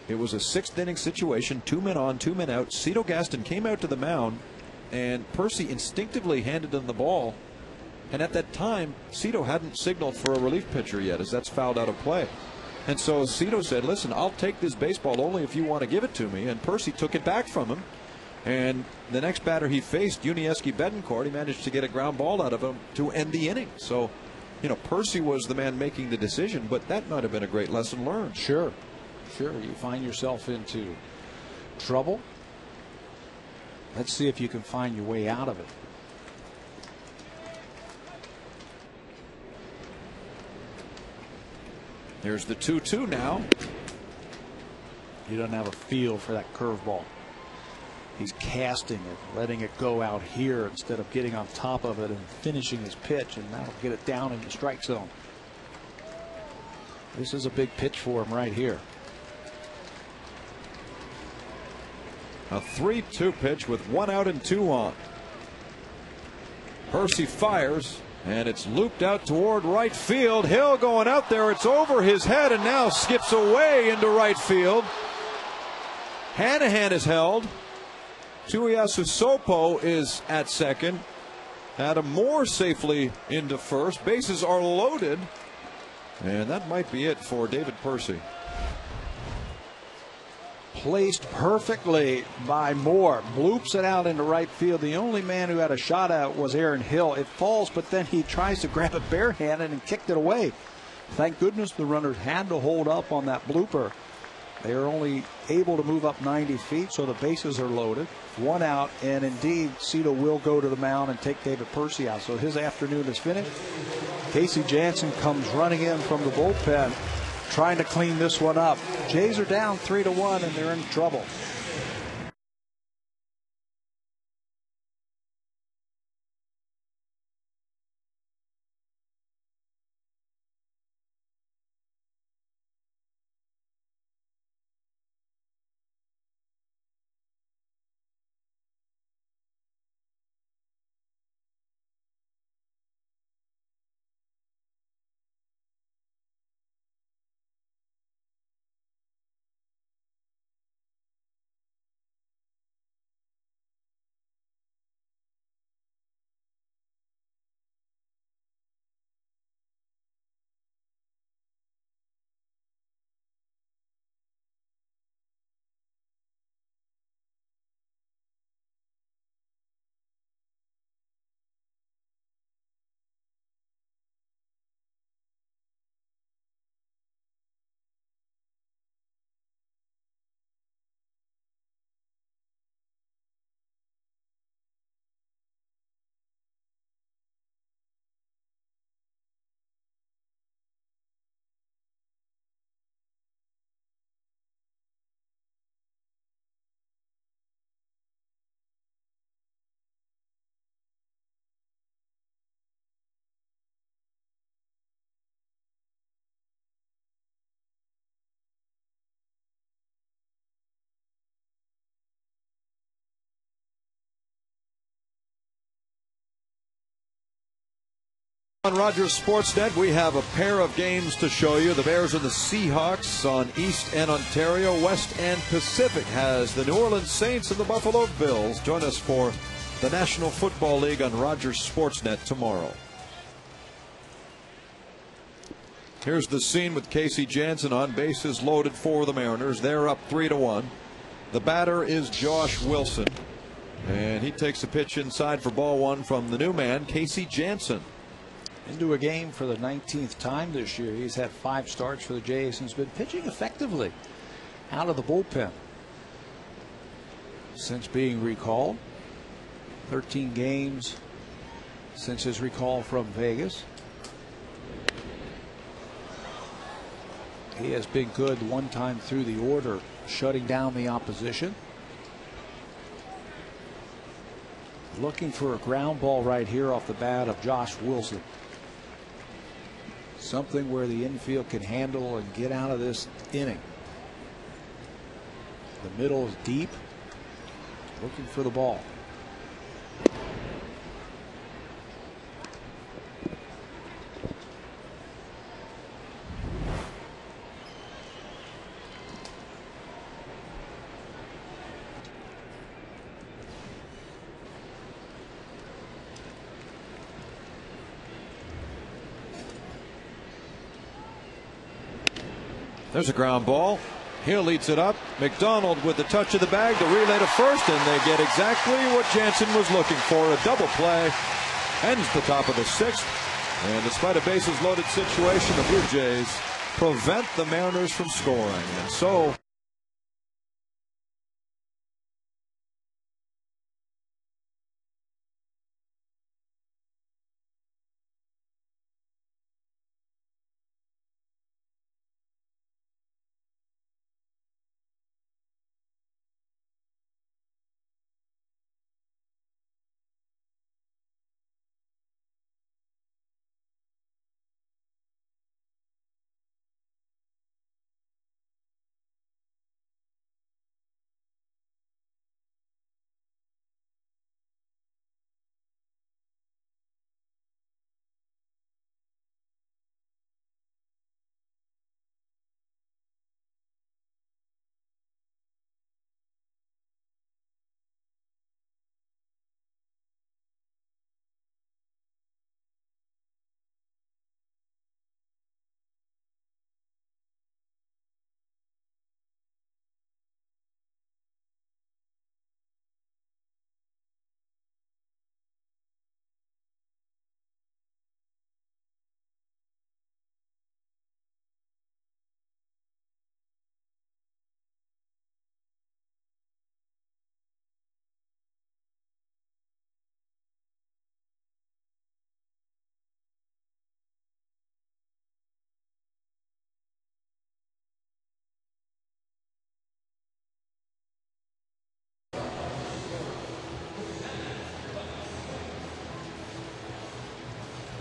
it was a sixth inning situation, 2 men on, 2 men out. Cito Gaston came out to the mound, and Percy instinctively handed him the ball. And at that time, Cito hadn't signaled for a relief pitcher yet, as that's fouled out of play. And so Cito said, listen, I'll take this baseball only if you want to give it to me. And Percy took it back from him. And the next batter he faced, Yuniesky Betancourt, he managed to get a ground ball out of him to end the inning. So, you know, Percy was the man making the decision, but that might have been a great lesson learned. Sure. Sure. You find yourself into trouble. Let's see if you can find your way out of it. There's the 2-2 now. He doesn't have a feel for that curveball. He's casting it, letting it go out here instead of getting on top of it and finishing his pitch, and that'll get it down in the strike zone. This is a big pitch for him right here. A 3-2 pitch with 1 out and 2 on. Percy fires, and it's looped out toward right field. Hill going out there. It's over his head and now skips away into right field. Hanahan is held. Tuiasu Sopo is at second. Adam Moore safely into first. Bases are loaded. And that might be it for David Percy. Placed perfectly by Moore. Bloops it out into right field. The only man who had a shot at was Aaron Hill. It falls, but then he tries to grab it barehanded and kicked it away. Thank goodness the runners had to hold up on that blooper. They are only able to move up 90 feet, so the bases are loaded. 1 out, and indeed, Cito will go to the mound and take David Percy out. So his afternoon is finished. Casey Jansen comes running in from the bullpen, trying to clean this one up. Jays are down 3-1, and they're in trouble. On Rogers Sportsnet, we have a pair of games to show you. The Bears and the Seahawks on East and Ontario. West and Pacific has the New Orleans Saints and the Buffalo Bills. Join us for the National Football League on Rogers Sportsnet tomorrow. Here's the scene with Casey Jansen on. Bases loaded for the Mariners. They're up 3-1. The batter is Josh Wilson, and he takes a pitch inside for ball one from the new man, Casey Jansen. Into a game for the 19th time this year. He's had 5 starts for the Jays and has been pitching effectively out of the bullpen since being recalled. 13 games since his recall from Vegas. He has been good one time through the order, shutting down the opposition. Looking for a ground ball right here off the bat of Josh Wilson. Something where the infield can handle and get out of this inning. The middle is deep. Looking for the ball. There's a ground ball. Hill eats it up. McDonald with the touch of the bag, the relay to first, and they get exactly what Jansen was looking for. A double play. Ends the top of the 6th. And despite a bases loaded situation, the Blue Jays prevent the Mariners from scoring. And so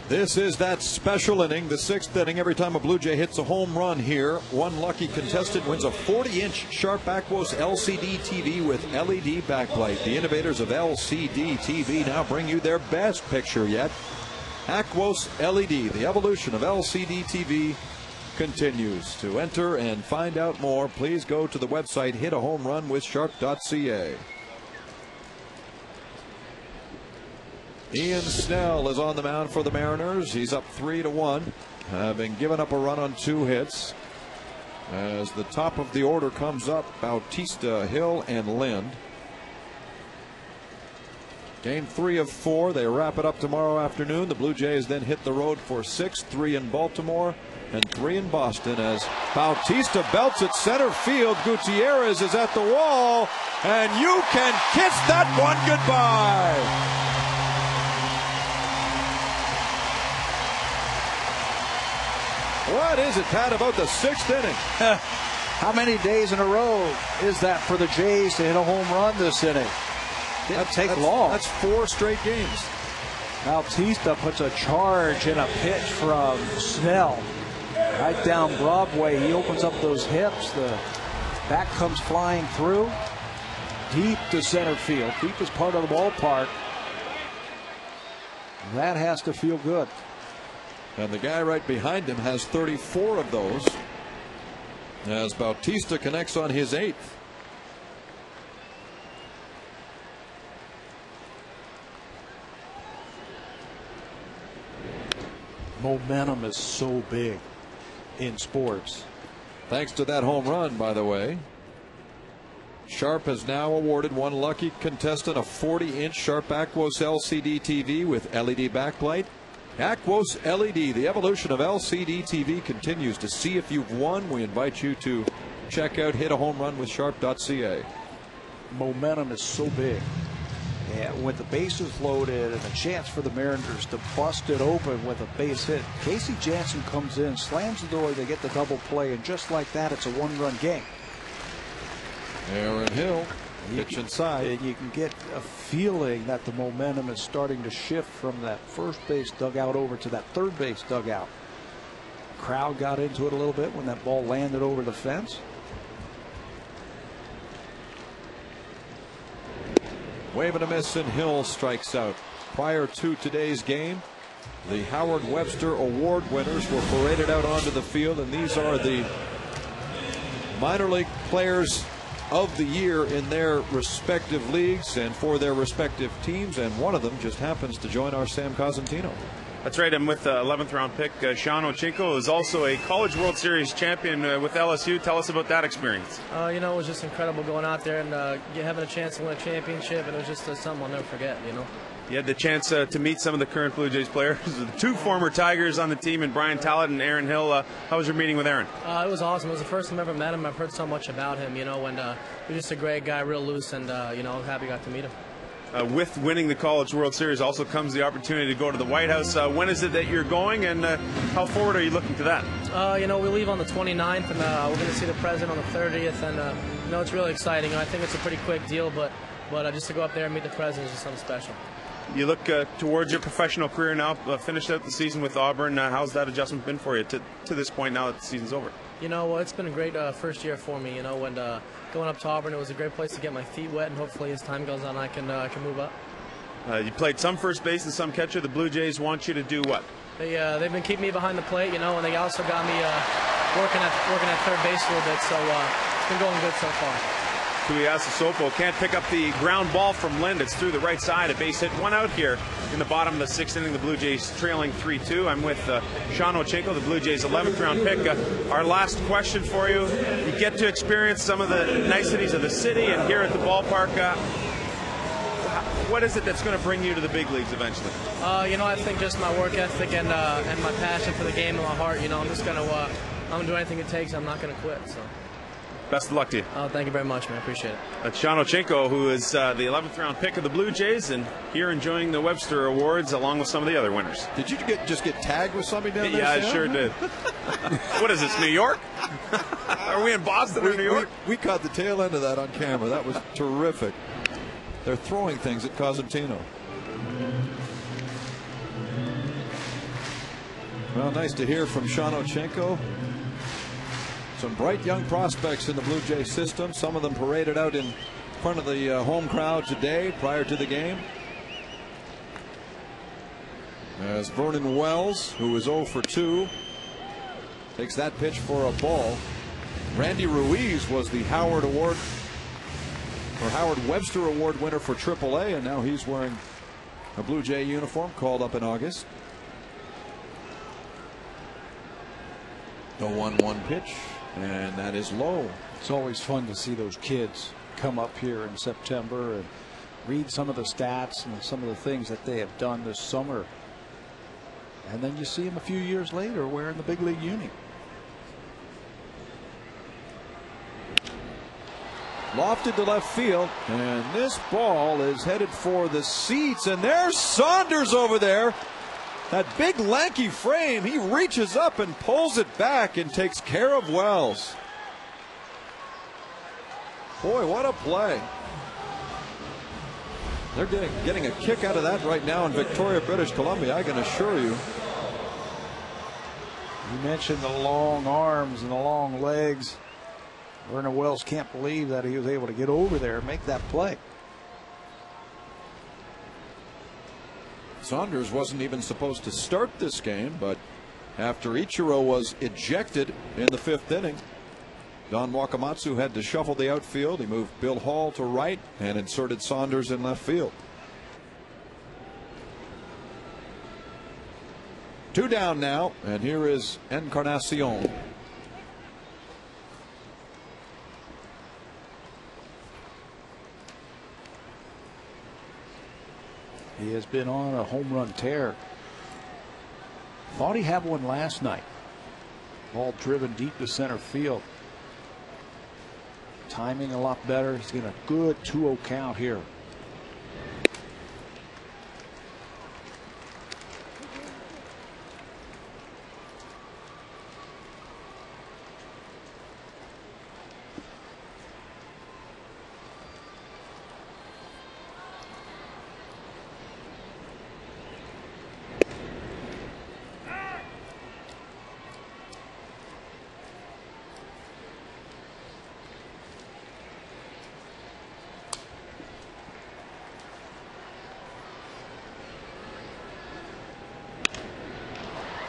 this is that special inning, the 6th inning. Every time a Blue Jay hits a home run here, one lucky contestant wins a 40-inch Sharp Aquos LCD TV with LED backlight. The innovators of LCD TV now bring you their best picture yet. Aquos LED, the evolution of LCD TV continues. To enter and find out more, please go to the website hitahomerunwithsharp.ca. Ian Snell is on the mound for the Mariners. He's up 3-1, having given up a run on 2 hits. As the top of the order comes up, Bautista, Hill, and Lind. Game 3 of 4. They wrap it up tomorrow afternoon. The Blue Jays then hit the road for 6, 3 in Baltimore and 3 in Boston, as Bautista belts at center field. Gutierrez is at the wall, and you can kiss that one goodbye. What is it, Pat, about the 6th inning? How many days in a row is that for the Jays to hit a home run this inning? Didn't take long. That's 4 straight games. Bautista puts a charge in a pitch from Snell. Right down Broadway. He opens up those hips. The bat comes flying through. Deep to center field. Deep is part of the ballpark. That has to feel good. And the guy right behind him has 34 of those, as Bautista connects on his 8th. Momentum is so big in sports. Thanks to that home run, by the way. Sharp has now awarded one lucky contestant a 40-inch Sharp Aquos LCD TV with LED backlight. Aquos LED, the evolution of LCD TV continues. To see if you've won, we invite you to check out hitahomerunwithsharp.ca. Momentum is so big. And with the bases loaded and a chance for the Mariners to bust it open with a base hit, Casey Jansen comes in, slams the door, they get the double play, and just like that, it's a one-run game. Aaron Hill, pitch inside. And you can get a feeling that the momentum is starting to shift from that first base dugout over to that third base dugout. Crowd got into it a little bit when that ball landed over the fence. Wave and a miss, and Hill strikes out. Prior to today's game, the Howard Webster Award winners were paraded out onto the field, and these are the minor league players of the year in their respective leagues and for their respective teams, and one of them just happens to join our Sam Cosentino. That's right. I'm with the 11th round pick, Sean Ochinko, who is also a College World Series champion with LSU. Tell us about that experience. You know, it was just incredible going out there and having a chance to win a championship, and it was just something I'll never forget, you know. You had the chance to meet some of the current Blue Jays players, the 2 former Tigers on the team, and Brian Talbot and Aaron Hill. How was your meeting with Aaron? It was awesome. It was the first time I ever met him. I've heard so much about him, you know, and he's just a great guy, real loose, and, you know, I'm happy I got to meet him. With winning the College World Series also comes the opportunity to go to the White House. When is it that you're going, and how forward are you looking to that? You know, we leave on the 29th, and we're going to see the president on the 30th, and you know, it's really exciting. I think it's a pretty quick deal, but just to go up there and meet the president is just something special. You look towards your professional career now, finished out the season with Auburn. How's that adjustment been for you to this point now that the season's over? You know, well, it's been a great first year for me, you know, and going up to Auburn, it was a great place to get my feet wet, and hopefully as time goes on I can move up. You played some first base and some catcher. The Blue Jays want you to do what? They've been keeping me behind the plate, you know, and they also got me working at third base a little bit, so it's been going good so far. Tuiasosopo can't pick up the ground ball from Lind. It's through the right side. A base hit, 1 out here in the bottom of the 6th inning. The Blue Jays trailing 3-2. I'm with Sean Ochinko, the Blue Jays 11th round pick. Our last question for you. You get to experience some of the niceties of the city and here at the ballpark. What is it that's going to bring you to the big leagues eventually? You know, I think just my work ethic and my passion for the game and my heart. You know, I'm just going to I'm going to do anything it takes. I'm not going to quit. So. Best of luck to you. Oh, thank you very much, man. I appreciate it. That's Sean Ochinko, who is the 11th round pick of the Blue Jays, and here enjoying the Webster Awards along with some of the other winners. Did you just get tagged with somebody down there? Yeah, I Sam? sure did. What is this, New York? Are we in Boston or New York? We caught the tail end of that on camera. That was terrific. They're throwing things at Cosentino. Well, nice to hear from Sean Ochinko. Some bright young prospects in the Blue Jay system. Some of them paraded out in front of the home crowd today prior to the game. As Vernon Wells, who is 0 for 2, takes that pitch for a ball. Randy Ruiz was the Howard Webster Award winner for AAA, and now he's wearing a Blue Jay uniform, called up in August. The 1-1 pitch. And that is low. It's always fun to see those kids come up here in September and read some of the stats and some of the things that they have done this summer. And then you see them a few years later wearing the big league uni. Lofted to left field, and this ball is headed for the seats, and there's Saunders over there. That big lanky frame, he reaches up and pulls it back and takes care of Wells. Boy, what a play. They're getting a kick out of that right now in Victoria, British Columbia, I can assure you. You mentioned the long arms and the long legs. Vernon Wells can't believe that he was able to get over there and make that play. Saunders wasn't even supposed to start this game, but after Ichiro was ejected in the 5th inning. Don Wakamatsu had to shuffle the outfield. He moved Bill Hall to right and inserted Saunders in left field. 2 down now, and here is Encarnacion. He has been on a home run tear. Thought he had one last night. Ball driven deep to center field. Timing a lot better. He's getting a good 2-0 count here.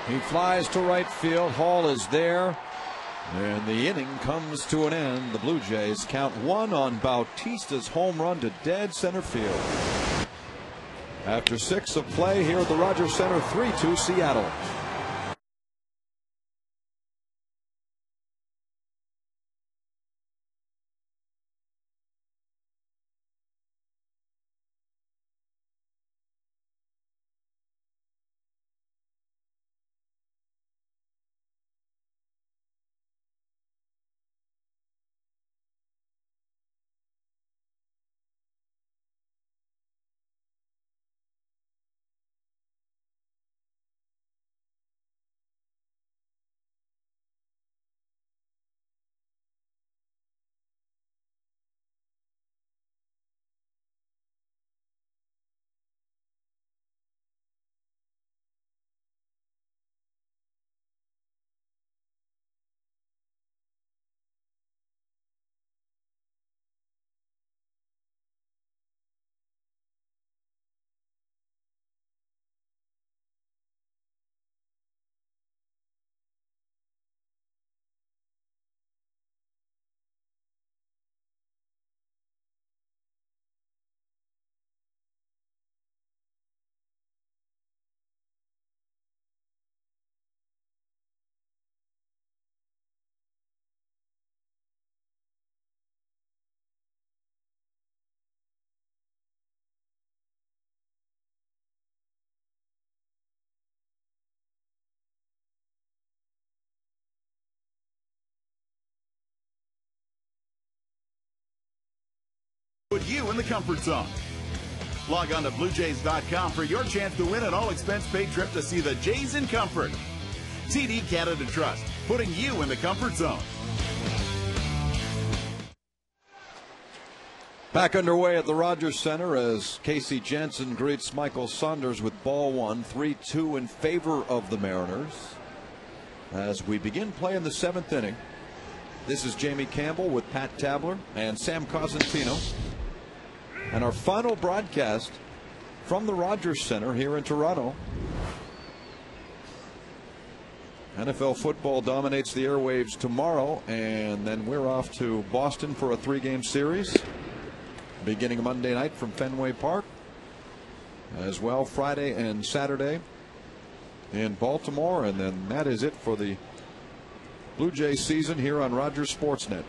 He flies to right field. Hall is there. And the inning comes to an end. The Blue Jays count 1 on Bautista's home run to dead center field. After 6 of play here at the Rogers Center, 3-2 Seattle. Put you in the comfort zone. Log on to BlueJays.com for your chance to win an all-expense-paid trip to see the Jays in comfort. TD Canada Trust, putting you in the comfort zone. Back underway at the Rogers Center as Casey Jansen greets Michael Saunders with ball 1, 3-2 in favor of the Mariners. As we begin play in the 7th inning, this is Jamie Campbell with Pat Tabler and Sam Cosentino. And our final broadcast from the Rogers Center here in Toronto. NFL football dominates the airwaves tomorrow, and then we're off to Boston for a 3-game series beginning Monday night from Fenway Park, as well Friday and Saturday in Baltimore, and then that is it for the Blue Jays season here on Rogers Sportsnet.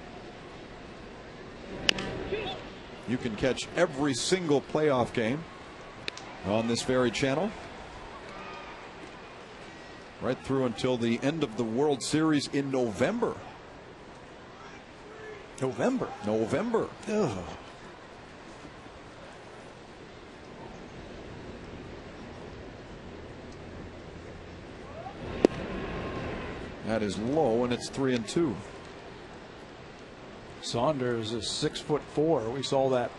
You can catch every single playoff game on this very channel right through until the end of the World Series in November. November. Ugh. That is low, and it's 3-2. Saunders is 6'4". We saw that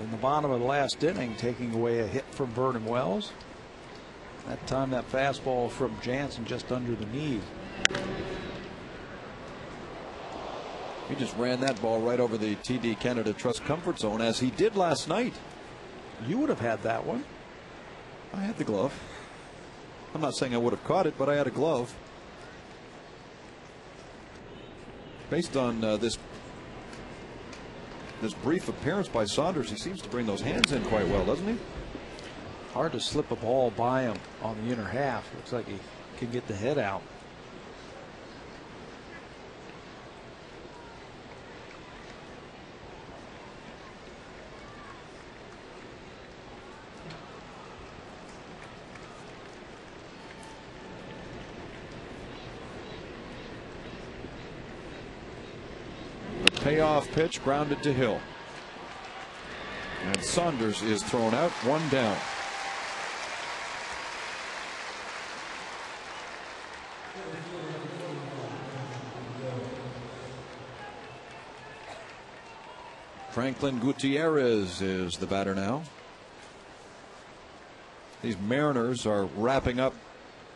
in the bottom of the last inning, taking away a hit from Vernon Wells. That time, that fastball from Jansen just under the knee. He just ran that ball right over the TD Canada Trust comfort zone, as he did last night. You would have had that one. I had the glove. I'm not saying I would have caught it, but I had a glove. Based on this brief appearance by Saunders, he seems to bring those hands in quite well, doesn't he? Hard to slip a ball by him on the inner half. Looks like he can get the head out. Payoff pitch grounded to Hill. And Saunders is thrown out, 1 down. Franklin Gutierrez is the batter now. These Mariners are wrapping up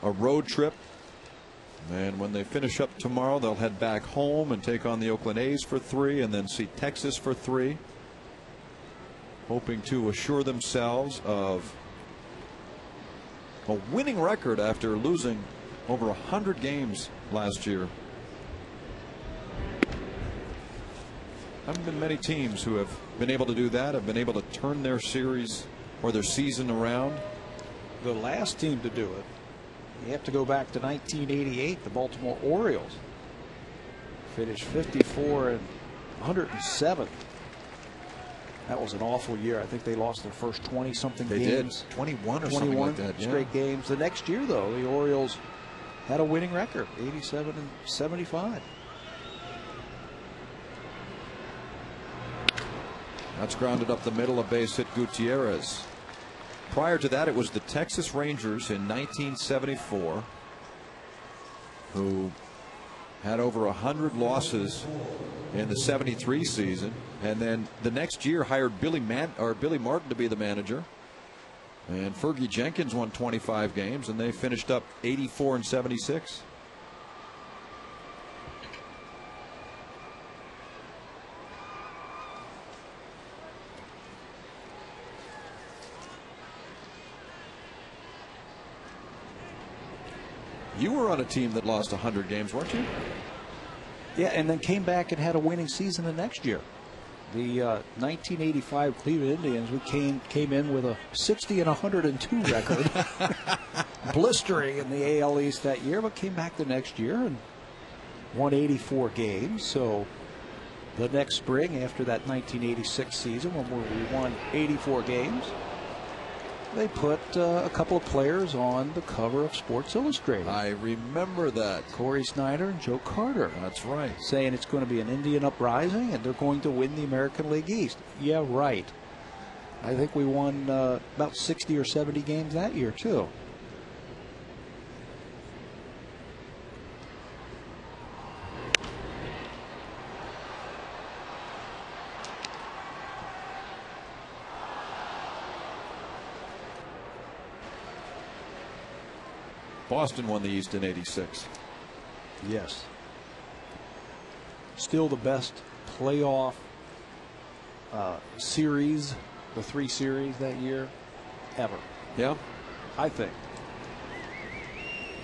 a road trip. And when they finish up tomorrow, they'll head back home and take on the Oakland A's for 3 and then see Texas for 3. Hoping to assure themselves of a winning record after losing over 100 games last year. Haven't been many teams who have been able to do that, have been able to turn their series or their season around. The last team to do it, you have to go back to 1988. The Baltimore Orioles finished 54 and 107. That was an awful year. I think they lost their first 20-something games. They did. 21 or something like that. Straight games. The next year, though, the Orioles had a winning record, 87 and 75. That's grounded up the middle, a base hit Gutierrez. Prior to that, it was the Texas Rangers in 1974 who had over 100 losses in the 73 season, and then the next year hired Billy Martin to be the manager. And Fergie Jenkins won 25 games, and they finished up 84 and 76. You were on a team that lost 100 games, weren't you? Yeah, and then came back and had a winning season the next year. The 1985 Cleveland Indians, we came in with a 60 and 102 record, blistering in the AL East that year, but came back the next year and won 84 games. So the next spring, after that 1986 season, when we won 84 games, they put a couple of players on the cover of Sports Illustrated. I remember that. Corey Snyder and Joe Carter. That's right. Saying it's going to be an Indian uprising and they're going to win the American League East. Yeah, right. I think we won about 60 or 70 games that year, too. Boston won the East in '86. Yes. Still the best playoff series, the 3 series that year, ever. Yeah, I think.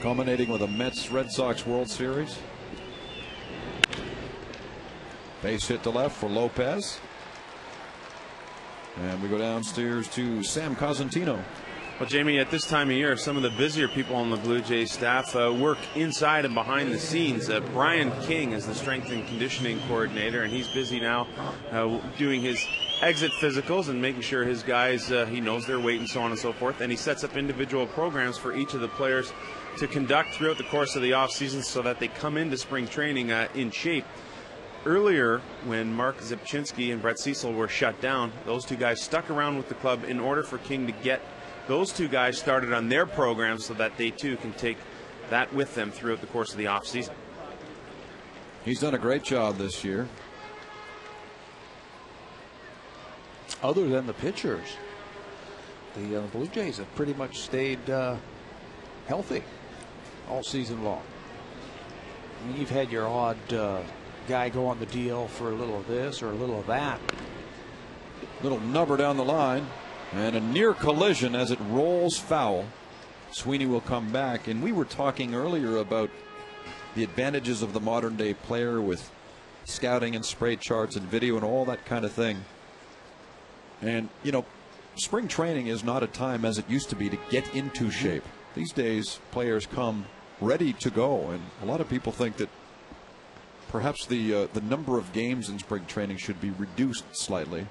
Culminating with a Mets-Red Sox World Series. Base hit to left for Lopez. And we go downstairs to Sam Cosentino. Well, Jamie, at this time of year, some of the busier people on the Blue Jays staff work inside and behind the scenes. Brian King is the strength and conditioning coordinator, and he's busy now doing his exit physicals and making sure his guys, he knows their weight and so on and so forth. And he sets up individual programs for each of the players to conduct throughout the course of the offseason so that they come into spring training in shape. Earlier, when Mark Zipchinski and Brett Cecil were shut down, those 2 guys stuck around with the club in order for King to get those 2 guys started on their programs so that they too can take that with them throughout the course of the offseason. He's done a great job this year. Other than the pitchers, the Blue Jays have pretty much stayed healthy all season long. I mean, you've had your odd guy go on the DL for a little of this or a little of that. Little number down the line. And a near collision as it rolls foul. Sweeney will come back. And we were talking earlier about the advantages of the modern day player with scouting and spray charts and video and all that kind of thing. And, you know, spring training is not a time as it used to be to get into shape. These days, players come ready to go. And a lot of people think that perhaps the number of games in spring training should be reduced slightly.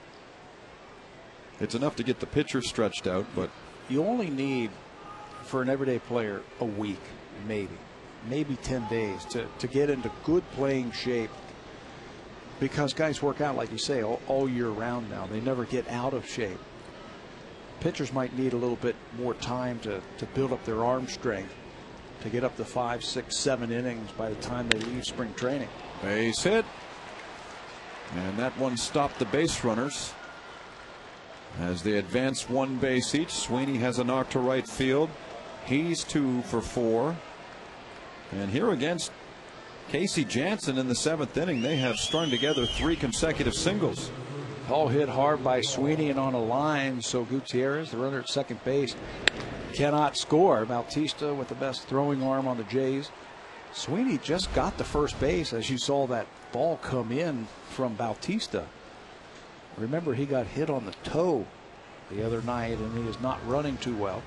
It's enough to get the pitcher stretched out, but you only need, for an everyday player, a week, maybe 10 days to get into good playing shape, because guys work out, like you say, all year round now. They never get out of shape. Pitchers might need a little bit more time to build up their arm strength to get up to 5, 6, 7 innings by the time they leave spring training. Base hit, and that one stopped the base runners as they advance 1 base each. Sweeney has a knock to right field. He's 2 for 4. And here against Casey Jansen in the 7th inning, they have strung together 3 consecutive singles. All hit hard by Sweeney and on a line, so Gutierrez, the runner at second base, cannot score. Bautista with the best throwing arm on the Jays. Sweeney just got to first base as you saw that ball come in from Bautista. Remember, he got hit on the toe the other night, and he is not running too well.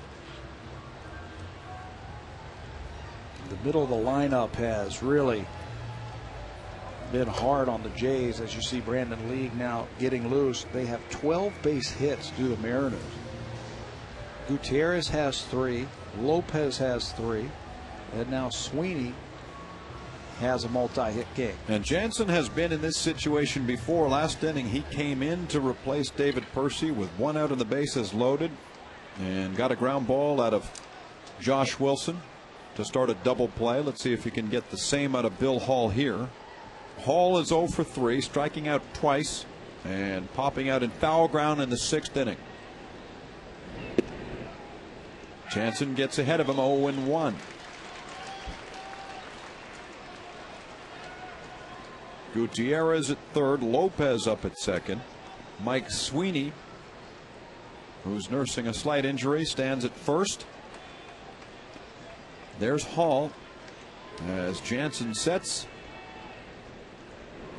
The middle of the lineup has really been hard on the Jays, as you see Brandon League now getting loose. They have 12 base hits due to Mariners. Gutierrez has 3, Lopez has 3, and now Sweeney has a multi-hit game. And Jansen has been in this situation before. Last inning, he came in to replace David Percy with 1 out on the bases loaded and got a ground ball out of Josh Wilson to start a double play. Let's see if he can get the same out of Bill Hall here. Hall is 0 for 3, striking out twice and popping out in foul ground in the 6th inning. Jansen gets ahead of him 0-1. Gutierrez at third, Lopez up at second. Mike Sweeney, who's nursing a slight injury, stands at first. There's Hall as Jansen sets.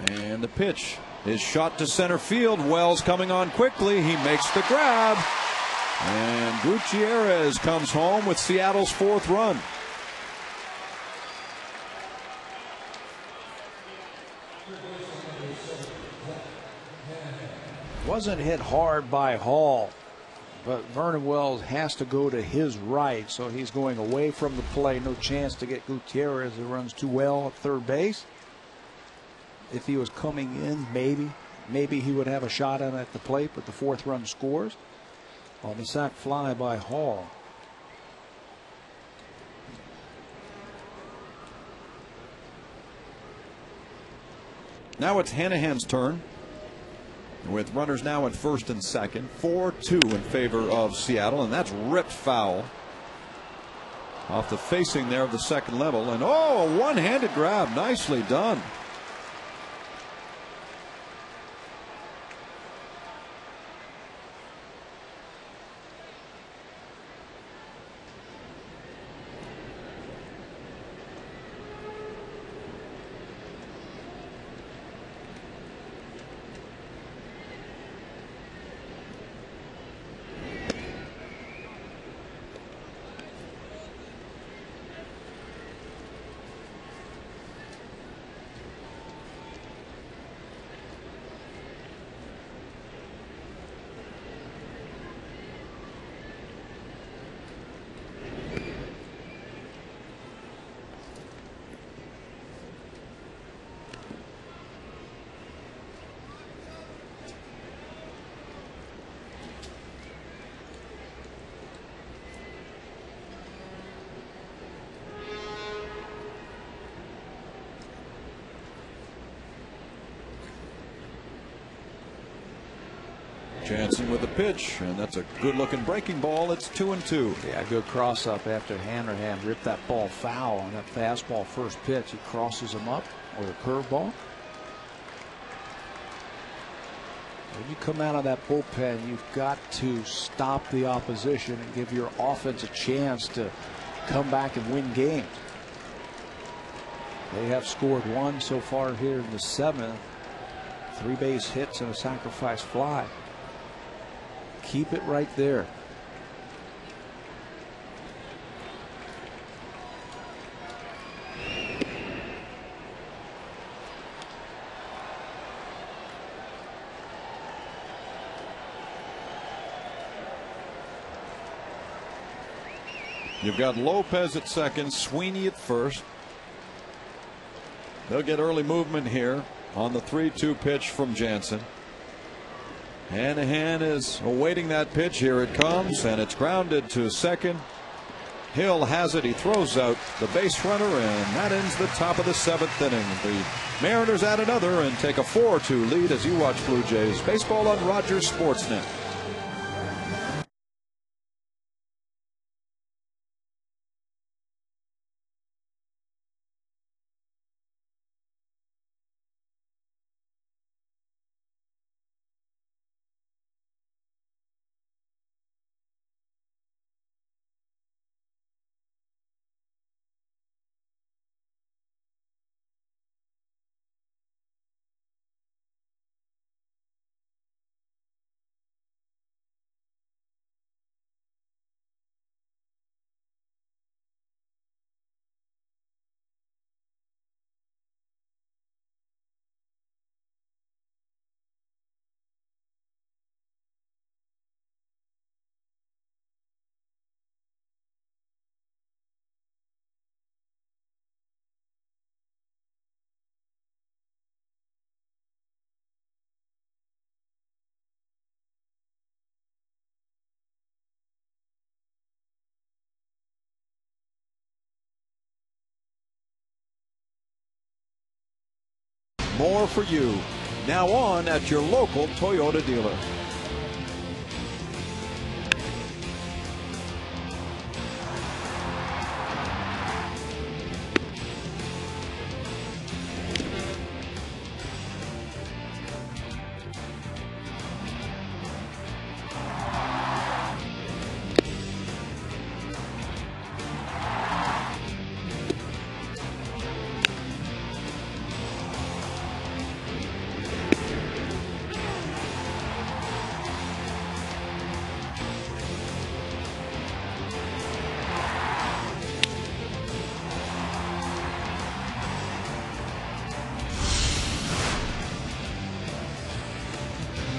And the pitch is shot to center field. Wells coming on quickly. He makes the grab. And Gutierrez comes home with Seattle's 4th run. Wasn't hit hard by Hall, but Vernon Wells has to go to his right, so he's going away from the play. No chance to get Gutierrez, who runs too well at third base. If he was coming in, maybe he would have a shot on at the plate, but the 4th run scores on the sac fly by Hall. Now it's Hanahan's turn, with runners now at first and second. 4-2 in favor of Seattle, and that's ripped foul off the facing there of the second level. And oh, a one-handed grab, nicely done. Jansen with the pitch, and that's a good-looking breaking ball. It's 2-2. Yeah, good cross-up after Hanrahan ripped that ball foul on that fastball first pitch. He crosses him up with a curveball. When you come out of that bullpen, you've got to stop the opposition and give your offense a chance to come back and win games. They have scored one so far here in the 7th. 3 base hits and a sacrifice fly. Keep it right there. You've got Lopez at second, Sweeney at first. They'll get early movement here on the 3-2 pitch from Jansen. Hanahan is awaiting that pitch. Here it comes, and it's grounded to second. Hill has it. He throws out the base runner, and that ends the top of the 7th inning. The Mariners add another and take a 4-2 lead as you watch Blue Jays baseball on Rogers Sportsnet. More for you. Now on at your local Toyota dealer.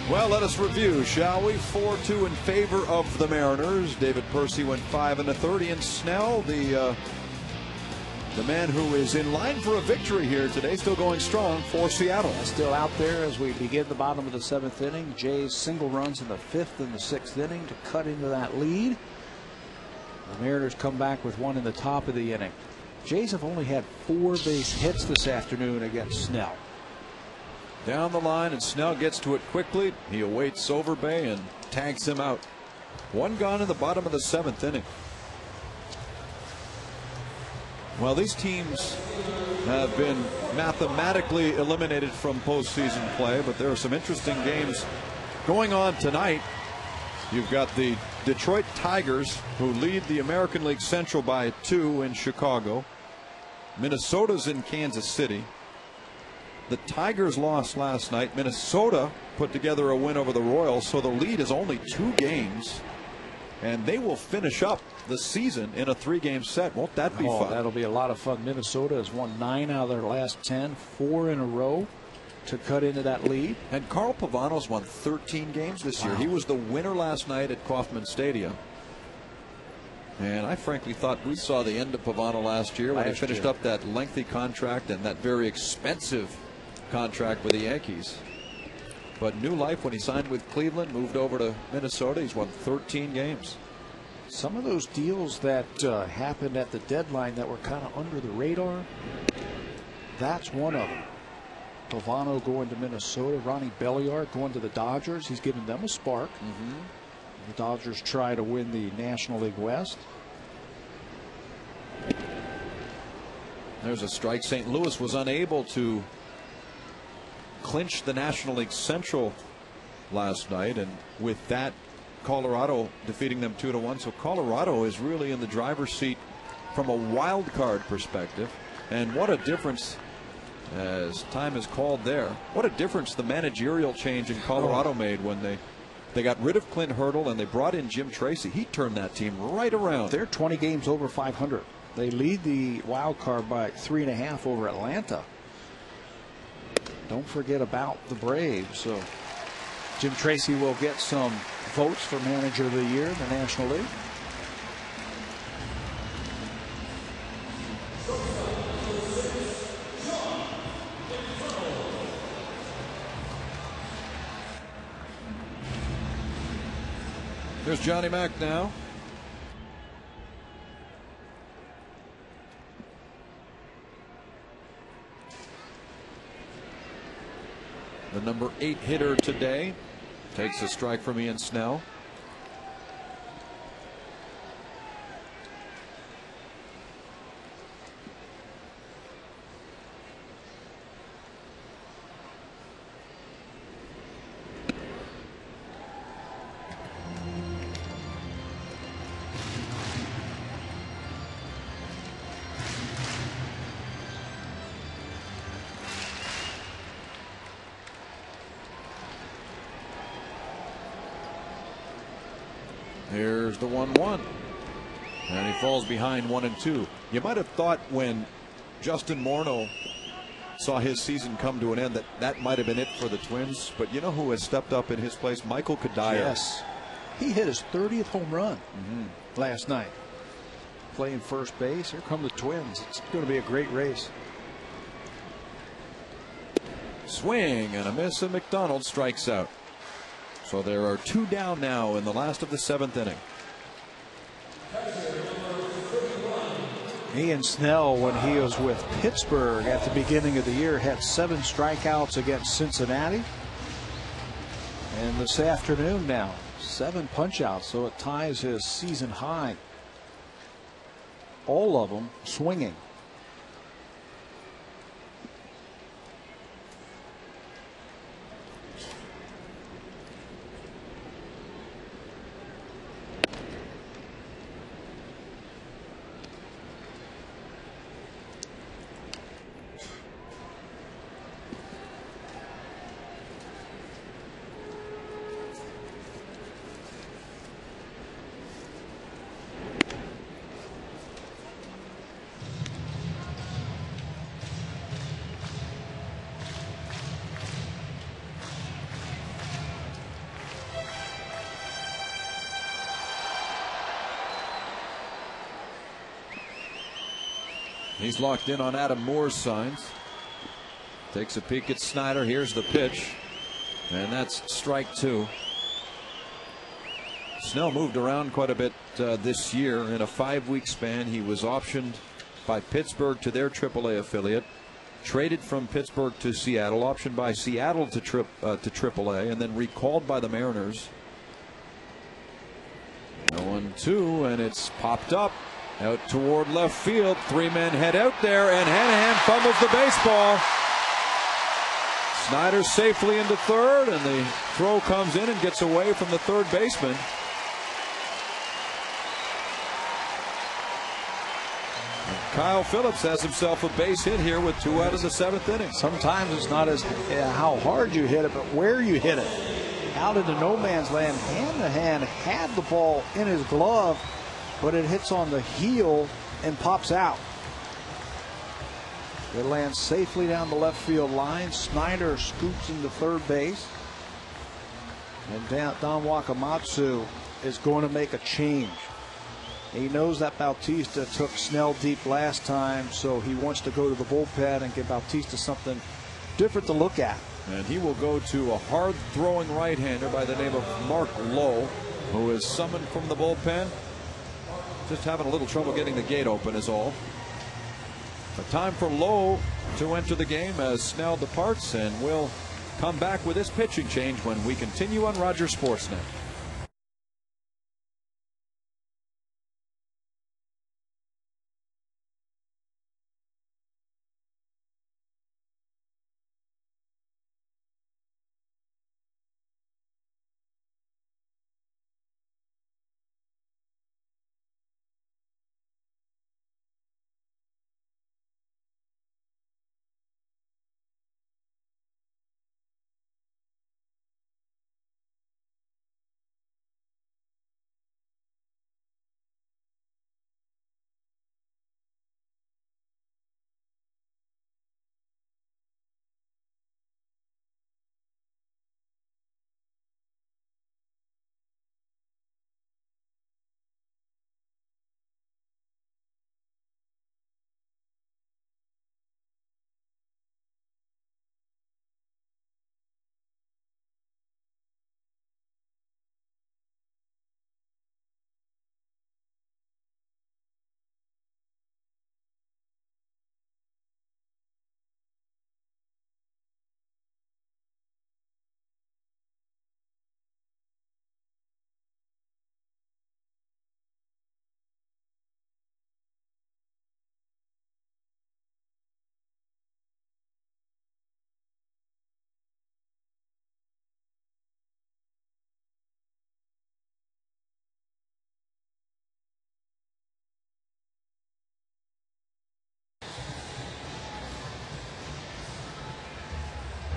Well, let us review, shall we? 4-2 in favor of the Mariners. David Percy went 5 1/3. Ian Snell, the man who is in line for a victory here today, still going strong for Seattle. Still out there as we begin the bottom of the 7th inning. Jays single runs in the 5th and the 6th inning to cut into that lead. The Mariners come back with one in the top of the inning. Jays have only had 4 base hits this afternoon against Snell. Down the line, and Snell gets to it quickly. He awaits Overbay and tags him out. 1 gone in the bottom of the 7th inning. Well, these teams have been mathematically eliminated from postseason play, but there are some interesting games going on tonight. You've got the Detroit Tigers, who lead the American League Central by 2 in Chicago. Minnesota's in Kansas City. The Tigers lost last night. Minnesota put together a win over the Royals, so the lead is only 2 games. And they will finish up the season in a 3-game set. Won't that be fun? That'll be a lot of fun. Minnesota has won 9 out of their last 10, 4 in a row to cut into that lead. And Carl Pavanos won 13 games this year. He was the winner last night at Kauffman Stadium. And I frankly thought we saw the end of Pavano last year when he finished up that lengthy contract and that very expensive contract with the Yankees. But new life when he signed with Cleveland, moved over to Minnesota. He's won 13 games. Some of those deals that happened at the deadline that were kind of under the radar, that's one of them. Pavano going to Minnesota, Ronnie Belliard going to the Dodgers. He's given them a spark. The Dodgers try to win the National League West. There's a strike. St. Louis was unable to clinch the National League Central last night, and with that, Colorado defeating them 2-1. So Colorado is really in the driver's seat from a wild card perspective. And what a difference, as time is called there, what a difference the managerial change in Colorado made when they got rid of Clint Hurdle and they brought in Jim Tracy. He turned that team right around. They're 20 games over 500. They lead the wild card by 3.5 over Atlanta. Don't forget about the Braves. So Jim Tracy will get some votes for manager of the year in the National League. There's Johnny Mack now. The number 8 hitter today takes a strike from Ian Snell. Here's the 1-1. And he falls behind 1-2. You might have thought when Justin Morneau saw his season come to an end that might have been it for the Twins. But you know who has stepped up in his place? Michael Kadire. Yes. He hit his 30th home run last night. Playing first base. Here come the Twins. It's going to be a great race. Swing and a miss, and McDonald strikes out. So there are 2 down now in the last of the 7th inning. Ian Snell, when he was with Pittsburgh at the beginning of the year, had 7 strikeouts against Cincinnati. And this afternoon now, 7 punchouts, so it ties his season high. All of them swinging. He's locked in on Adam Moore's signs. Takes a peek at Snyder. Here's the pitch. And that's strike 2. Snell moved around quite a bit this year. In a 5-week span, he was optioned by Pittsburgh to their AAA affiliate, traded from Pittsburgh to Seattle, optioned by Seattle to AAA, and then recalled by the Mariners. 0-2, and it's popped up. Out toward left field. 3 men head out there, and Hanahan fumbles the baseball. Snyder safely into third, and the throw comes in and gets away from the third baseman. Kyle Phillips has himself a base hit here with 2 out of the 7th inning. Sometimes it's not as how hard you hit it, but where you hit it. Out into no man's land. Hanahan had the ball in his glove, but it hits on the heel and pops out. It lands safely down the left field line. Snyder scoops into third base. And Don Wakamatsu is going to make a change. He knows that Bautista took Snell deep last time, so he wants to go to the bullpen and give Bautista something different to look at. And he will go to a hard-throwing right-hander by the name of Mark Lowe, who is summoned from the bullpen. Just having a little trouble getting the gate open is all. But time for Lowe to enter the game as Snell departs, and we'll come back with this pitching change when we continue on Rogers Sportsnet.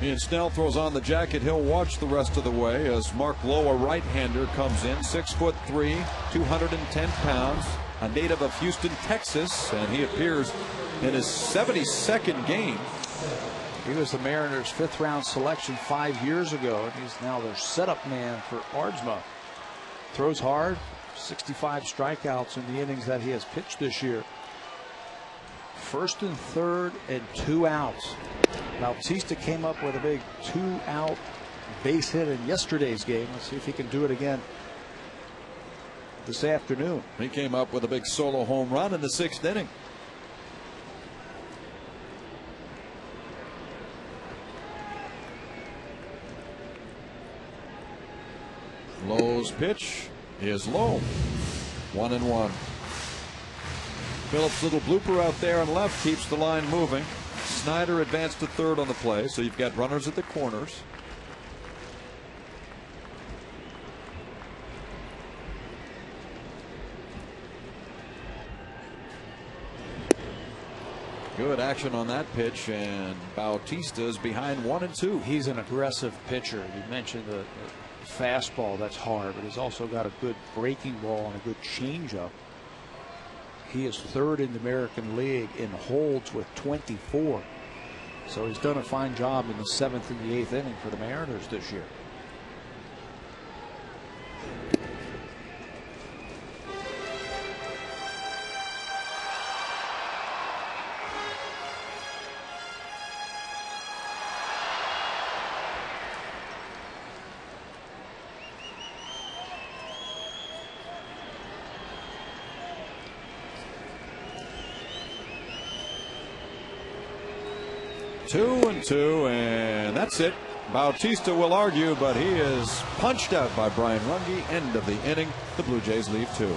Ian Snell throws on the jacket. He'll watch the rest of the way as Mark Lowe, a right-hander, comes in. 6'3", 210 pounds, a native of Houston, Texas, and he appears in his 72nd game. He was the Mariners' 5th-round selection 5 years ago, and he's now their setup man for Aardsma. Throws hard, 65 strikeouts in the innings that he has pitched this year. 1st and 3rd and 2 outs. Bautista came up with a big 2-out base hit in yesterday's game. Let's see if he can do it again this afternoon. He came up with a big solo home run in the 6th inning. Lowe's pitch is low. 1-1. Phillips' little blooper out there on left keeps the line moving. Snyder advanced to 3rd on the play, so you've got runners at the corners. Good action on that pitch, and Bautista is behind 1-2. He's an aggressive pitcher. You mentioned the fastball, that's hard, but he's also got a good breaking ball and a good changeup. He is 3rd in the American League in holds with 24. So he's done a fine job in the 7th and the 8th inning for the Mariners this year. Two and two, and that's it. Bautista will argue, but he is punched out by Brian Runge. End of the inning. The Blue Jays leave 2.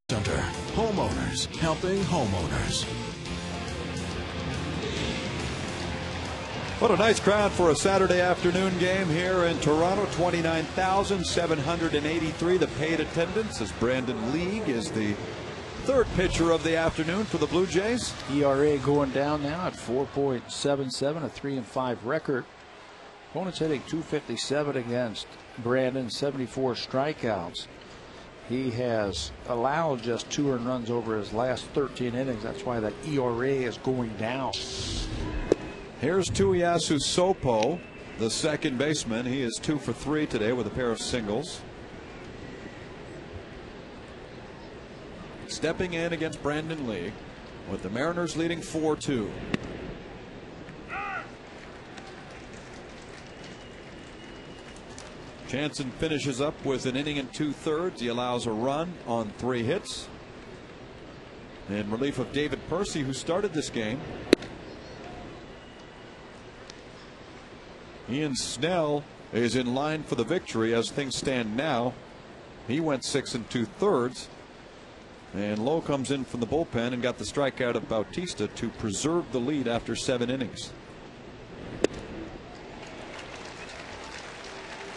Center. Homeowners helping homeowners. What a nice crowd for a Saturday afternoon game here in Toronto. 29,783 the paid attendance, as Brandon League is the 3rd pitcher of the afternoon for the Blue Jays. ERA going down now at 4.77, a 3-5 record. Opponents hitting .257 against Brandon, 74 strikeouts. He has allowed just 2 earned runs over his last 13 innings. That's why that ERA is going down. Here's Tuiasu Sopo, the second baseman. He is 2 for 3 today with a pair of singles. Stepping in against Brandon Lee, with the Mariners leading 4-2. Jansen finishes up with an inning and 2/3. He allows a run on 3 hits in relief of David Percy, who started this game. Ian Snell is in line for the victory as things stand now. He went 6 2/3. And Lowe comes in from the bullpen and got the strikeout of Bautista to preserve the lead after 7 innings.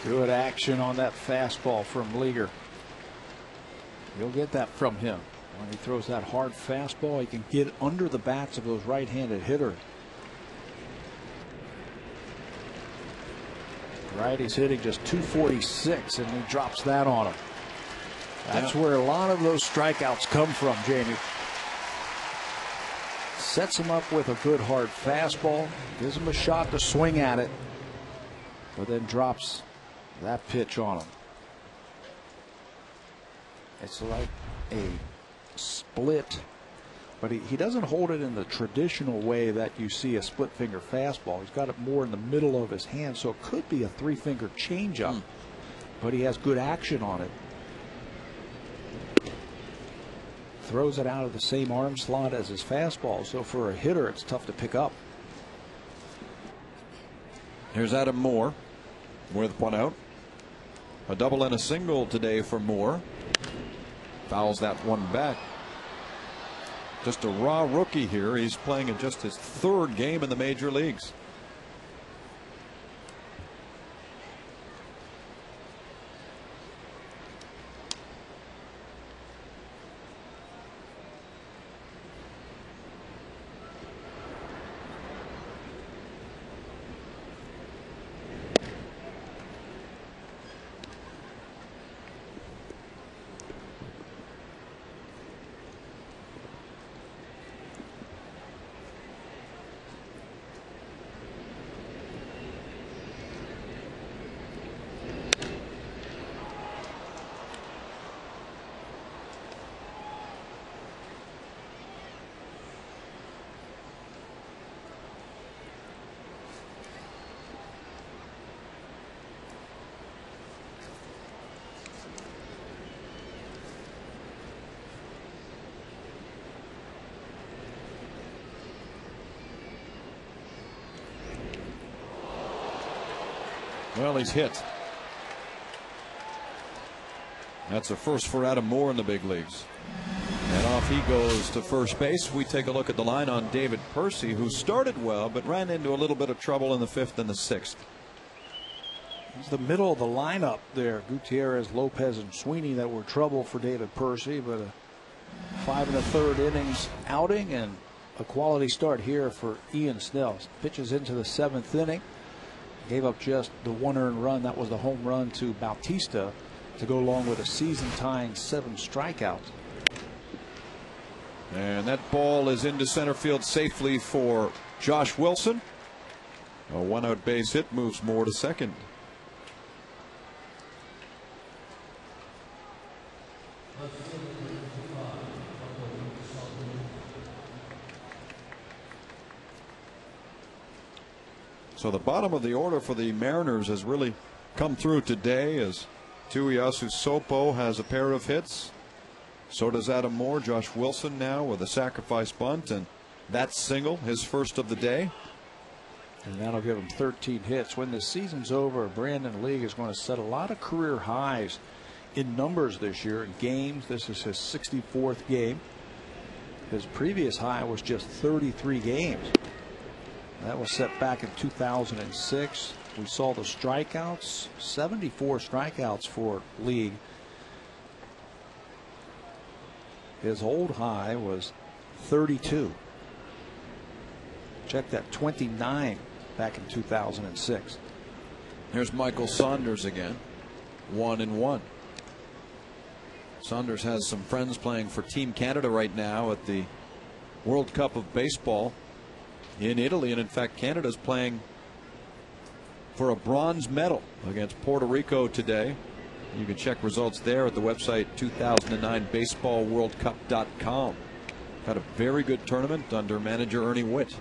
Good action on that fastball from Leaguer. You'll get that from him. When he throws that hard fastball, he can get under the bats of those right-handed hitters. Righty's hitting just 246, and he drops that on him. That's where a lot of those strikeouts come from, Jamie. Sets him up with a good hard fastball, gives him a shot to swing at it, but then drops that pitch on him. It's like a split, but he doesn't hold it in the traditional way that you see a split finger fastball. He's got it more in the middle of his hand, so it could be a 3-finger changeup, but he has good action on it. Throws it out of the same arm slot as his fastball, so for a hitter it's tough to pick up. Here's Adam Moore with 1 out. A double and a single today for Moore. Fouls that one back. Just a raw rookie here. He's playing in just his 3rd game in the major leagues. Well, he's hit. That's a first for Adam Moore in the big leagues. And off he goes to first base. We take a look at the line on David Percy, who started well but ran into a little bit of trouble in the 5th and the 6th. It's the middle of the lineup there. Gutierrez, Lopez, and Sweeney that were trouble for David Percy, but a 5 1/3 innings outing and a quality start here for Ian Snell. Pitches into the 7th inning. Gave up just the 1 earned run. That was the home run to Bautista to go along with a season-tying 7 strikeouts. And that ball is into center field safely for Josh Wilson. A 1-out base hit moves Moore to second. So the bottom of the order for the Mariners has really come through today, as Tuiasu Sopo has a pair of hits. So does Adam Moore. Josh Wilson now with a sacrifice bunt, and that single, his first of the day. And that'll give him 13 hits. When the season's over, Brandon League is going to set a lot of career highs in numbers this year. In games, this is his 64th game. His previous high was just 33 games. That was set back in 2006. We saw the strikeouts, 74 strikeouts for League. His old high was 32. Check that, 29 back in 2006. Here's Michael Saunders again, 1-1. Saunders has some friends playing for Team Canada right now at the World Cup of Baseball in Italy, and in fact Canada's playing for a bronze medal against Puerto Rico today. You can check results there at the website 2009baseballworldcup.com. Had a very good tournament under manager Ernie Witt.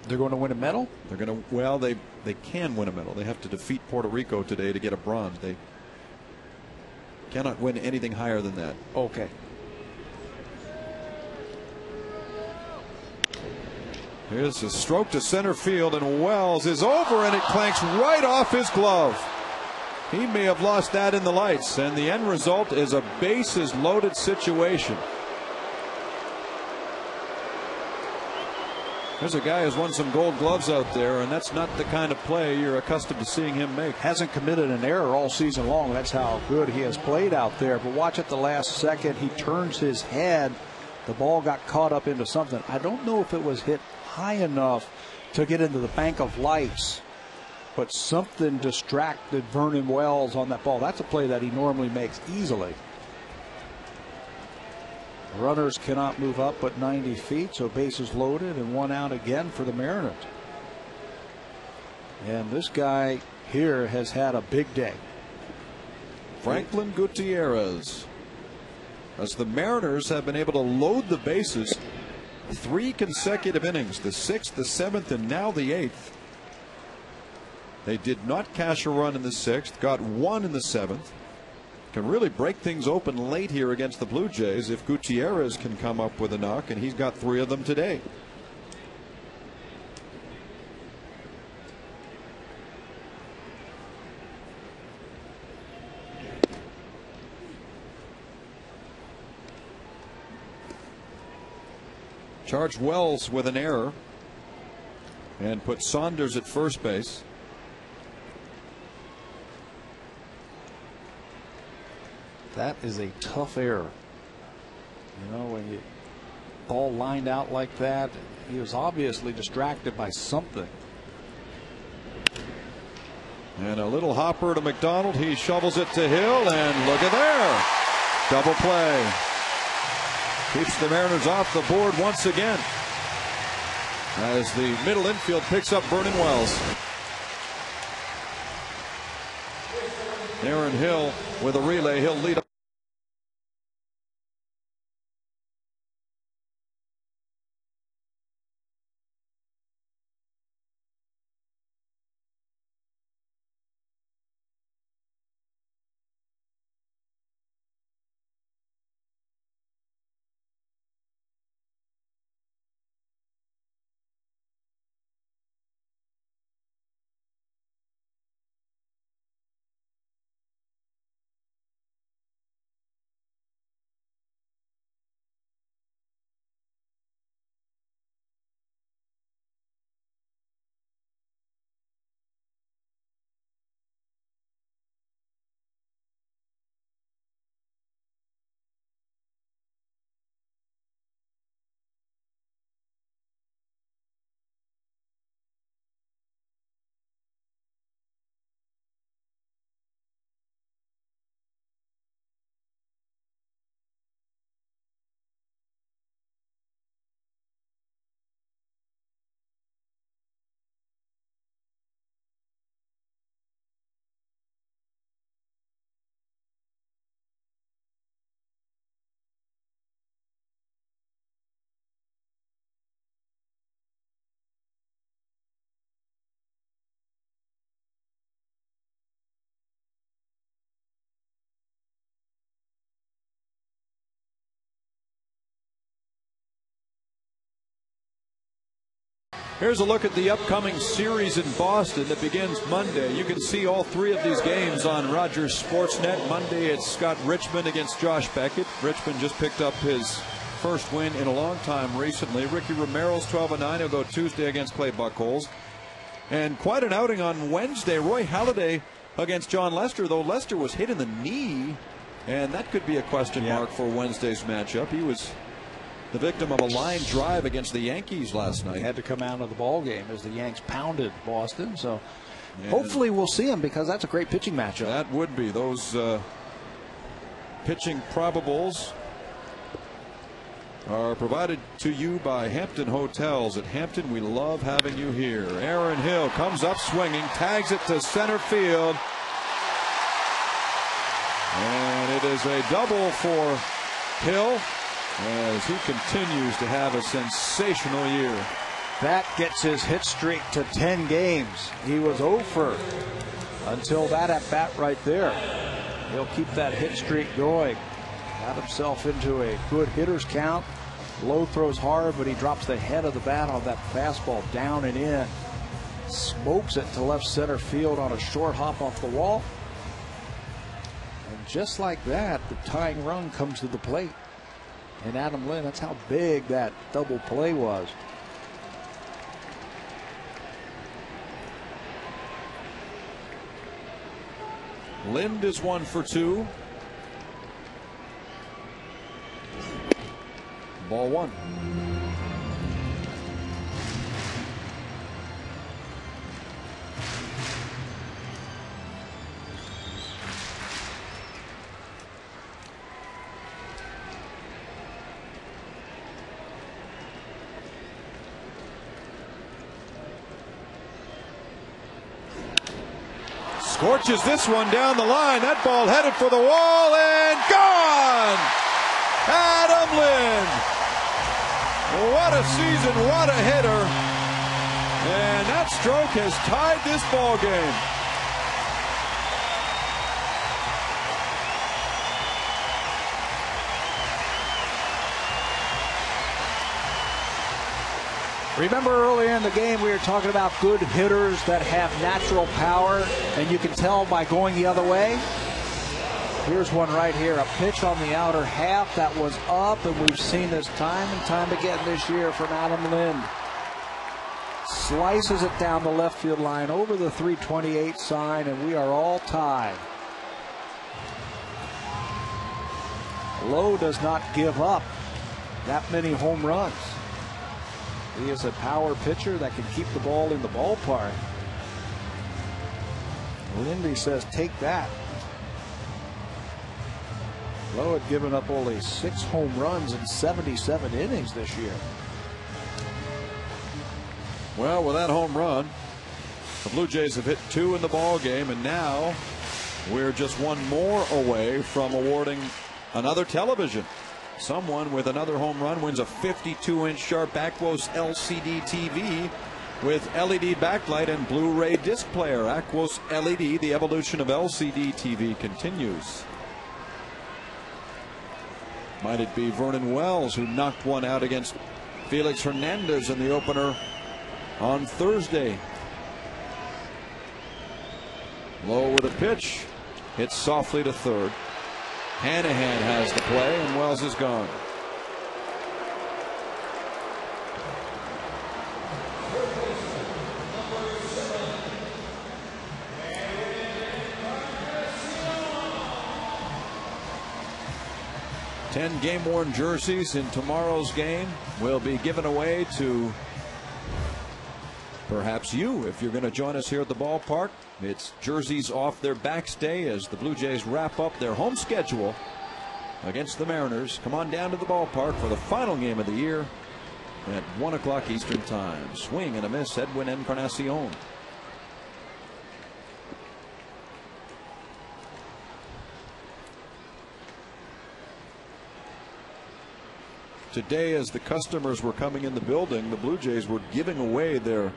They're going to win a medal? They're going to, well, they can win a medal. They have to defeat Puerto Rico today to get a bronze. They cannot win anything higher than that. Okay. Here's a stroke to center field, and Wells is over, and it clanks right off his glove. He may have lost that in the lights, and the end result is a bases loaded situation. There's a guy who's won some gold gloves out there, and that's not the kind of play you're accustomed to seeing him make. Hasn't committed an error all season long. That's how good he has played out there. But watch at the last second, he turns his head. The ball got caught up into something. I don't know if it was hit high enough to get into the bank of lights, but something distracted Vernon Wells on that ball. That's a play that he normally makes easily. Runners cannot move up but 90 feet, so bases loaded and one out again for the Mariners. And this guy here has had a big day. Franklin Gutierrez. As the Mariners have been able to load the bases 3 consecutive innings, the 6th, the 7th, and now the 8th. They did not cash a run in the 6th, got 1 in the 7th. Can really break things open late here against the Blue Jays if Gutierrez can come up with a knock, and he's got 3 of them today. Charged Wells with an error and put Saunders at first base. That is a tough error. You know, when you ball lined out like that, he was obviously distracted by something. And a little hopper to McDonald. He shovels it to Hill, and look at there. Double play. Keeps the Mariners off the board once again as the middle infield picks up Vernon Wells. Aaron Hill with a relay. He'll lead up. Here's a look at the upcoming series in Boston that begins Monday. You can see all 3 of these games on Rogers Sportsnet. Monday, it's got Richmond against Josh Beckett. Richmond just picked up his first win in a long time recently. Ricky Romero's 12-9. He'll go Tuesday against Clay Buchholz. And quite an outing on Wednesday. Roy Halladay against John Lester, though Lester was hit in the knee, and that could be a question mark for Wednesday's matchup. He was the victim of a line drive against the Yankees last night. He had to come out of the ball game as the Yanks pounded Boston. So hopefully we'll see him, because that's a great pitching matchup. That would be. Those pitching probables are provided to you by Hampton Hotels. At Hampton, we love having you here. Aaron Hill comes up swinging, tags it to center field. And it is a double for Hill as he continues to have a sensational year. That gets his hit streak to 10 games. He was 0 for until that at bat right there. He'll keep that hit streak going. Got himself into a good hitters count. Lowe throws hard, but he drops the head of the bat on that fastball down and in. Smokes it to left center field on a short hop off the wall. And just like that, the tying run comes to the plate. And Adam Lind, that's how big that double play was. Lind is 1 for 2. Ball 1. Scorches this one down the line. That ball headed for the wall and gone! Adam Lind. What a season, what a hitter. And that stroke has tied this ball game. Remember earlier in the game we were talking about good hitters that have natural power, and you can tell by going the other way. Here's one right here, a pitch on the outer half that was up, and we've seen this time and time again this year from Adam Lind. Slices it down the left field line over the 328 sign, and we are all tied. Lowe does not give up that many home runs. He is a power pitcher that can keep the ball in the ballpark. Lindy says, take that. Lowe had given up only 6 home runs in 77 innings this year. Well, with that home run, the Blue Jays have hit 2 in the ball game, and now we're just 1 more away from awarding another television. Someone with another home run wins a 52-inch sharp Aquos LCD TV with LED backlight and Blu-ray disc player. Aquos LED, the evolution of LCD TV continues. Might it be Vernon Wells who knocked one out against Felix Hernandez in the opener on Thursday? Lowe with a pitch, hits softly to third. Hanahan has the play, and Wells is gone. Ten game-worn jerseys in tomorrow's game will be given away to perhaps you if you're going to join us here at the ballpark. It's jerseys off their backstay as the Blue Jays wrap up their home schedule against the Mariners. Come on down to the ballpark for the final game of the year at 1 o'clock Eastern Time. Swing and a miss, Edwin Encarnacion. Today, as the customers were coming in the building, the Blue Jays were giving away their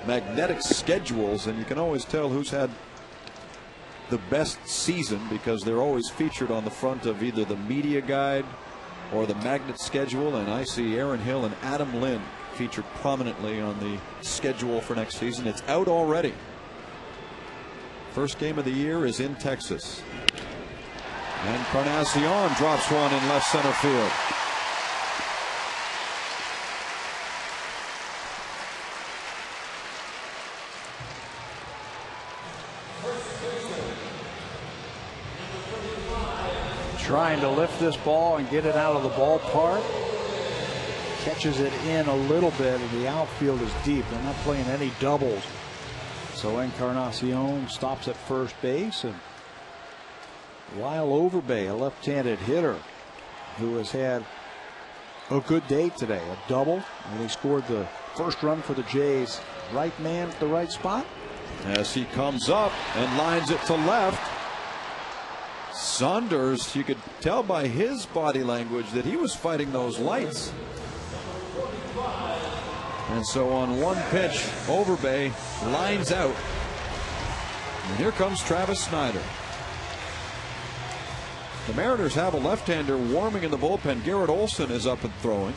magnetic schedules, and you can always tell who's had the best season because they're always featured on the front of either the media guide or the magnet schedule. And I see Aaron Hill and Adam Lind featured prominently on the schedule for next season. It's out already. First game of the year is in Texas. Encarnacion drops one in left center field. Trying to lift this ball and get it out of the ballpark. Catches it in a little bit, and the outfield is deep. They're not playing any doubles. So Encarnacion stops at first base, and Lyle Overbay, a left-handed hitter who has had a good day today, a double, and he scored the first run for the Jays. Right man at the right spot. As he comes up and lines it to left. Saunders, you could tell by his body language that he was fighting those lights. And so on one pitch, Overbay lines out. And here comes Travis Snyder. The Mariners have a left-hander warming in the bullpen. Garrett Olson is up and throwing.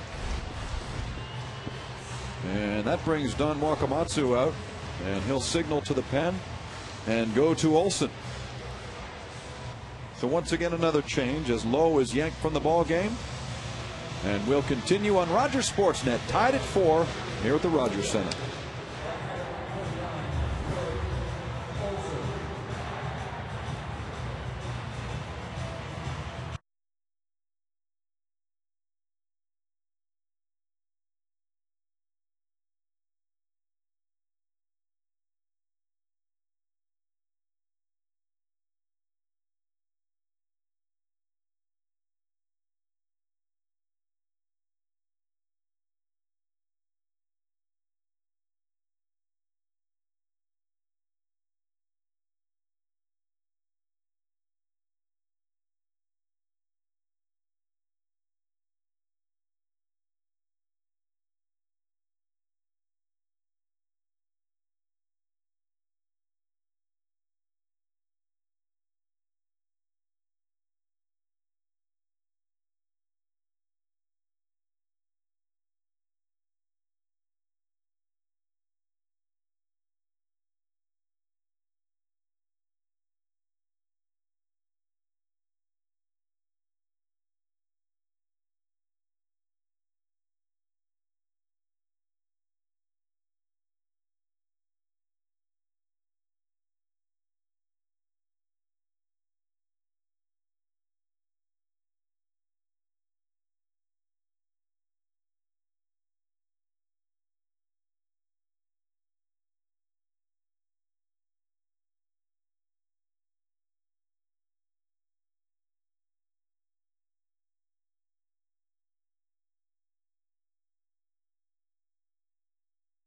And that brings Don Wakamatsu out. And he'll signal to the pen and go to Olson. So once again another change as Lowe is yanked from the ball game. And we'll continue on Rogers Sportsnet, tied at 4 here at the Rogers Center.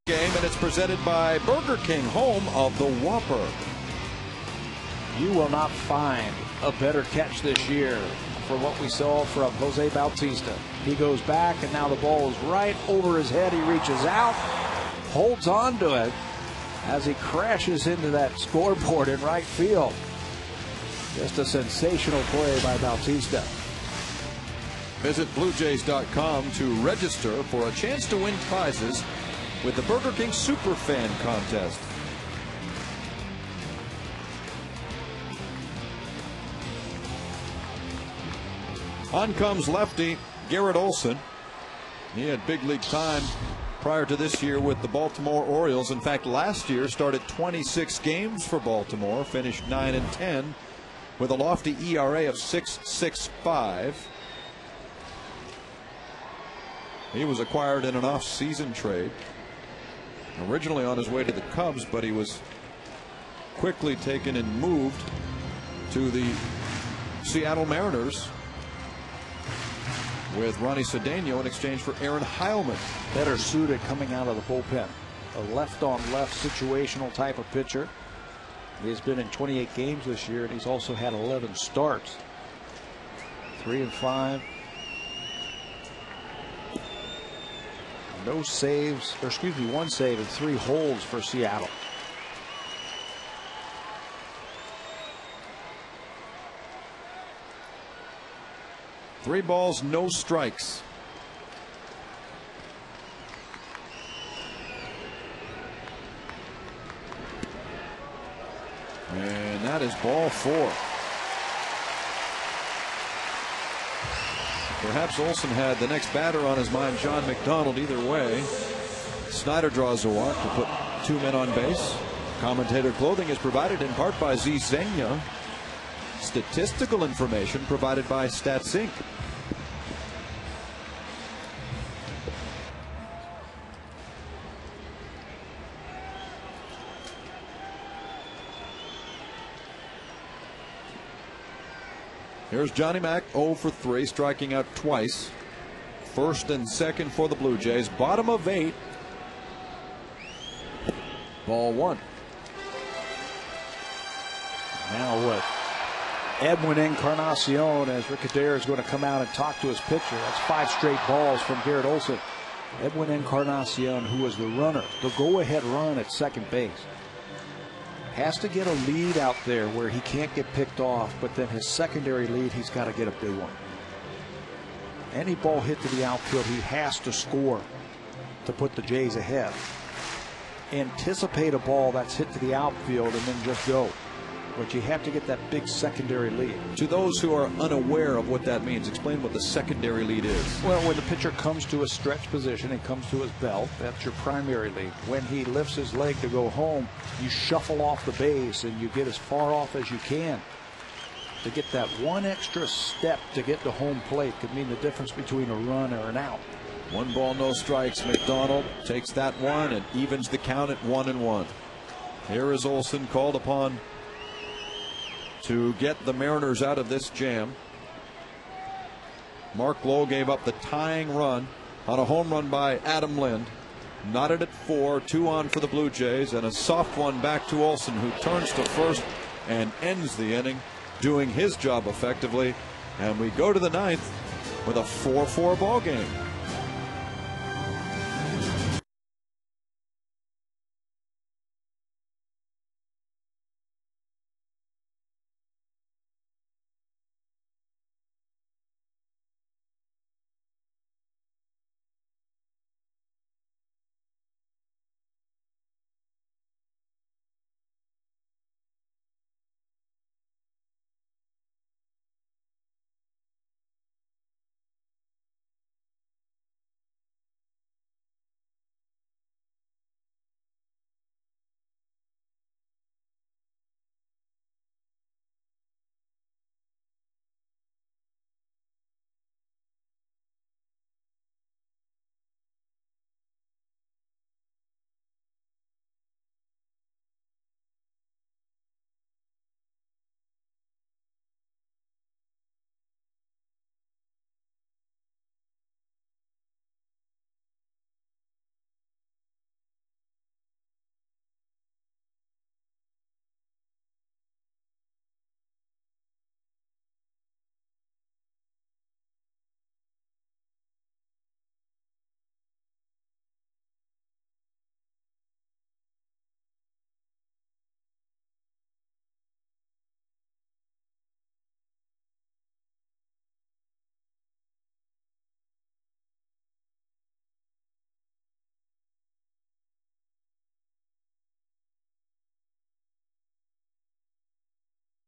Game, and it's presented by Burger King, home of the Whopper. You will not find a better catch this year for what we saw from Jose Bautista. He goes back, and now the ball is right over his head. He reaches out, holds on to it as he crashes into that scoreboard in right field. Just a sensational play by Bautista. Visit BlueJays.com to register for a chance to win prizes with the Burger King Superfan Contest. On comes lefty Garrett Olson. He had big league time prior to this year with the Baltimore Orioles. In fact, last year started 26 games for Baltimore, finished 9-10 with a lofty ERA of 6.65. He was acquired in an off-season trade, originally on his way to the Cubs, but he was quickly taken and moved to the Seattle Mariners with Ronnie Cedeno in exchange for Aaron Heilman. Better suited coming out of the bullpen. A left-on-left situational type of pitcher. He's been in 28 games this year, and he's also had 11 starts. 3-5. No saves, or excuse me, 1 save and 3 holds for Seattle. Three balls, no strikes. And that is ball 4. Perhaps Olson had the next batter on his mind, John McDonald. Either way, Snyder draws a walk to put 2 men on base. Commentator clothing is provided in part by Z Zenya. Statistical information provided by Stats Inc. Here's Johnny Mack, 0 for 3, striking out twice. First and second for the Blue Jays. Bottom of 8. Ball 1. Now what? Edwin Encarnacion, as Rick Adair is going to come out and talk to his pitcher. That's 5 straight balls from Garrett Olson. Edwin Encarnacion, who was the runner, the go-ahead run at second base. Has to get a lead out there where he can't get picked off, but then his secondary lead, he's got to get a big one. Any ball hit to the outfield, he has to score to put the Jays ahead. Anticipate a ball that's hit to the outfield and then just go. But you have to get that big secondary lead. To those who are unaware of what that means, explain what the secondary lead is. Well, when the pitcher comes to a stretch position and comes to his belt, that's your primary lead. When he lifts his leg to go home, you shuffle off the base and you get as far off as you can. To get that one extra step to get to home plate could mean the difference between a run or an out. 1 ball, no strikes. McDonald takes that one and evens the count at 1-1. Here is Olson called upon to get the Mariners out of this jam. Mark Lowe gave up the tying run on a home run by Adam Lind. Knotted at 4, 2 on for the Blue Jays, and a soft one back to Olson, who turns to first and ends the inning, doing his job effectively. And we go to the 9th with a 4-4 ball game.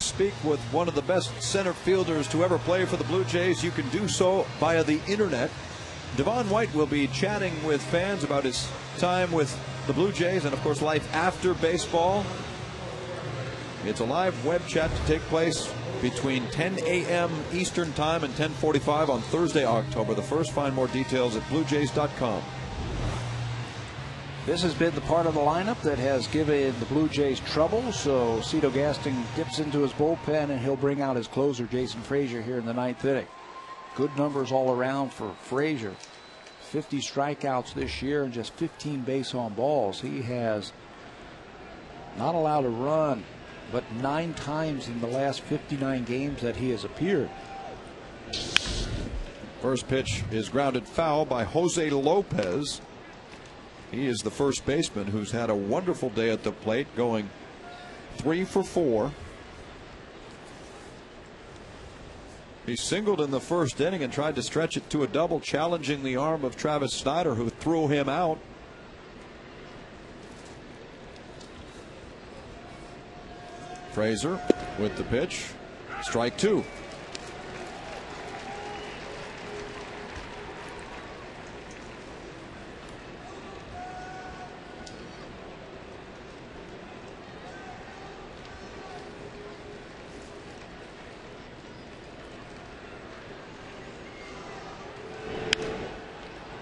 Speak with one of the best center fielders to ever play for the Blue Jays, you can do so via the internet. Devon White will be chatting with fans about his time with the Blue Jays and, of course, life after baseball. It's a live web chat to take place between 10 a.m. Eastern Time and 10:45 on Thursday, October the 1st. Find more details at BlueJays.com. This has been the part of the lineup that has given the Blue Jays trouble, so Cito Gaston dips into his bullpen and he'll bring out his closer, Jason Frazier, here in the 9th inning. Good numbers all around for Frazier. 50 strikeouts this year and just 15 base on balls. He has not allowed a run but 9 times in the last 59 games that he has appeared. First pitch is grounded foul by Jose Lopez. He is the first baseman who's had a wonderful day at the plate, going 3 for 4. He singled in the first inning and tried to stretch it to a double, challenging the arm of Travis Snyder, who threw him out. Frazier with the pitch. Strike 2.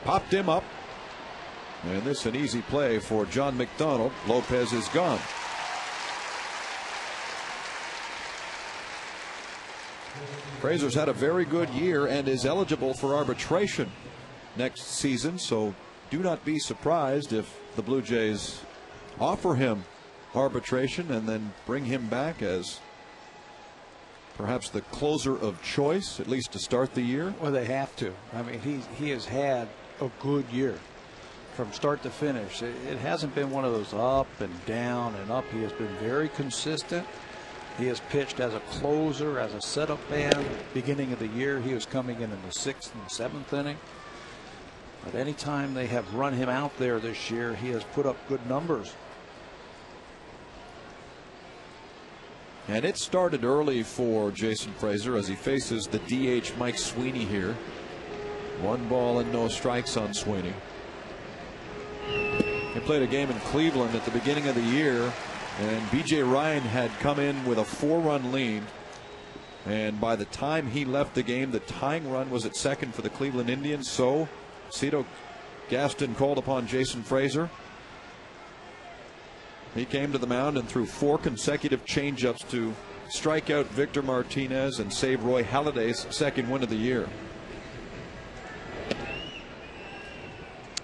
Popped him up. And this is an easy play for John McDonald. Lopez is gone. Frazier's had a very good year and is eligible for arbitration next season, so do not be surprised if the Blue Jays offer him arbitration and then bring him back as perhaps the closer of choice, at least to start the year. Well, they have to. I mean, he has had a good year. from start to finish. It hasn't been one of those up and down and up. He has been very consistent. He has pitched as a closer, as a setup man. Beginning of the year, he was coming in the 6th and 7th inning. But anytime they have run him out there this year, he has put up good numbers. And it started early for Jason Frazier as he faces the DH Mike Sweeney here. 1 ball and no strikes on Sweeney. He played a game in Cleveland at the beginning of the year, and B.J. Ryan had come in with a 4-run lead. And by the time he left the game, the tying run was at second for the Cleveland Indians. So Cito Gaston called upon Jason Frazier. He came to the mound and threw 4 consecutive changeups to strike out Victor Martinez and save Roy Halladay's 2nd win of the year.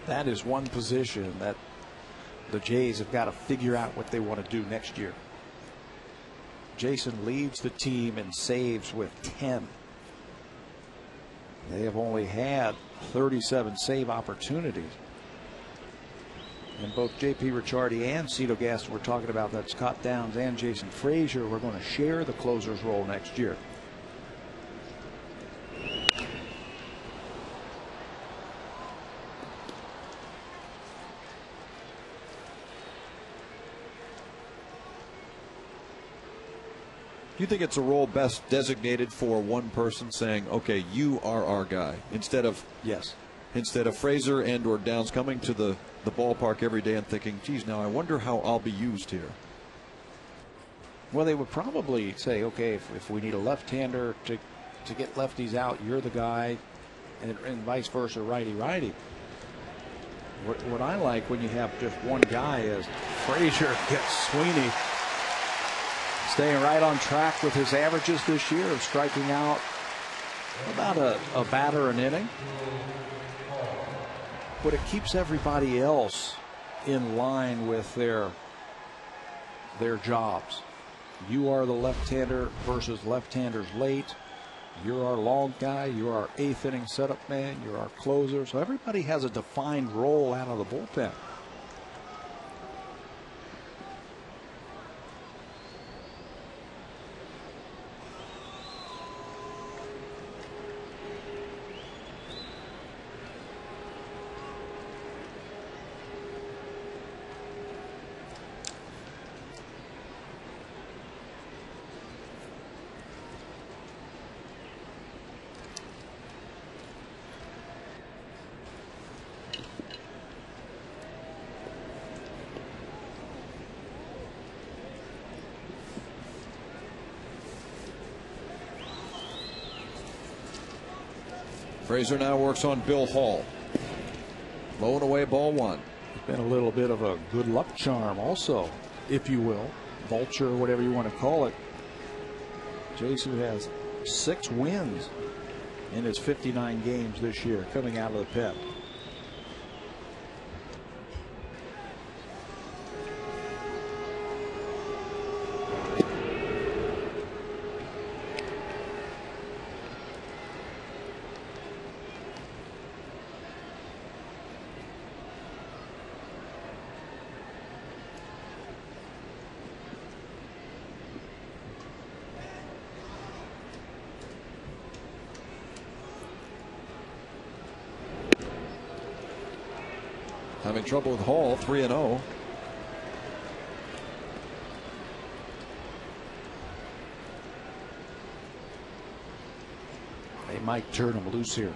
That is one position that the Jays have got to figure out what they want to do next year. Jason leads the team in saves with 10. They have only had 37 save opportunities. And both J.P. Ricciardi and Cito Gaston were talking about that Scott Downs and Jason Frazier were going to share the closer's role next year. Do you think it's a role best designated for one person, saying, okay, you are our guy, instead of Frazier and or Downs coming to the ballpark every day and thinking, geez, now I wonder how I'll be used here? Well, they would probably say, okay, if we need a left-hander to get lefties out, you're the guy, and vice versa, righty-righty. What I like when you have just one guy is Frazier gets Sweeney staying right on track with his averages this year of striking out about a batter an inning. But it keeps everybody else in line with their jobs. You are the left-hander versus left-handers late. You're our long guy. You're our 8th inning setup man. You're our closer. So everybody has a defined role out of the bullpen. Frazier now works on Bill Hall. Low and away, ball 1. It's been a little bit of a good luck charm also, if you will. Vulture, whatever you want to call it. Jason has 6 wins in his 59 games this year coming out of the pen. Having trouble with Hall, 3-0. They might turn him loose here.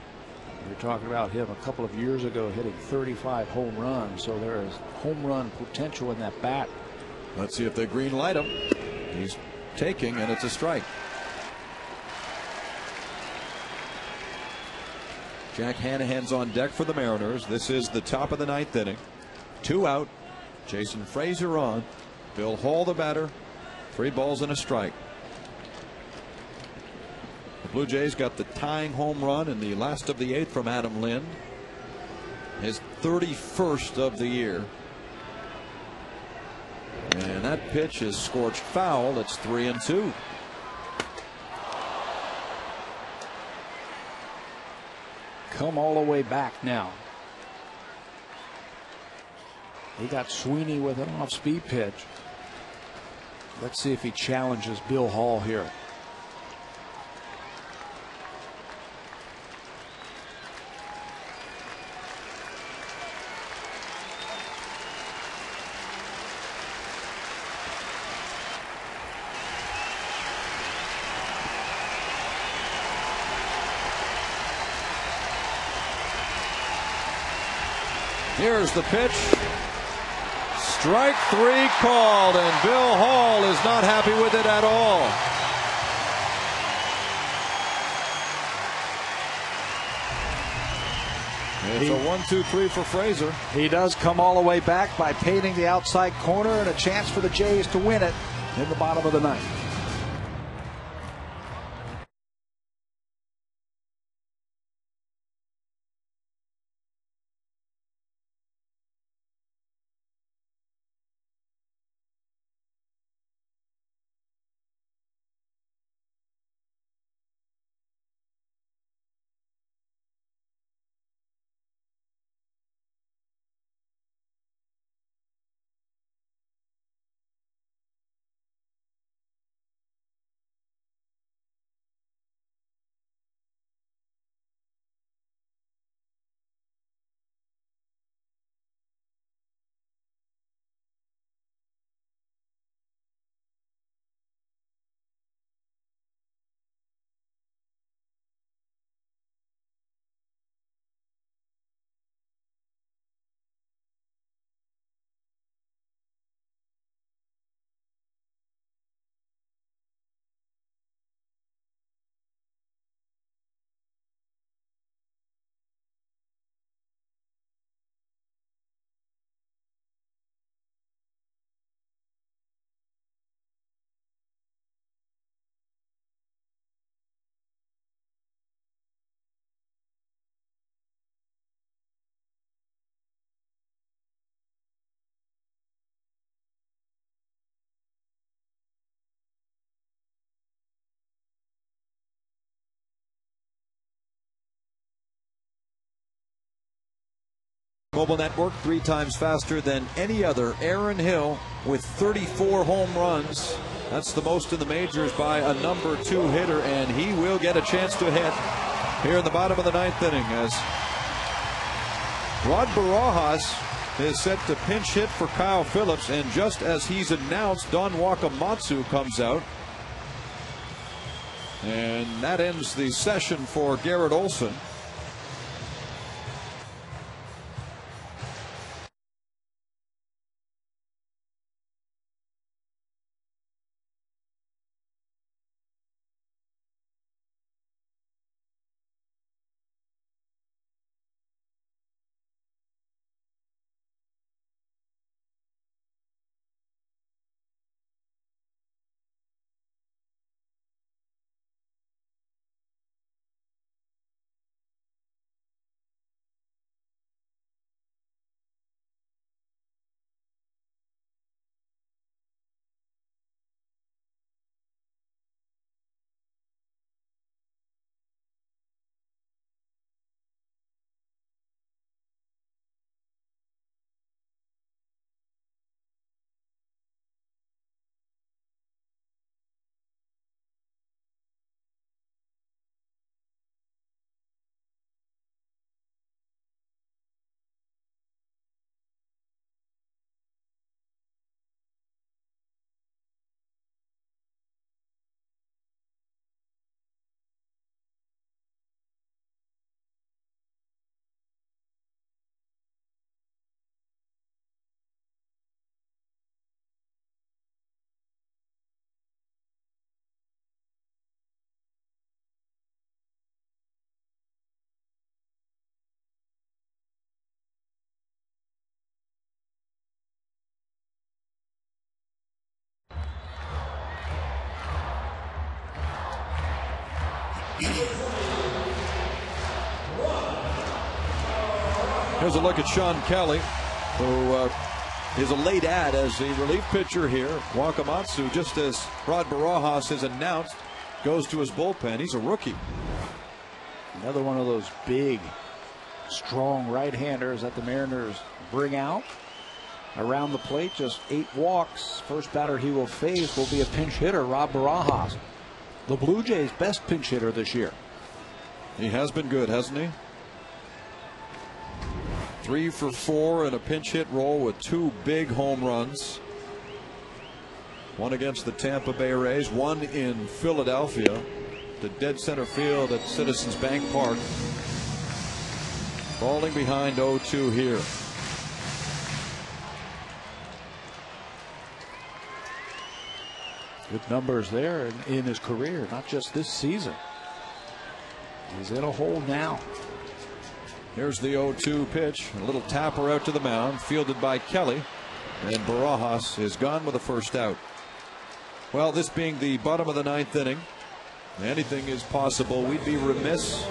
We were talking about him a couple of years ago hitting 35 home runs, so there is home run potential in that bat. Let's see if they green light him. He's taking, and it's a strike. Jack Hanahan's on deck for the Mariners. This is the top of the 9th inning. 2 out. Jason Frazier on. Bill Hall the batter. 3 balls and a strike. The Blue Jays got the tying home run in the last of the 8th from Adam Lind. His 31st of the year. And that pitch is scorched foul. It's 3-2. Come all the way back now. He got Sweeney with an off-speed pitch. Let's see if he challenges Bill Hall here. Here's the pitch. Strike 3 called, and Bill Hall is not happy with it at all. It's a 1-2-3 for Frazier. He does come all the way back by painting the outside corner, and a chance for the Jays to win it in the bottom of the ninth. Mobile network 3 times faster than any other. Aaron Hill with 34 home runs. That's the most in the majors by a number 2 hitter, and he will get a chance to hit here in the bottom of the 9th inning as Rod Barajas is set to pinch hit for Kyle Phillips, and just as he's announced, Don Wakamatsu comes out. And that ends the session for Garrett Olson. Here's a look at Sean Kelly, who is a late ad as the relief pitcher here. Wakamatsu, just as Rod Barajas has announced, goes to his bullpen. He's a rookie. Another one of those big, strong right-handers that the Mariners bring out. around the plate, just 8 walks. First batter he will face will be a pinch hitter, Rob Barajas, the Blue Jays' best pinch hitter this year. He has been good, hasn't he? 3 for 4 in a pinch hit role with 2 big home runs. One against the Tampa Bay Rays, one in Philadelphia, to dead center field at Citizens Bank Park. Falling behind 0-2 here. Good numbers there in his career, not just this season. He's in a hole now. Here's the 0-2 pitch. A little tapper out to the mound, fielded by Kelly. And Barajas is gone with a first out. Well, this being the bottom of the 9th inning, anything is possible. We'd be remiss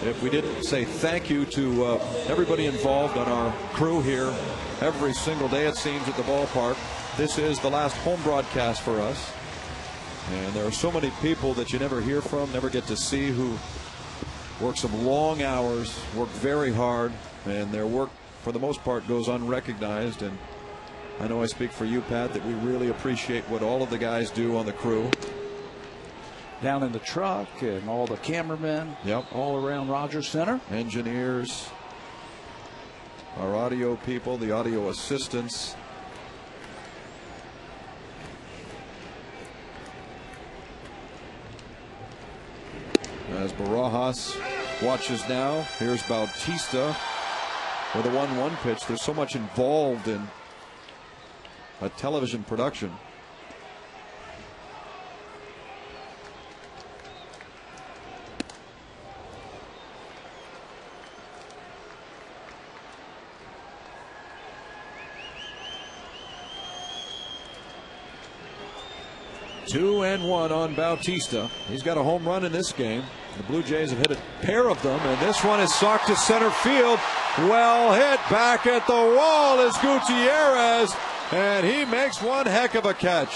if we didn't say thank you to everybody involved on our crew here every single day, it seems, at the ballpark. This is the last home broadcast for us. And there are so many people that you never hear from, never get to see, who work some long hours, work very hard, and their work, for the most part, goes unrecognized. And I know I speak for you, Pat, that we really appreciate what all of the guys do on the crew. Down in the truck, and all the cameramen, all around Rogers Center. Engineers, our audio people, the audio assistants. As Barajas watches now, here's Bautista with a 1-1 pitch. There's so much involved in a television production. Two and one on Bautista. He's got a home run in this game. The Blue Jays have hit a pair of them, and this one is socked to center field. Well hit back at the wall is Gutierrez, and he makes one heck of a catch.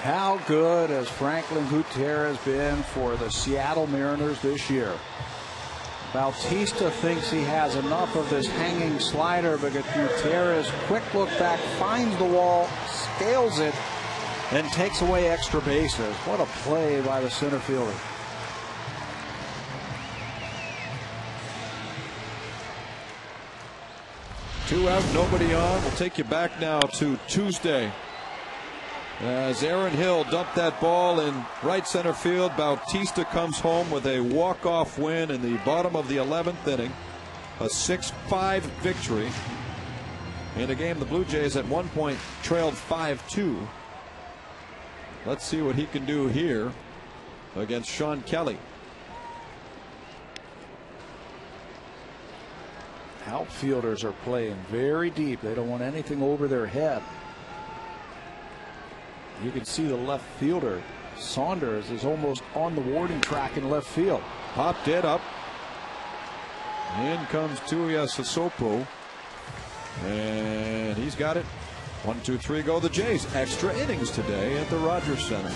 How good has Franklin Gutierrez been for the Seattle Mariners this year? Bautista thinks he has enough of this hanging slider, but Gutierrez, quick look back, finds the wall, scales it, and takes away extra bases. What a play by the center fielder. Two out, nobody on. We'll take you back now to Tuesday, as Aaron Hill dumped that ball in right center field. Bautista comes home with a walk-off win in the bottom of the 11th inning. A 6-5 victory in a game the Blue Jays at one point trailed 5-2. Let's see what he can do here against Sean Kelly. Outfielders are playing very deep. They don't want anything over their head. You can see the left fielder, Saunders, is almost on the warning track in left field. Popped it up. In comes Tuya Sosopo, and he's got it. 1, 2, 3 go the Jays. Extra innings today at the Rogers Center.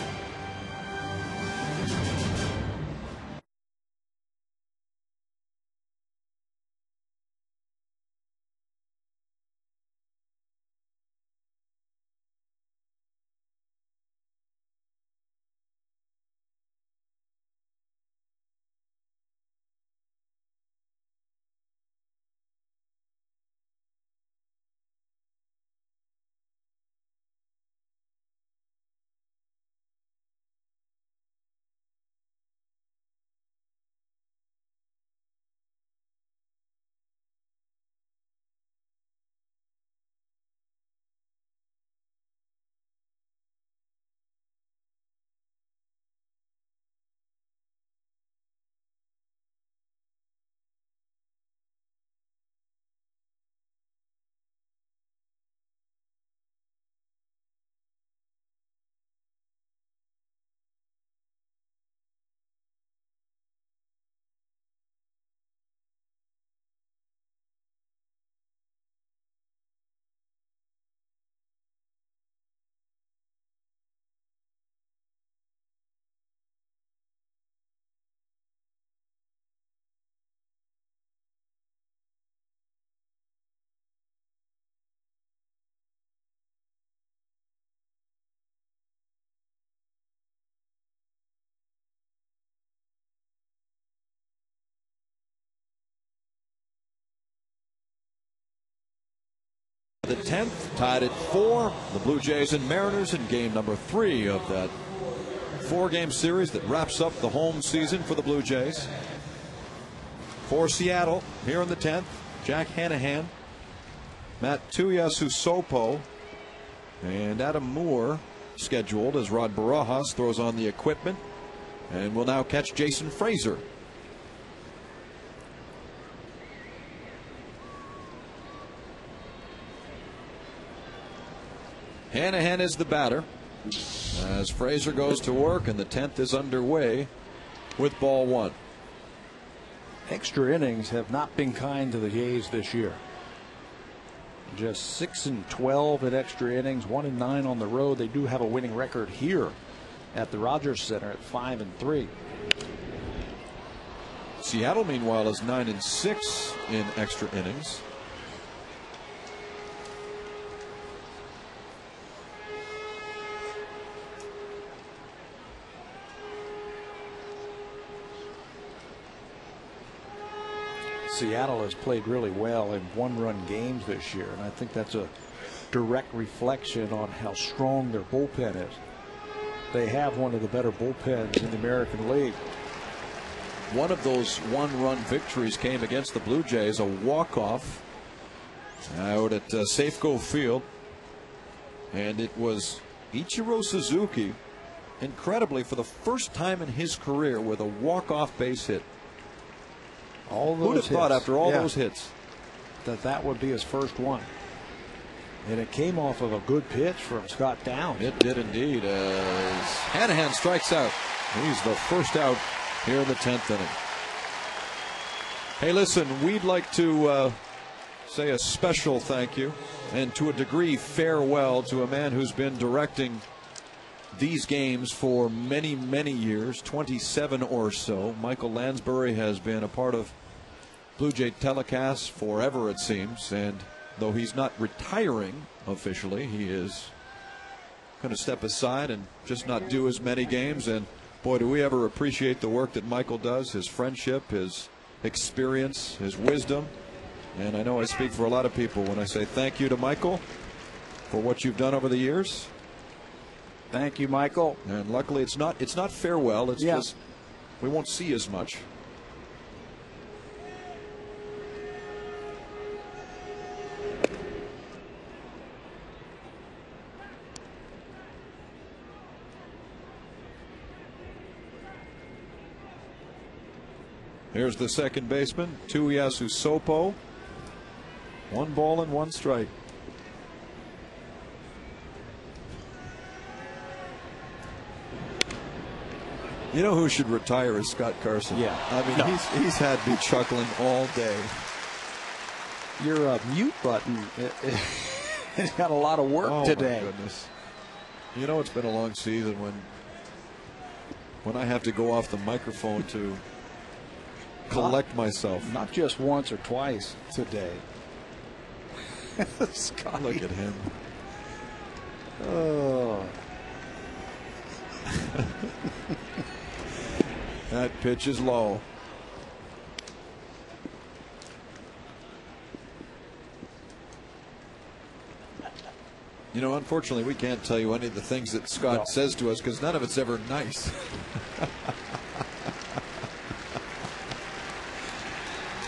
The 10th, tied at 4. The Blue Jays and Mariners in game number 3 of that 4-game series that wraps up the home season for the Blue Jays. For Seattle, here in the 10th, Jack Hanahan, Matt Tuiasosopo, and Adam Moore scheduled as Rod Barajas throws on the equipment and will now catch Jason Frazier. Hanahan is the batter as Frazier goes to work, and the 10th is underway with ball 1. Extra innings have not been kind to the Jays this year. Just 6 and 12 in extra innings, 1 and 9 on the road. They do have a winning record here at the Rogers Center at 5 and 3. Seattle, meanwhile, is 9 and 6 in extra innings. Seattle has played really well in one-run games this year, and I think that's a direct reflection on how strong their bullpen is. They have one of the better bullpens in the American League. One of those one-run victories came against the Blue Jays, a walk-off out at Safeco Field, and it was Ichiro Suzuki, incredibly for the first time in his career, with a walk-off base hit. Who'd have thought after all those hits that would be his first one? And it came off of a good pitch from Scott Downs. It did indeed, as Hanahan strikes out. He's the first out here in the 10th inning. Hey, listen, we'd like to say a special thank you and to a degree farewell to a man who's been directing these games for many, many years, 27 or so. Michael Lansbury has been a part of Blue Jay telecasts forever, it seems, and though he's not retiring officially, he is going to step aside and just not do as many games. And boy, do we ever appreciate the work that Michael does, his friendship, his experience, his wisdom. And I know I speak for a lot of people when I say thank you to Michael for what you've done over the years. Thank you, Michael. And luckily it's not farewell. It's just we won't see as much. Here's the second baseman, Tuiasosopo. 1 ball and 1 strike. You know who should retire is Scott Carson. Yeah. I mean, he's had me chuckling all day. Your mute button has got a lot of work today. Oh, my goodness. You know, it's been a long season when I have to go off the microphone to collect myself. Not just once or twice today. Scott. Look at him. Oh. That pitch is low. You know, unfortunately, we can't tell you any of the things that Scott says to us because none of it's ever nice.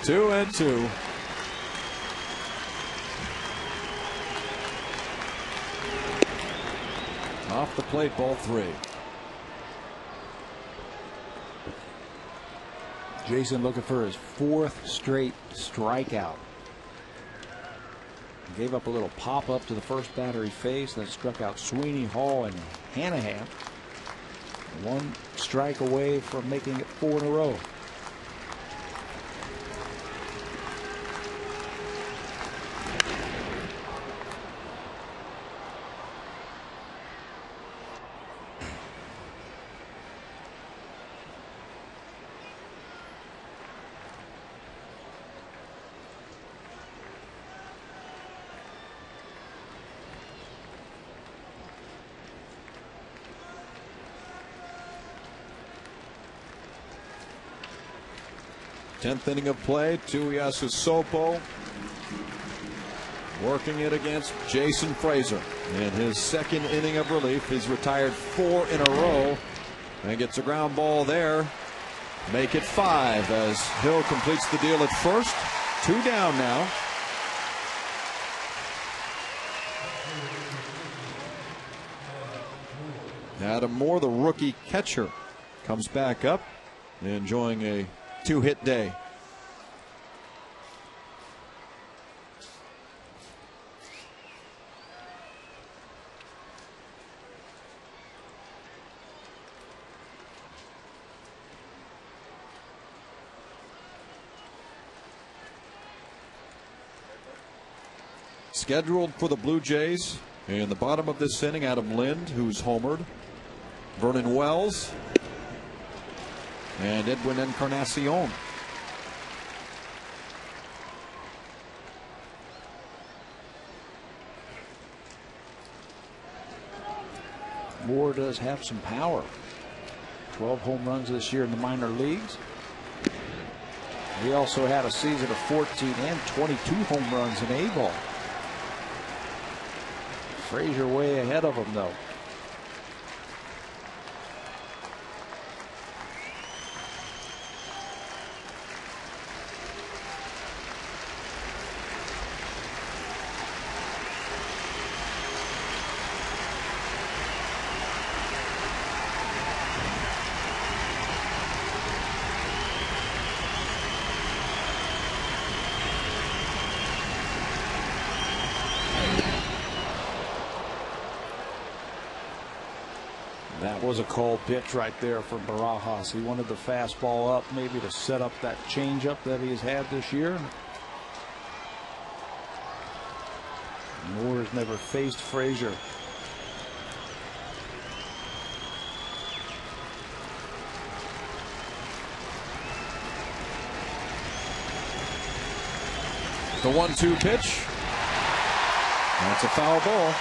2-2. Off the plate, ball 3. Jason looking for his 4th straight strikeout. Gave up a little pop up to the first batter he faced, then struck out Sweeney, Hall, and Hanahan. 1 strike away from making it 4 in a row. Tenth inning of play. Tuiasosopo working it against Jason Frazier in his second inning of relief. He's retired 4 in a row and gets a ground ball there. Make it 5 as Hill completes the deal at first. 2 down now. Adam Moore, the rookie catcher, comes back up, enjoying a 2-hit day. Scheduled for the Blue Jays in the bottom of this inning, Adam Lind, who's homered, Vernon Wells, and Edwin Encarnacion. Moore does have some power. 12 home runs this year in the minor leagues. He also had a season of 14 and 22 home runs in A-ball. Frazier way ahead of him, though. That was a called pitch right there for Barajas. He wanted the fastball up, maybe to set up that changeup that he's had this year. Moore has never faced Frazier. The 1-2 pitch. That's a foul ball.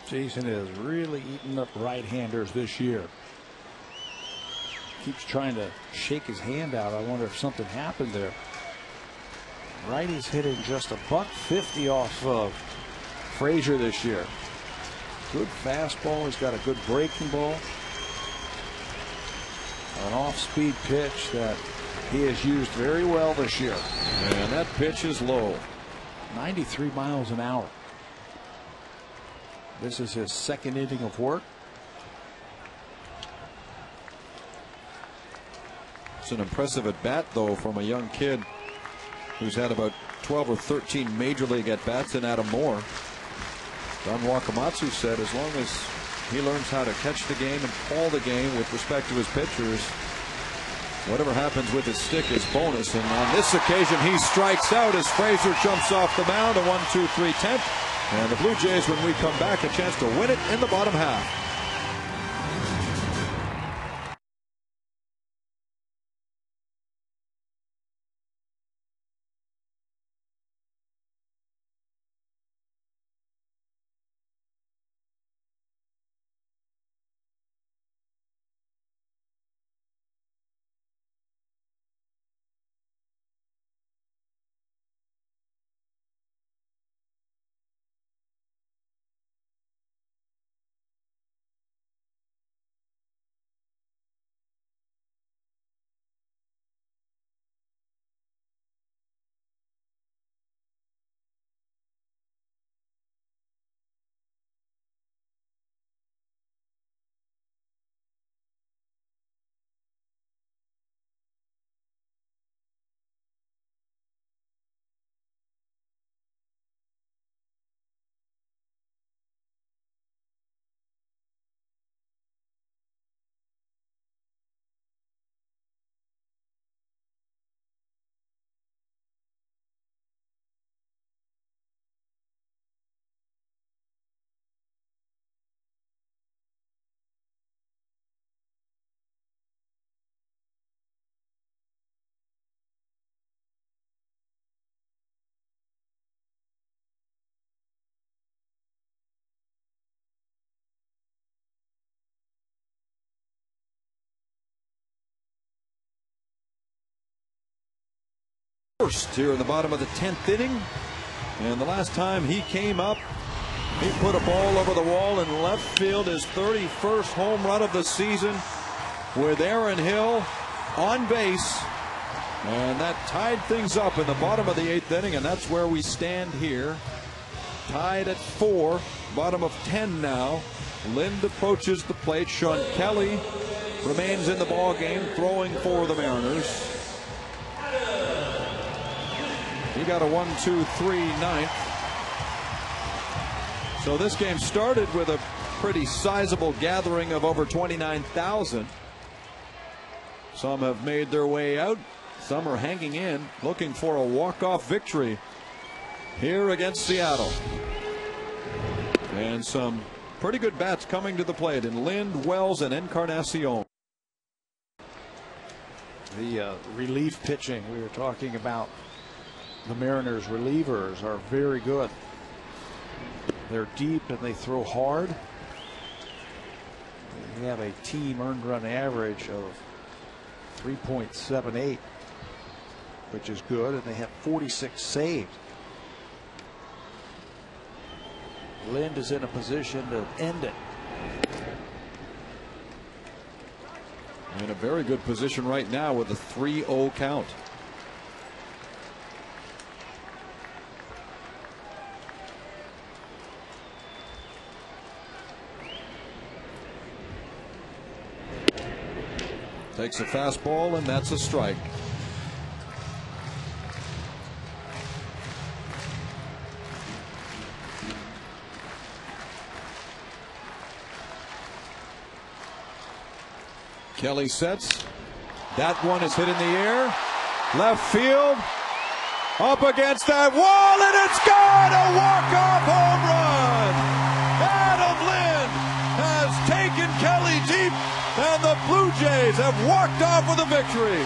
Jason has really eaten up right-handers this year. Keeps trying to shake his hand out. I wonder if something happened there. Righty's hitting just $150 off of Frazier this year. Good fastball. He's got a good breaking ball. An off-speed pitch that he has used very well this year. And that pitch is low. 93 miles an hour. This is his second inning of work. It's an impressive at bat, though, from a young kid who's had about 12 or 13 major league at bats in Adam Moore. Don Wakamatsu said as long as he learns how to catch the game and call the game with respect to his pitchers, whatever happens with his stick is bonus. And on this occasion, he strikes out as Frazier jumps off the mound. A 1-2-3 10th. And the Blue Jays, when we come back, a chance to win it in the bottom half. first here in the bottom of the 10th inning. And the last time he came up, he put a ball over the wall in left field, his 31st home run of the season, with Aaron Hill on base. And that tied things up in the bottom of the 8th inning, and that's where we stand here. Tied at 4, bottom of 10 now. Lind approaches the plate. Sean Kelly remains in the ball game, throwing for the Mariners. He got a 1-2-3 ninth. So this game started with a pretty sizable gathering of over 29,000. Some have made their way out. Some are hanging in, looking for a walk-off victory here against Seattle. And some pretty good bats coming to the plate in Lind, Wells, and Encarnacion. The relief pitching we were talking about, the Mariners relievers are very good. They're deep and they throw hard. They have a team earned run average of 3.78, which is good, and they have 46 saved. Lind is in a position to end it. In a very good position right now with a 3-0 count. Takes a fastball, and that's a strike. Kelly sets. That one is hit in the air. Left field. Up against that wall, and it's gone! A walk-off home run! Adam Lind has taken Kelly deep, and the Blue Jays have walked off with a victory.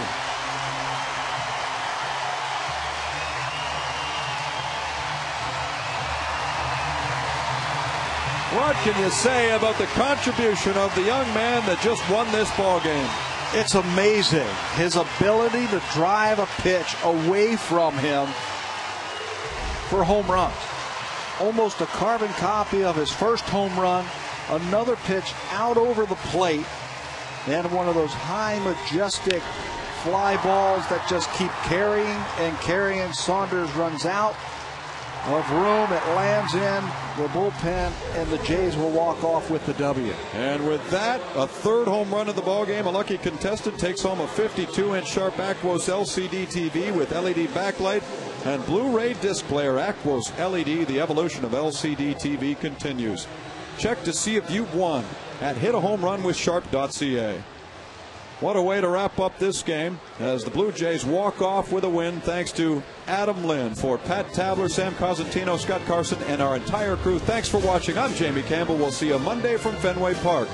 What can you say about the contribution of the young man that just won this ball game? It's amazing, his ability to drive a pitch away from him for home runs. Almost a carbon copy of his first home run. Another pitch out over the plate, and one of those high, majestic fly balls that just keep carrying and carrying. Saunders runs out of room. It lands in the bullpen, and the Jays will walk off with the W. And with that, a third home run of the ball game. A lucky contestant takes home a 52-inch Sharp Aquos LCD TV with LED backlight and Blu-ray disc player. Aquos LED, the evolution of LCD TV continues. Check to see if you've won at hitahomerunwithsharp.ca. What a way to wrap up this game as the Blue Jays walk off with a win, thanks to Adam Lind. For Pat Tabler, Sam Cosentino, Scott Carson, and our entire crew, thanks for watching. I'm Jamie Campbell. We'll see you Monday from Fenway Park.